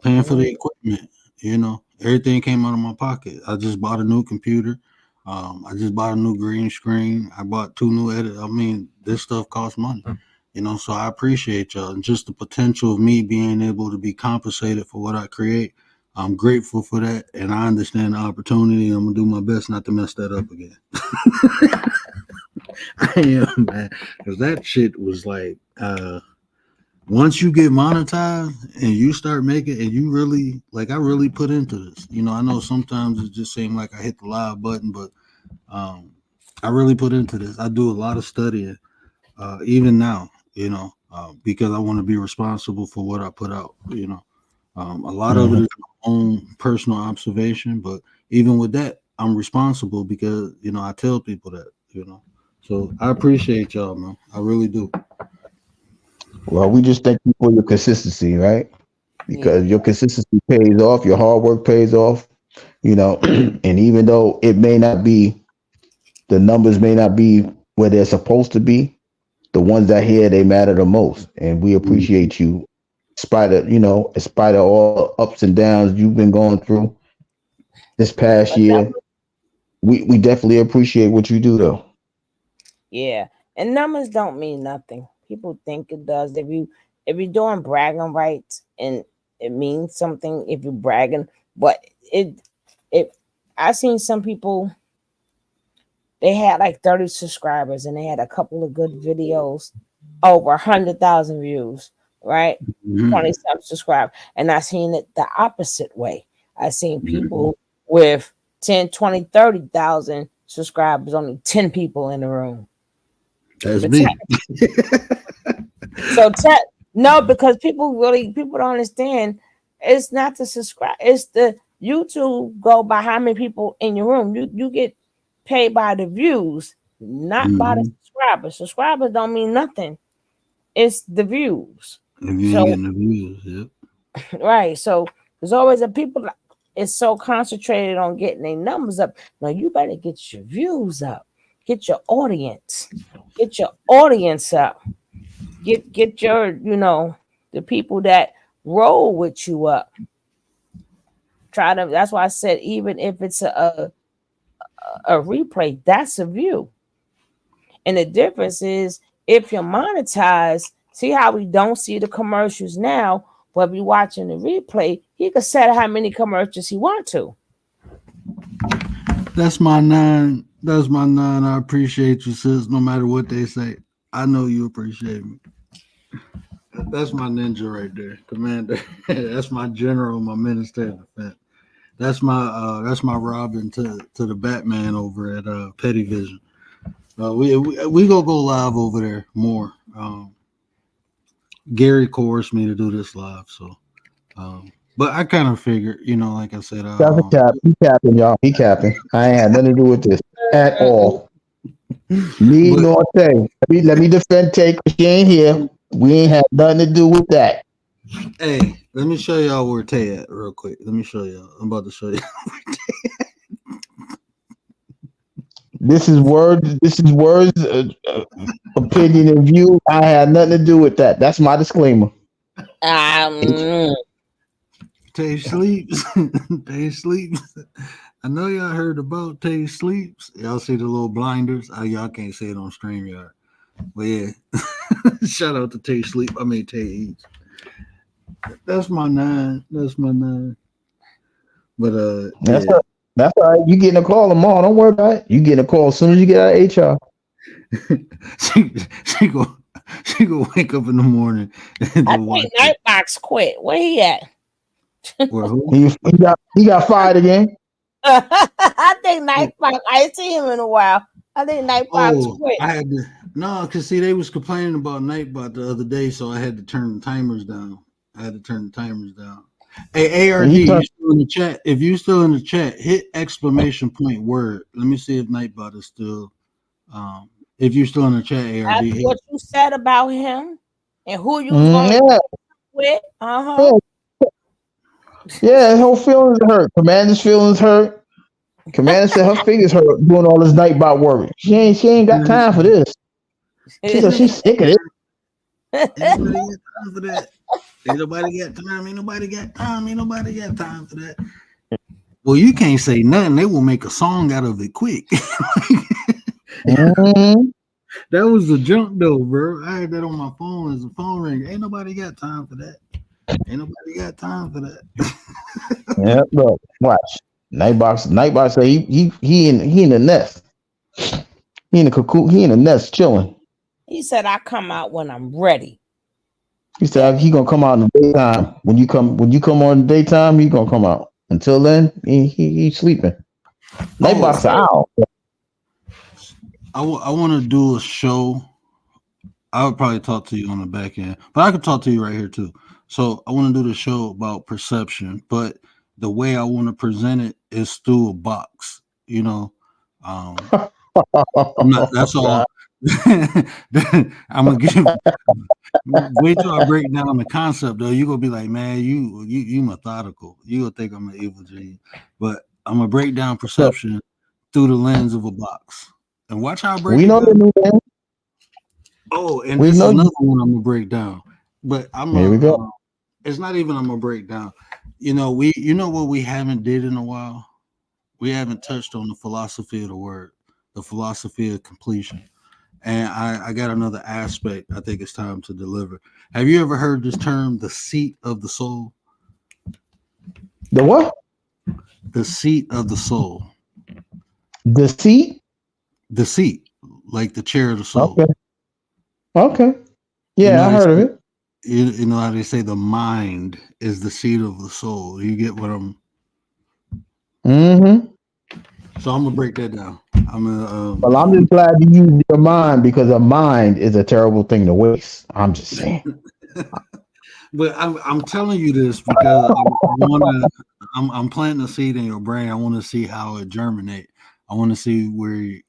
Speaker 3: paying for the equipment. You know, everything came out of my pocket. I just bought a new computer. I just bought a new green screen. I bought 2 new edits. I mean, this stuff costs money. You know, so I appreciate y'all. And just the potential of me being able to be compensated for what I create. I'm grateful for that, and I understand the opportunity. I'm gonna do my best not to mess that up again. I am, man, because that shit was like, once you get monetized and you start making, and you really, like, I really put into this. You know, I know sometimes it just seems like I hit the live button, but I really put into this. I do a lot of studying, even now, you know, because I want to be responsible for what I put out, you know. A lot of it is my own personal observation, but even with that, I'm responsible because, you know, I tell people that, you know. So I appreciate y'all, man. I really do.
Speaker 5: Well, we just thank you for your consistency, right? Because your consistency pays off, your hard work pays off, you know, and even though it may not be, the numbers may not be where they're supposed to be, the ones that here, they matter the most. And we appreciate you. In spite of all ups and downs you've been going through this past year, we definitely appreciate what you do, though.
Speaker 4: Yeah, and numbers don't mean nothing. People think it does. If you're doing bragging rights, and it means something if you're bragging, but I seen some people, they had like 30 subscribers and they had a couple of good videos, over 100,000 views, right? 20 subscribed, and I seen it the opposite way. I seen people with 10, 20, 30,000 subscribers, only 10 people in the room.
Speaker 3: That's me.
Speaker 4: So no, because people don't understand. It's not the subscribe. It's the YouTube go by how many people in your room. You get paid by the views, not by the subscribers. Subscribers don't mean nothing. It's the views.
Speaker 3: If you ain't getting the views, yep.
Speaker 4: Right. So there's always a people. It's so concentrated on getting their numbers up. Now you better get your views up. Get your audience. Get your audience up. Get your, you know, the people that roll with you up. Try to. That's why I said, even if it's a replay, that's a view. And the difference is, if you're monetized, see how we don't see the commercials now, but we watching the replay, he can set how many commercials he want to.
Speaker 3: That's my 9. That's my 9. I appreciate you, sis. No matter what they say, I know you appreciate me. That's my ninja right there, Commander. That's my general, my minister of defense. That's my Robin to the Batman over at Petty Vision. We go live over there more. Gary coerced me to do this live, so but I kind of figured, like I said,
Speaker 5: That's a cap. He capping, y'all. He capping. I ain't had nothing to do with this at all. Me
Speaker 3: but,
Speaker 5: nor Tay. Let me defend Tay because she ain't here. We ain't had nothing to do with that.
Speaker 3: Hey, let me show y'all where Tay at real quick. Let me show y'all. I'm about to show you.
Speaker 5: This is words. Opinion and view. I had nothing to do with that. That's my disclaimer.
Speaker 3: Tay sleeps. Tay sleeps. I know y'all heard about Tay sleeps. Y'all see the little blinders. Y'all can't see it on StreamYard. But yeah. Shout out to Tay sleep. I mean Tay eats. That's my 9. But
Speaker 5: That's
Speaker 3: yeah.
Speaker 5: That's all right. You getting a call tomorrow. Don't worry about it. You getting a call as soon as you get out of HR.
Speaker 3: she go wake up in the morning. And
Speaker 4: I think Nightbox quit. Where he at?
Speaker 3: Well, who?
Speaker 5: He got fired again.
Speaker 4: I think Nightbox. I ain't seen him in a while. I think Nightbox quit.
Speaker 3: I had to because see they was complaining about Nightbot the other day, so I had to turn the timers down. Hey, ARD, you still in the chat? If you still in the chat, hit exclamation point word. Let me see if Nightbot is still. If you're still in the chat, ARD.
Speaker 4: That's what you said about him and who you was going to with.
Speaker 5: Yeah, her feelings hurt. Commander's feelings hurt. Commander said her fingers hurt doing all this Nightbot work. She ain't got time for this. She said she's sick of it.
Speaker 3: Ain't nobody got time for that. Well, you can't say nothing. They will make a song out of it quick. That was the junk though, bro. I had that on my phone as a phone ring. Ain't nobody got time for that.
Speaker 5: Yeah, look, watch. Nightbox say he in the nest. He in the cocoon. He in the nest chilling.
Speaker 4: He said, "I come out when I'm ready."
Speaker 5: He said he gonna come out in the daytime. When you come on the daytime, he gonna come out. Until then, he sleeping. Nightbox owl.
Speaker 3: I want to do a show. I would probably talk to you on the back end, but I could talk to you right here too. So I want to do the show about perception, but the way I want to present it is through a box. That's all. I'm gonna give. Wait till I break down the concept, though. You're gonna be like, man, you methodical. You gonna think I'm an evil genius, but I'm gonna break down perception through the lens of a box, and watch how I break. We know the new man. Oh, and this is another one I'm gonna break down. But here we go. It's not even I'm gonna break down. What we haven't did in a while. We haven't touched on the philosophy of the word, the philosophy of completion. And I got another aspect I think it's time to deliver. Have you ever heard this term, the seat of the soul?
Speaker 5: The what?
Speaker 3: The seat of the soul.
Speaker 5: The seat?
Speaker 3: The seat, like the chair of the soul.
Speaker 5: Okay. Yeah, I heard of it.
Speaker 3: You know how they say the mind is the seat of the soul. You get what I'm... So I'm gonna break that down.
Speaker 5: Well, I'm just glad you use your mind because a mind is a terrible thing to waste. I'm just saying.
Speaker 3: But I'm telling you this because I'm planting a seed in your brain. I want to see how it germinate. I want to see where you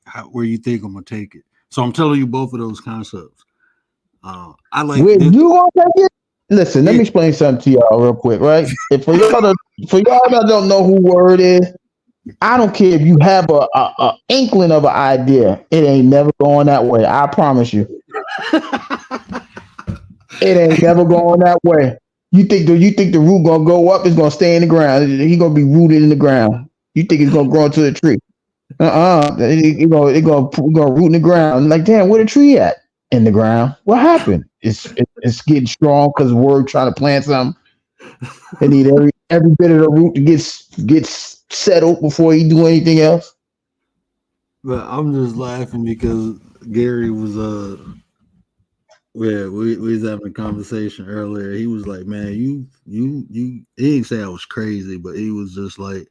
Speaker 3: think I'm gonna take it. So I'm telling you both of those concepts. I like.
Speaker 5: Where you gonna take it? Listen, let me explain something to y'all real quick, right? If for y'all that don't know who word is, I don't care if you have a inkling of an idea. It ain't never going that way. I promise you. It ain't never going that way. You think the root gonna go up? It's gonna stay in the ground. He gonna be rooted in the ground. You think it's gonna grow into a tree? It gonna root in the ground. Like, damn, where the tree at? In the ground. What happened? It's getting strong because we're trying to plant something. They need every bit of the root to get settled before you do anything else.
Speaker 3: But I'm just laughing because Gary was Yeah, we was having a conversation earlier. He was like, "Man, you." He didn't say I was crazy, but he was just like,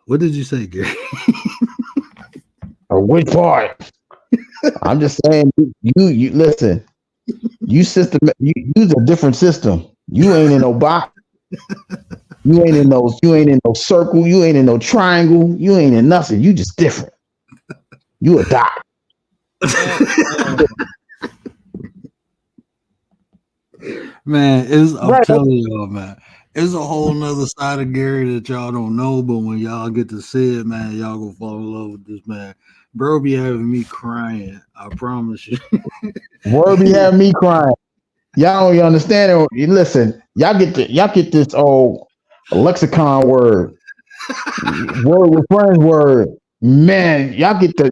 Speaker 3: "What did you say, Gary?"
Speaker 5: Which part? I'm just saying, you listen. You system, you use a different system. You ain't in no box. You ain't in those. You ain't in no circle. You ain't in no triangle. You ain't in nothing. You just different. You a dot.
Speaker 3: Man, I'm
Speaker 5: Right.
Speaker 3: telling y'all, man, it's a whole nother side of Gary that y'all don't know. But when y'all get to see it, man, y'all gonna fall in love with this man. Bro be having me crying. I promise you.
Speaker 5: Word be having me crying. Y'all don't understand it. You listen. Y'all get this old lexicon word with friends word. Man, y'all get the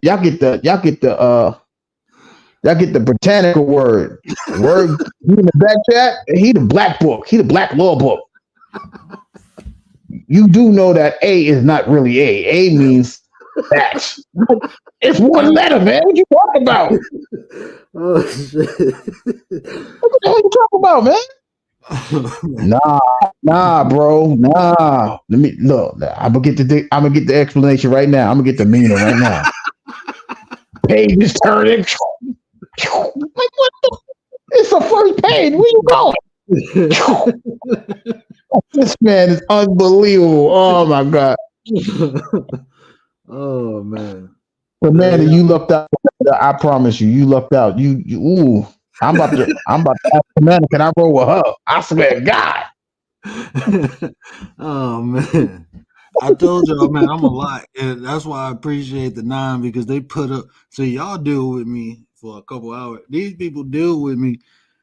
Speaker 5: botanical word. Word he in the back chat. He the black book. He the black law book. You do know that A is not really A. A means X. It's one letter, man. What you talking about?
Speaker 3: Oh shit!
Speaker 5: What the hell you talking about, man? Nah, bro. Nah. Let me look. I'm gonna get the explanation right now. I'm gonna get the meaning right now. Page is turning. Like what the? It's the first page. Where you going? This man is unbelievable. Oh my god.
Speaker 3: Oh man.
Speaker 5: Amanda, you lucked out. I promise you, you lucked out. Ooh. I'm about to ask Amanda, can I roll with her? I swear to God.
Speaker 3: Oh man. I told y'all, man, I'm a lot. And that's why I appreciate the 9 because they put up so y'all deal with me for a couple hours. These people deal with me.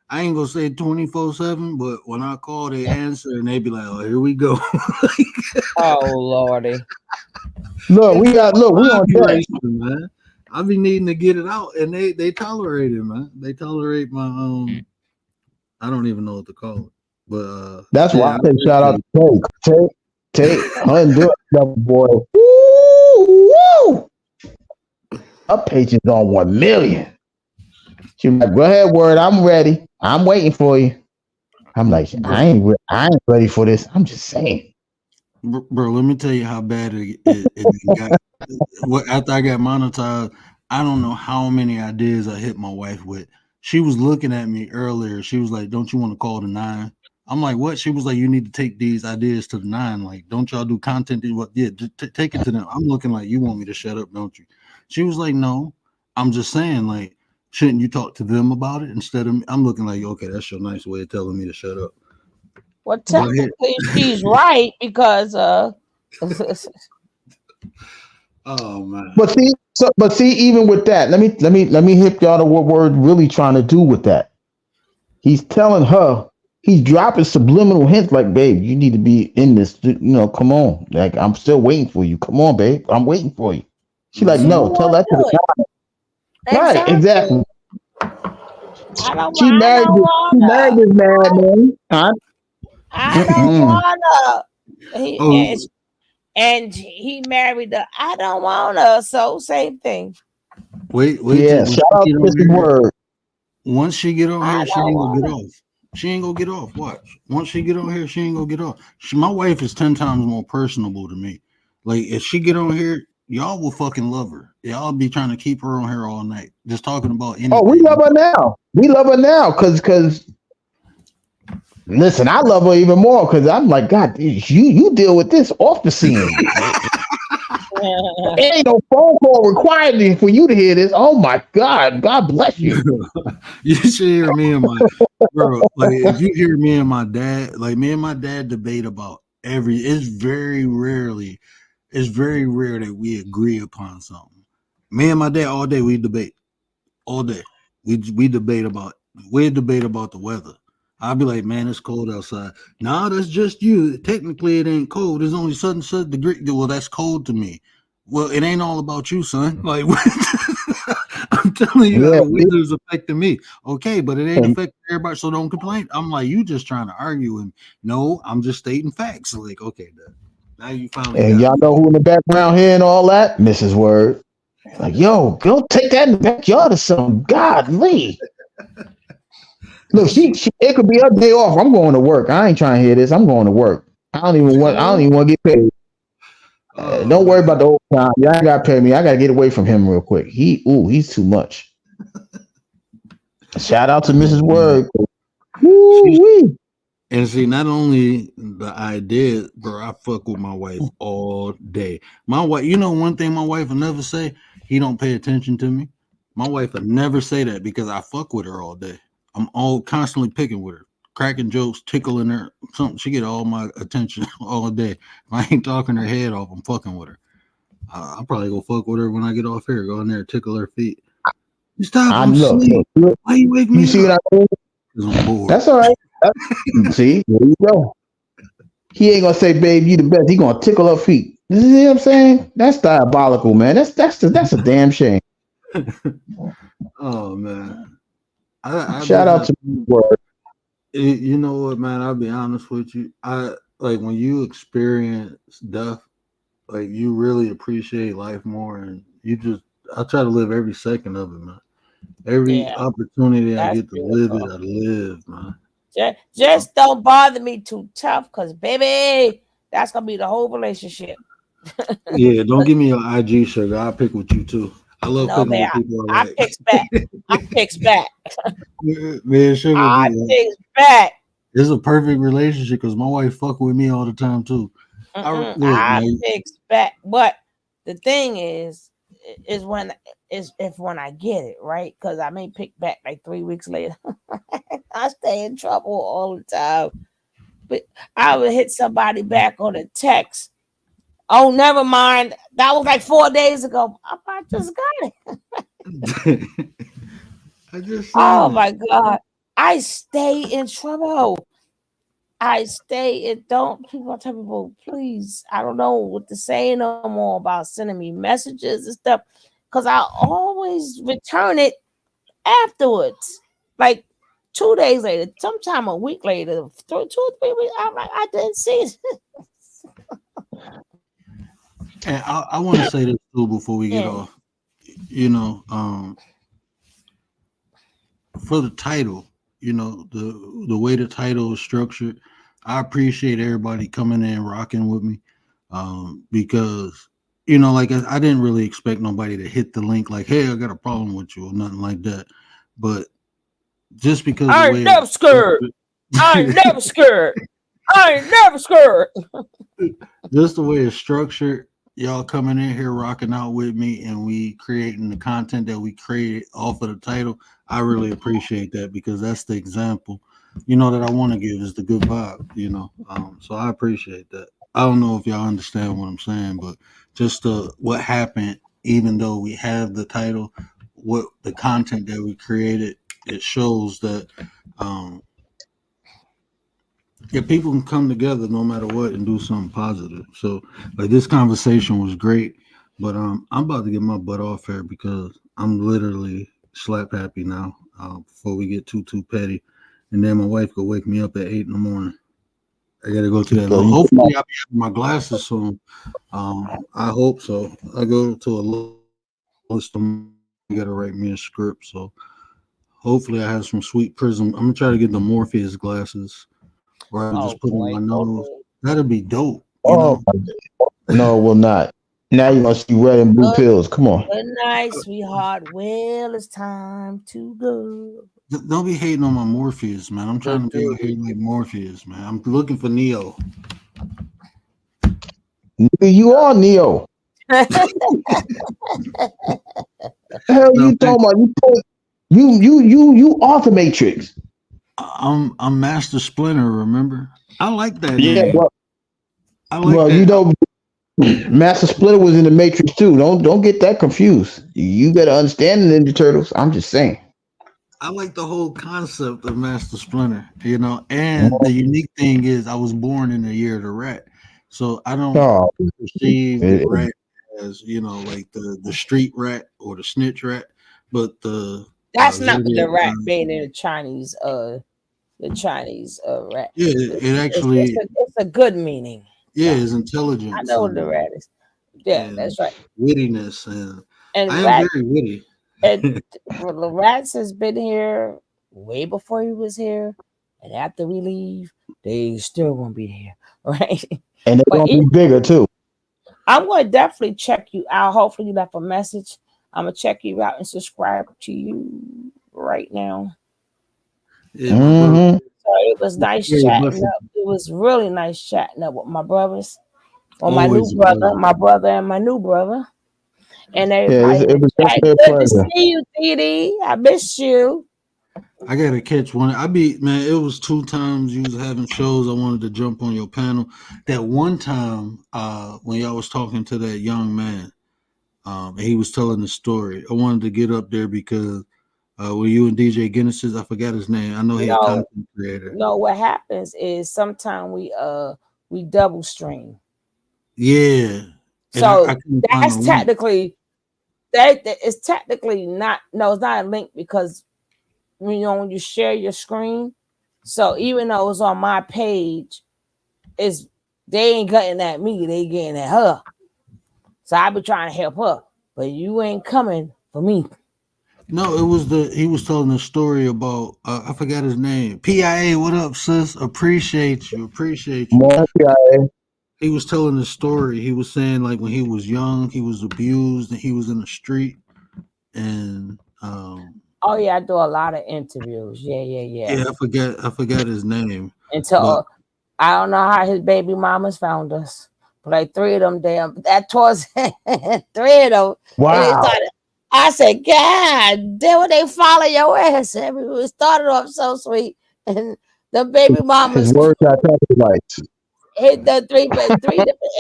Speaker 3: I ain't gonna say 24/7, but when I call, they answer and they be like, "Oh, here we go."
Speaker 4: Oh Lordy.
Speaker 5: Look, we on deck.
Speaker 3: Man. I be needing to get it out, and they tolerate it, man. They tolerate my I don't even know what to call it, but
Speaker 5: That's
Speaker 3: yeah,
Speaker 5: why I say shout out to Take 100 boy. Woo, woo. Her page is on 1 million. She like, go ahead, word. I'm ready. I'm waiting for you. I'm like, I ain't ready for this. I'm just saying.
Speaker 3: Bro, let me tell you how bad it got. After I got monetized, I don't know how many ideas I hit my wife with. She was looking at me earlier. She was like, "Don't you want to call the 9?" I'm like, "What?" She was like, "You need to take these ideas to the 9. Like, don't y'all do content? What? Yeah, take it to them." I'm looking like, "You want me to shut up, don't you?" She was like, "No, I'm just saying, like, shouldn't you talk to them about it instead of me?" I'm looking like, "Okay, that's your nice way of telling me to shut up."
Speaker 4: Well, technically, she's right because
Speaker 3: Oh man.
Speaker 5: But see, even with that, let me hit y'all to what word really trying to do with that. He's telling her, he's dropping subliminal hints like, babe, you need to be in this. Come on. Like, I'm still waiting for you. Come on, babe. I'm waiting for you. She's like,
Speaker 4: she
Speaker 5: no,
Speaker 4: don't
Speaker 5: tell
Speaker 4: want
Speaker 5: that
Speaker 4: to
Speaker 5: to
Speaker 4: do
Speaker 5: the
Speaker 4: it.
Speaker 5: guy. Right, exactly.
Speaker 4: I don't
Speaker 5: She married
Speaker 4: wanna.
Speaker 5: this man. Huh?
Speaker 4: I don't wanna.
Speaker 3: Oh,
Speaker 4: And he married the I don't wanna. So same thing.
Speaker 3: wait
Speaker 5: Yeah,
Speaker 3: till when
Speaker 5: shout
Speaker 3: she
Speaker 5: out
Speaker 3: get
Speaker 5: to
Speaker 3: on
Speaker 5: Mrs.
Speaker 3: here.
Speaker 5: Word.
Speaker 3: Once she get on
Speaker 4: I
Speaker 3: here, she
Speaker 4: don't
Speaker 3: ain't gonna get
Speaker 4: wanna.
Speaker 3: off. She ain't gonna get off. Watch. Once she get on here, she ain't gonna get off. My wife is 10 times more personable to me. Like if she get on here, y'all will fucking love her. Y'all be trying to keep her on here all night, just talking about
Speaker 5: Oh, we
Speaker 3: anything.
Speaker 5: love her now. We love her now because listen, I love her even more because I'm like, God, you deal with this off the scene. Ain't no phone call required for you to hear this. Oh my God, God bless you.
Speaker 3: You should hear me and my bro. Like if you hear me and my dad, like me and my dad debate about it's very rare that we agree upon something. Me and my dad all day we debate. All day. We debate about the weather. I'll be like, man, it's cold outside. Nah, that's just you. Technically, it ain't cold. It's only such degree. Well, that's cold to me. Well, it ain't all about you, son. Like, I'm telling you how
Speaker 5: Yeah,
Speaker 3: the weather's affecting me. Okay, but it ain't
Speaker 5: and,
Speaker 3: affecting everybody, so don't complain. I'm like, you just trying to argue with me. No, I'm just stating facts. Like, okay, Dad, now you finally
Speaker 5: and
Speaker 3: got
Speaker 5: y'all
Speaker 3: me.
Speaker 5: know who in the background here and all that? Mrs. Word. Like, yo, go take that in the backyard or something. Godly. Look, it could be a day off. I'm going to work. I ain't trying to hear this. I'm going to work. I don't even want to get paid. Don't worry about the overtime. Y'all gotta pay me. I gotta get away from him real quick. He's too much. Shout out to Mrs. Word.
Speaker 3: And see, not only the idea, bro, I fuck with my wife all day. My wife, you know, one thing my wife will never say, he don't pay attention to me. My wife will never say that because I fuck with her all day. I'm all constantly picking with her, cracking jokes, tickling her, something. She get all my attention all day. If I ain't talking her head off, I'm fucking with her. I'll probably go fuck with her when I get off here. Go in there, tickle her feet. You stop, I'm asleep. Why you wake me up?
Speaker 5: See what I mean?
Speaker 3: I'm bored.
Speaker 5: That's all right. See, there you go. He ain't gonna say, "Babe, you the best." He gonna tickle her feet. You see what I'm saying? That's diabolical, man. That's a damn shame.
Speaker 3: Oh man.
Speaker 5: Shout out to Word.
Speaker 3: You know what, man? I'll be honest with you. I like when you experience death, like you really appreciate life more, and I try to live every second of it, man. Every opportunity I get to live it, I live, man.
Speaker 4: Just don't bother me too tough, because baby, that's gonna be the whole relationship.
Speaker 3: Yeah, don't give me your IG, sugar. I'll pick with you too. I love picking with people.
Speaker 4: I picks back. I picks back.
Speaker 3: Man, sugar.
Speaker 4: I picks back.
Speaker 3: It's a perfect relationship because my wife fuck with me all the time too.
Speaker 4: I picks back. But the thing is when I get it, right? Because I may pick back like 3 weeks later. I stay in trouble all the time. But I would hit somebody back on a text. Oh, never mind. That was like 4 days ago. I just got it. Oh my God. I stay in trouble. Don't tell people, please. I don't know what to say no more about sending me messages and stuff, because I always return it afterwards. Like 2 days later, sometime a week later, 2 or 3 weeks. I'm like, I didn't see it.
Speaker 3: And I want to say this too before we get off. You know, for the title, you know, the way the title is structured, I appreciate everybody coming in rocking with me, because, you know, like I didn't really expect nobody to hit the link like, hey, I got a problem with you or nothing like that. But just because
Speaker 4: I ain't never scared. I ain't never scared. I ain't never scared.
Speaker 3: Just the way it's structured, y'all coming in here rocking out with me and we creating the content that we created off of the title. I really appreciate that because that's the example, you know, that I want to give is the good vibe, you know. So I appreciate that. I don't know if y'all understand what I'm saying, but just what happened, even though we have the title, what the content that we created, it shows that people can come together no matter what and do something positive. So like this conversation was great, but I'm about to get my butt off here because I'm literally slap happy now, before we get too petty, and then my wife could wake me up at 8 in the morning. I gotta go to that. Hopefully I'll be having my glasses soon. I hope so. I go to a list. You gotta write me a script, so hopefully I have some sweet prism. I'm gonna try to get the Morpheus glasses. Or I just put on my nose. That'd be dope.
Speaker 5: No, it will not. Now you're gonna see red and blue pills. Come on.
Speaker 4: Good night, sweetheart. Well, it's time to go.
Speaker 3: Don't be hating on my Morpheus, man. I'm trying to be out here like Morpheus, man. I'm looking for Neo.
Speaker 5: You are Neo. The hell you talking about? You are the Matrix.
Speaker 3: I'm Master Splinter, remember? I like that.
Speaker 5: Yeah,
Speaker 3: well,
Speaker 5: I like that. You know, Master Splinter was in the Matrix too. Don't get that confused. You better understand the Ninja Turtles. I'm just saying.
Speaker 3: I like the whole concept of Master Splinter, you know, and the unique thing is I was born in the year of the rat. So I don't perceive the rat as, you know, like the street rat or the snitch rat, but
Speaker 4: that's not the rat being in the Chinese rat.
Speaker 3: Yeah, it actually
Speaker 4: it's a good meaning.
Speaker 3: Yeah, it's intelligence.
Speaker 4: I know what the rat is. Yeah, that's right.
Speaker 3: Wittiness and
Speaker 4: And
Speaker 3: I am
Speaker 4: Rats,
Speaker 3: very witty.
Speaker 4: well, Rats has been here way before he was here, and after we leave, they still gonna be here, right?
Speaker 5: And they're
Speaker 4: But
Speaker 5: gonna be bigger too.
Speaker 4: I'm going to definitely check you out. Hopefully, you left a message. I'm gonna check you out and subscribe to you right now.
Speaker 3: Yeah, my brother.
Speaker 5: Mm-hmm.
Speaker 4: So it was nice
Speaker 3: Very
Speaker 4: chatting
Speaker 3: blessed.
Speaker 4: up. It was really nice chatting up with my brothers, or
Speaker 3: Always a pleasure.
Speaker 4: my brother and my new brother, and
Speaker 5: Yeah,
Speaker 4: everybody in
Speaker 5: it
Speaker 4: the
Speaker 5: was
Speaker 4: chat.
Speaker 5: definitely a
Speaker 4: Good to
Speaker 5: pleasure.
Speaker 4: see you, Dee. I missed you.
Speaker 3: I gotta catch one. Man, it was 2 times you was having shows. I wanted to jump on your panel. That one time, when y'all was talking to that young man, and he was telling the story. I wanted to get up there because were you and DJ Guinness's? I forgot his name. I know he a
Speaker 4: No,
Speaker 3: content creator.
Speaker 4: no. What happens is sometimes we double stream.
Speaker 3: Yeah, and I
Speaker 4: So
Speaker 3: couldn't find the
Speaker 4: that's
Speaker 3: link.
Speaker 4: technically that is technically not. No, it's not a link because when you share your screen. So even though it's on my page, it's they ain't getting at me, they getting at her. So I be trying to help her, but you ain't coming for me.
Speaker 3: No, it was he was telling a story about I forgot his name. PIA, what up, sis? Appreciate you, appreciate you.
Speaker 5: More
Speaker 3: He was telling the story. He was saying like when he was young, he was abused and he was in the street and
Speaker 4: Oh yeah, I do a lot of interviews. Yeah.
Speaker 3: yeah, I forgot his name, but
Speaker 4: Until I don't know how his baby mamas found us. But like three of them damn that towards three of them. And they
Speaker 5: Wow.
Speaker 4: started. I said, God damn it, they follow your ass. It started off so sweet. And the baby
Speaker 5: His
Speaker 4: mamas
Speaker 5: words got lights.
Speaker 4: hit the three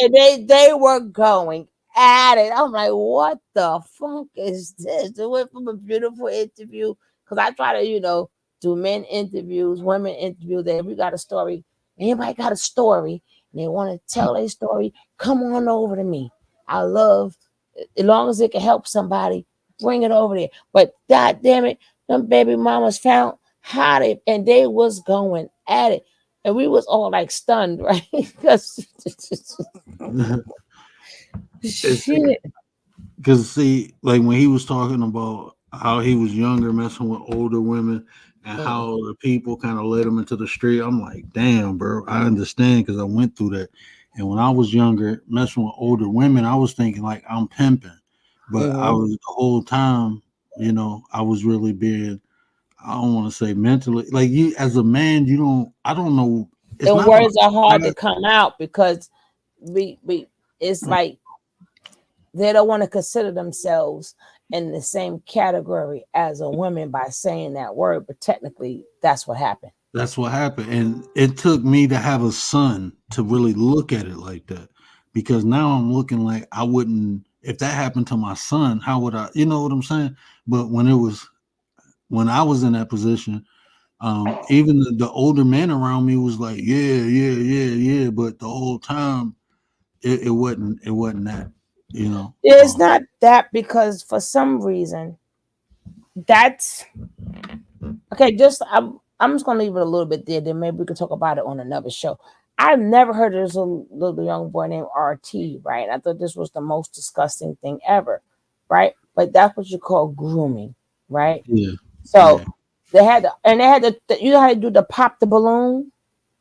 Speaker 4: and they were going at it. I'm like, what the fuck is this? It went from a beautiful interview because I try to, do men interviews, women interviews. That if you got a story, anybody got a story and they want to tell their story, come on over to me. I love as long as it can help somebody, bring it over there. But god damn it, them baby mamas found how they and they was going at it. And we was all like stunned, right? Because shit.
Speaker 3: because see, like when he was talking about how he was younger, messing with older women, and how the people kind of led him into the street, I'm like, damn, bro, I understand because I went through that. And when I was younger, messing with older women, I was thinking like I'm pimping, but I was the whole time, I was really being. I don't want to say mentally, like you as a man, you don't. I don't know. It's
Speaker 4: And
Speaker 3: not
Speaker 4: words are hard to
Speaker 3: about.
Speaker 4: come out because we it's like they don't want to consider themselves in the same category as a woman by saying that word, but technically that's what happened.
Speaker 3: That's what happened. And it took me to have a son to really look at it like that. Because now I'm looking like I wouldn't if that happened to my son, how would I, you know what I'm saying? But when I was in that position, even the older men around me was like, yeah. But the whole time it wasn't that, you know.
Speaker 4: It's not that because for some reason that's okay. I'm just gonna leave it a little bit there. Then maybe we could talk about it on another show. I've never heard of this little young boy named RT, right? I thought this was the most disgusting thing ever, right? But that's what you call grooming, right?
Speaker 3: Yeah.
Speaker 4: So
Speaker 3: Yeah.
Speaker 4: they had you know how to do the pop the balloon,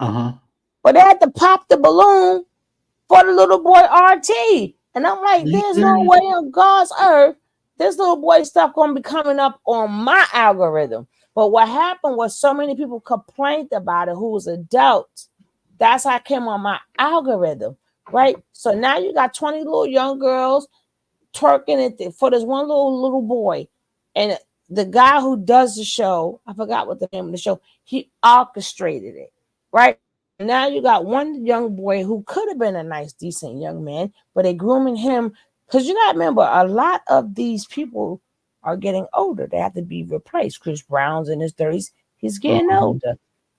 Speaker 3: Uh-huh.
Speaker 4: but they had to pop the balloon for the little boy RT. And I'm like,
Speaker 3: You
Speaker 4: there's no
Speaker 3: serious?
Speaker 4: way on God's earth this little boy stuff gonna be coming up on my algorithm. But what happened was so many people complained about it who was adults. That's how it came on my algorithm, right? So now you got 20 little young girls twerking for this one little boy. And the guy who does the show, I forgot what the name of the show, he orchestrated it, right? Now you got one young boy who could have been a nice, decent young man, but they grooming him because you got to remember a lot of these people are getting older. They have to be replaced. Chris Brown's in his 30s, he's getting older.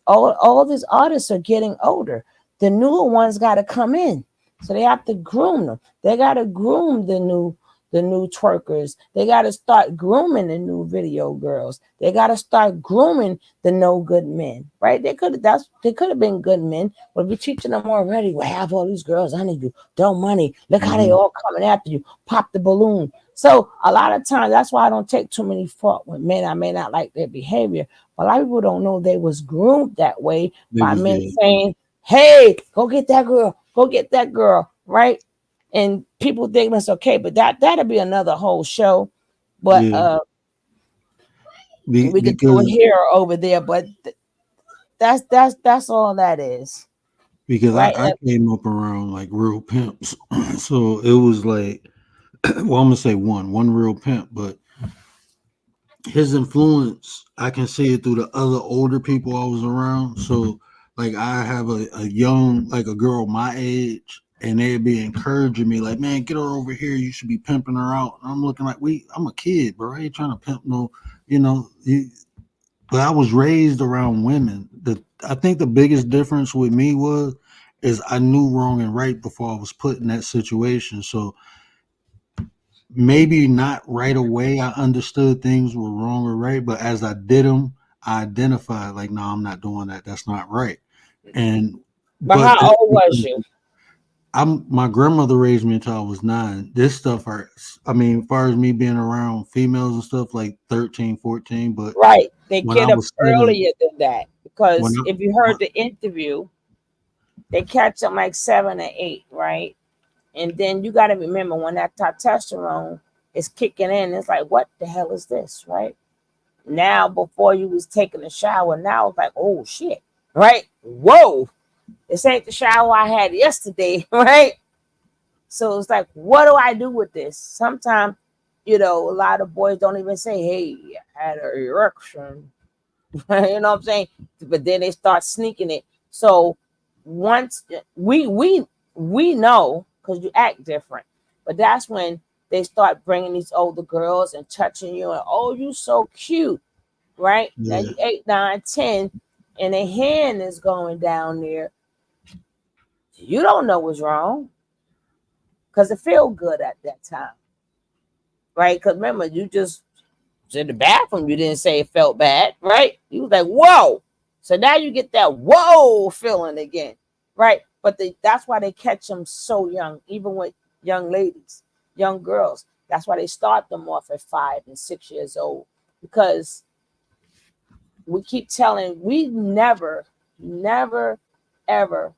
Speaker 4: All these artists are getting older. The newer ones got to come in, so they have to groom them. They got to groom the new twerkers. They got to start grooming the new video girls. They got to start grooming the no good men, right? They could have been good men, but we're teaching them already. We have all these girls, I need you, throw money. Look how they all coming after you. Pop the balloon. So a lot of times that's why I don't take too many fault with men. I may not like their behavior, but a lot of people don't know they was groomed that way
Speaker 3: They
Speaker 4: by
Speaker 3: was
Speaker 4: men
Speaker 3: good.
Speaker 4: saying, "Hey, go get that girl, go get that girl," right? And people think that's okay, but that'll be another whole show. But
Speaker 3: Yeah,
Speaker 4: we could do it
Speaker 3: because
Speaker 4: here or over there. But that's all that is, right?
Speaker 3: I came up around like real pimps, so it was like, well, I'm gonna say one real pimp, but his influence, I can see it through the other older people I was around. So like I have a young, like a girl my age, and they'd be encouraging me, like, man, get her over here. You should be pimping her out. And I'm looking like, I'm a kid, bro. I ain't trying to pimp no, you know. But I was raised around women. I think the biggest difference with me is I knew wrong and right before I was put in that situation. So maybe not right away I understood things were wrong or right, but as I did them, I identified like, no, I'm not doing that. That's not right. And
Speaker 4: But
Speaker 3: but
Speaker 4: how old was you?
Speaker 3: my grandmother raised me until I was 9. This stuff hurts. I mean, as far as me being around females and stuff, like 13, 14. But
Speaker 4: Right. They
Speaker 3: when I
Speaker 4: get them
Speaker 3: was 7,
Speaker 4: earlier than that
Speaker 3: when
Speaker 4: because
Speaker 3: I,
Speaker 4: if you heard the interview, they catch them like 7 or 8, right? And then you got to remember when that testosterone is kicking in, it's like, what the hell is this, right? Now, before you was taking a shower, now it's like, oh shit, right? Whoa, this ain't the shower I had yesterday, right? So it's like, what do I do with this? Sometimes, a lot of boys don't even say, hey, I had an erection. You know what I'm saying? But then they start sneaking it. So once we know because you act different, but that's when they start bringing these older girls and touching you and oh, you so cute, right? Now
Speaker 3: yeah,
Speaker 4: you 8, 9, 10, and a hand is going down there. You don't know what's wrong because it feel good at that time, right? Because remember, you just was in the bathroom. You didn't say it felt bad, right? You was like, whoa. So now you get that whoa feeling again, right? But that's why they catch them so young, even with young ladies, young girls. That's why they start them off at 5 and 6 years old because we keep telling, we never, ever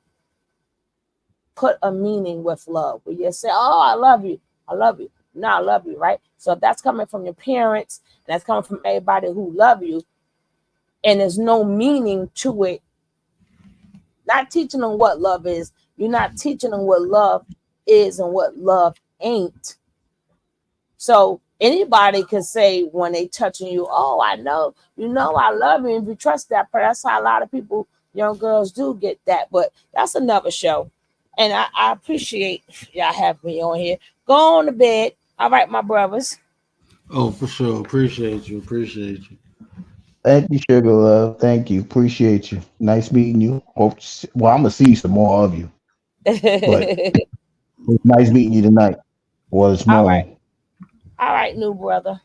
Speaker 4: put a meaning with love. We just say, oh, I love you. I love you. No, I love you, right? So if that's coming from your parents, and that's coming from everybody who love you, and there's no meaning to it, not teaching them what love is. You're not teaching them what love is and what love ain't. So anybody can say when they touching you, oh, I know, I love you. If you trust that person, that's how a lot of people, young girls do get that. But that's another show. And I appreciate y'all having me on here. Go on to bed. All right, my brothers.
Speaker 3: oh, for sure. Appreciate you. Appreciate you.
Speaker 5: Thank you, Sugar Love. Thank you. Appreciate you. Nice meeting you. Well, I'm gonna see some more of you,
Speaker 4: All
Speaker 5: but it's nice meeting you tonight or this
Speaker 4: right.
Speaker 5: morning.
Speaker 4: All right, new brother.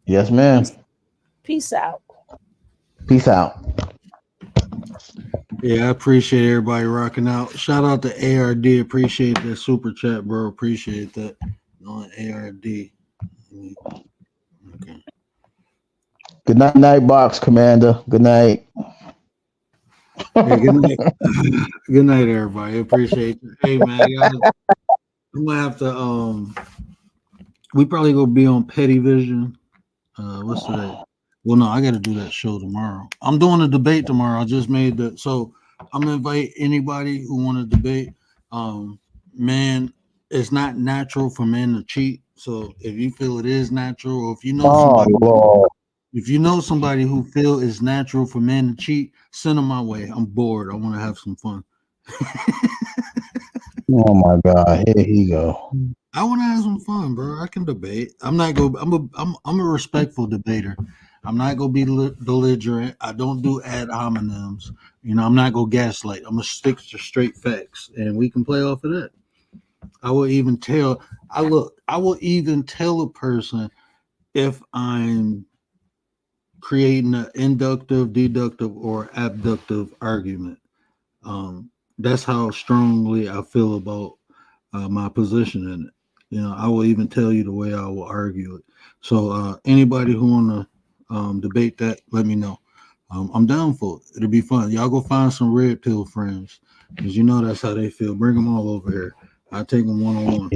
Speaker 5: Yes, ma'am.
Speaker 4: Peace, peace out.
Speaker 5: Peace out.
Speaker 3: Yeah, I appreciate everybody rocking out. Shout out to ARD. Appreciate that super chat, bro. Appreciate that. On ARD. Okay.
Speaker 5: Good night, Box Commander. Good night.
Speaker 3: Hey, good night. Good night, everybody. Appreciate you. Hey, man, I'm gonna have to. We probably gonna be on Petty Vision. What's today? Well, no, I got to do that show tomorrow. I'm doing a debate tomorrow. I just made the so I'm gonna invite anybody who want to debate. Man, it's not natural for men to cheat. So if you feel it is natural, or
Speaker 5: Oh Lord.
Speaker 3: if you know somebody who feel it's natural for men to cheat, send them my way. I'm bored. I want to have some fun.
Speaker 5: Oh my God. Here he go.
Speaker 3: I want to have some fun, bro. I can debate. I'm not go. I'm a respectful debater. I'm not gonna be belligerent. I don't do ad hominems. I'm not gonna gaslight. I'm gonna stick to straight facts, and we can play off of that. I will even tell. I will even tell a person if I'm creating an inductive, deductive, or abductive argument. That's how strongly I feel about my position in it. I will even tell you the way I will argue it. So anybody who wanna debate that, let me know. I'm down for it. It'll be fun. Y'all go find some red pill friends, because that's how they feel. Bring them all over here. I take them one on one.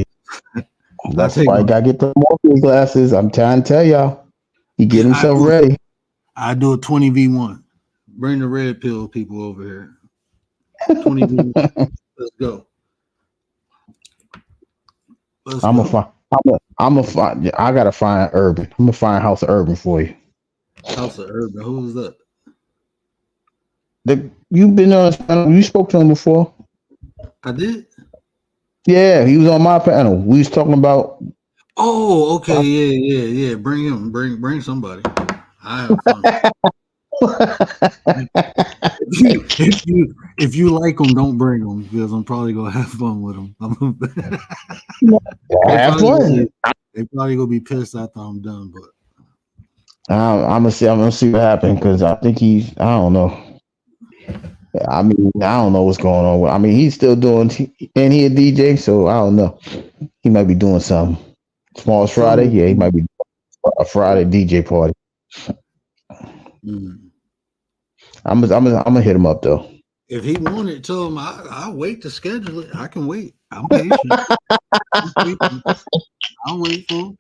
Speaker 3: I
Speaker 5: That's
Speaker 3: take
Speaker 5: why I
Speaker 3: them.
Speaker 5: gotta get the Morpheus glasses. I'm trying to tell y'all. He get
Speaker 3: Yeah,
Speaker 5: himself ready.
Speaker 3: I do a 20v1. Bring the red pill people over here. 20v1. Let's go. Let's
Speaker 5: I'm gonna
Speaker 3: go.
Speaker 5: find. I'm gonna find. I gotta find Urban. I'm gonna find House of Urban for you.
Speaker 3: House of Urban. Who is that?
Speaker 5: You've been on his panel. You spoke to him before.
Speaker 3: I did.
Speaker 5: Yeah, he was on my panel. We was talking about.
Speaker 3: Oh, okay. Yeah. Bring him. Bring somebody. I have fun. If you like them, don't bring them, because I'm probably gonna have fun with them. they
Speaker 5: Have
Speaker 3: probably gonna
Speaker 5: fun.
Speaker 3: be, they probably gonna be pissed after I'm done. But
Speaker 5: I'm gonna see. I'm gonna see what happened because I think he's. I don't know. I mean, I don't know what's going on. I mean, he's still doing. And he a DJ, so I don't know. He might be doing something. Small
Speaker 3: tell
Speaker 5: Friday. Yeah, he
Speaker 3: him.
Speaker 5: might be a Friday DJ party.
Speaker 3: Mm.
Speaker 5: I'm gonna hit him up though.
Speaker 3: If he wanted, tell him I'll wait to schedule it. I can wait. I'm patient. I'll wait for him.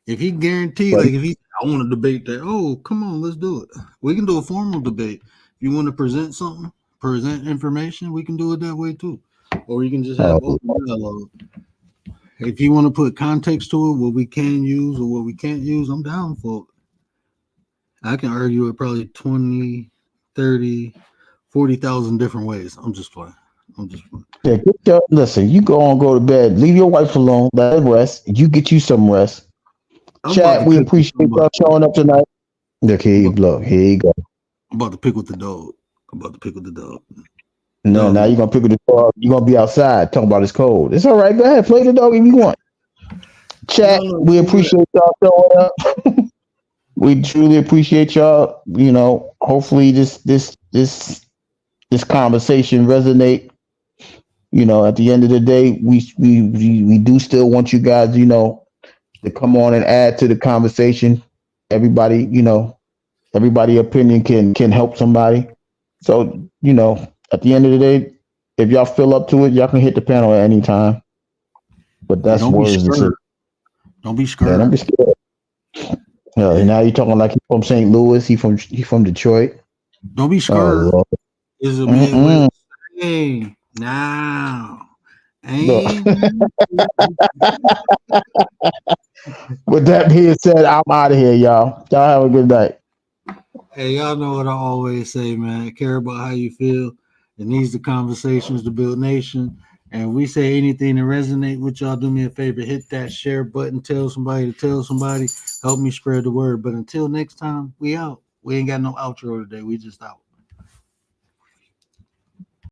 Speaker 3: If he guaranteed,
Speaker 5: But
Speaker 3: like if I want to debate that. Oh, come on, let's do it. We can do a formal debate. If you want to present something, present information, we can do it that way too. Or you can just have
Speaker 5: oh,
Speaker 3: open dialogue. If you want to put context to it, what we can use or what we can't use, I'm down for it. I can argue it probably 20, 30, 40,000 different ways. I'm just playing.
Speaker 5: yeah, listen, you go to bed. Leave your wife alone. Let her rest. You get you some rest.
Speaker 3: I'm about
Speaker 5: Chat,
Speaker 3: to
Speaker 5: we
Speaker 3: pick with
Speaker 5: appreciate
Speaker 3: somebody.
Speaker 5: y'all showing up tonight. Look, here you go.
Speaker 3: I'm about to pick with the dog.
Speaker 5: No, now
Speaker 3: Dog.
Speaker 5: you're gonna pick with the dog. You're gonna be outside talking about it's cold. It's all right. Go ahead, play the dog if you want. Chat,
Speaker 3: No,
Speaker 5: we appreciate y'all showing up. We truly appreciate y'all. Hopefully this conversation resonate. At the end of the day, we do still want you guys, to come on and add to the conversation. Everybody, everybody opinion can help somebody. So, at the end of the day, if y'all feel up to it, y'all can hit the panel at any time. But
Speaker 3: and
Speaker 5: that's
Speaker 3: don't be
Speaker 5: words to say.
Speaker 3: scared. Don't be
Speaker 5: Yeah, don't
Speaker 3: scared.
Speaker 5: be scared.
Speaker 3: Yeah.
Speaker 5: Now you're talking like he from St. Louis, he from Detroit.
Speaker 3: Don't be
Speaker 5: Oh
Speaker 3: scared.
Speaker 5: Lord.
Speaker 3: Is a man with
Speaker 5: Mm-mm.
Speaker 3: hey now.
Speaker 5: Look.
Speaker 3: Ain't
Speaker 5: With that being said, I'm out of here, y'all. Y'all have a good night.
Speaker 3: Hey, y'all know what I always say, man. Care about how you feel. It needs the conversations to build nation. And if we say anything to resonate with y'all, do me a favor, hit that share button, tell somebody to tell somebody, help me spread the word. But until next time, we out. We ain't got no outro today. We just out.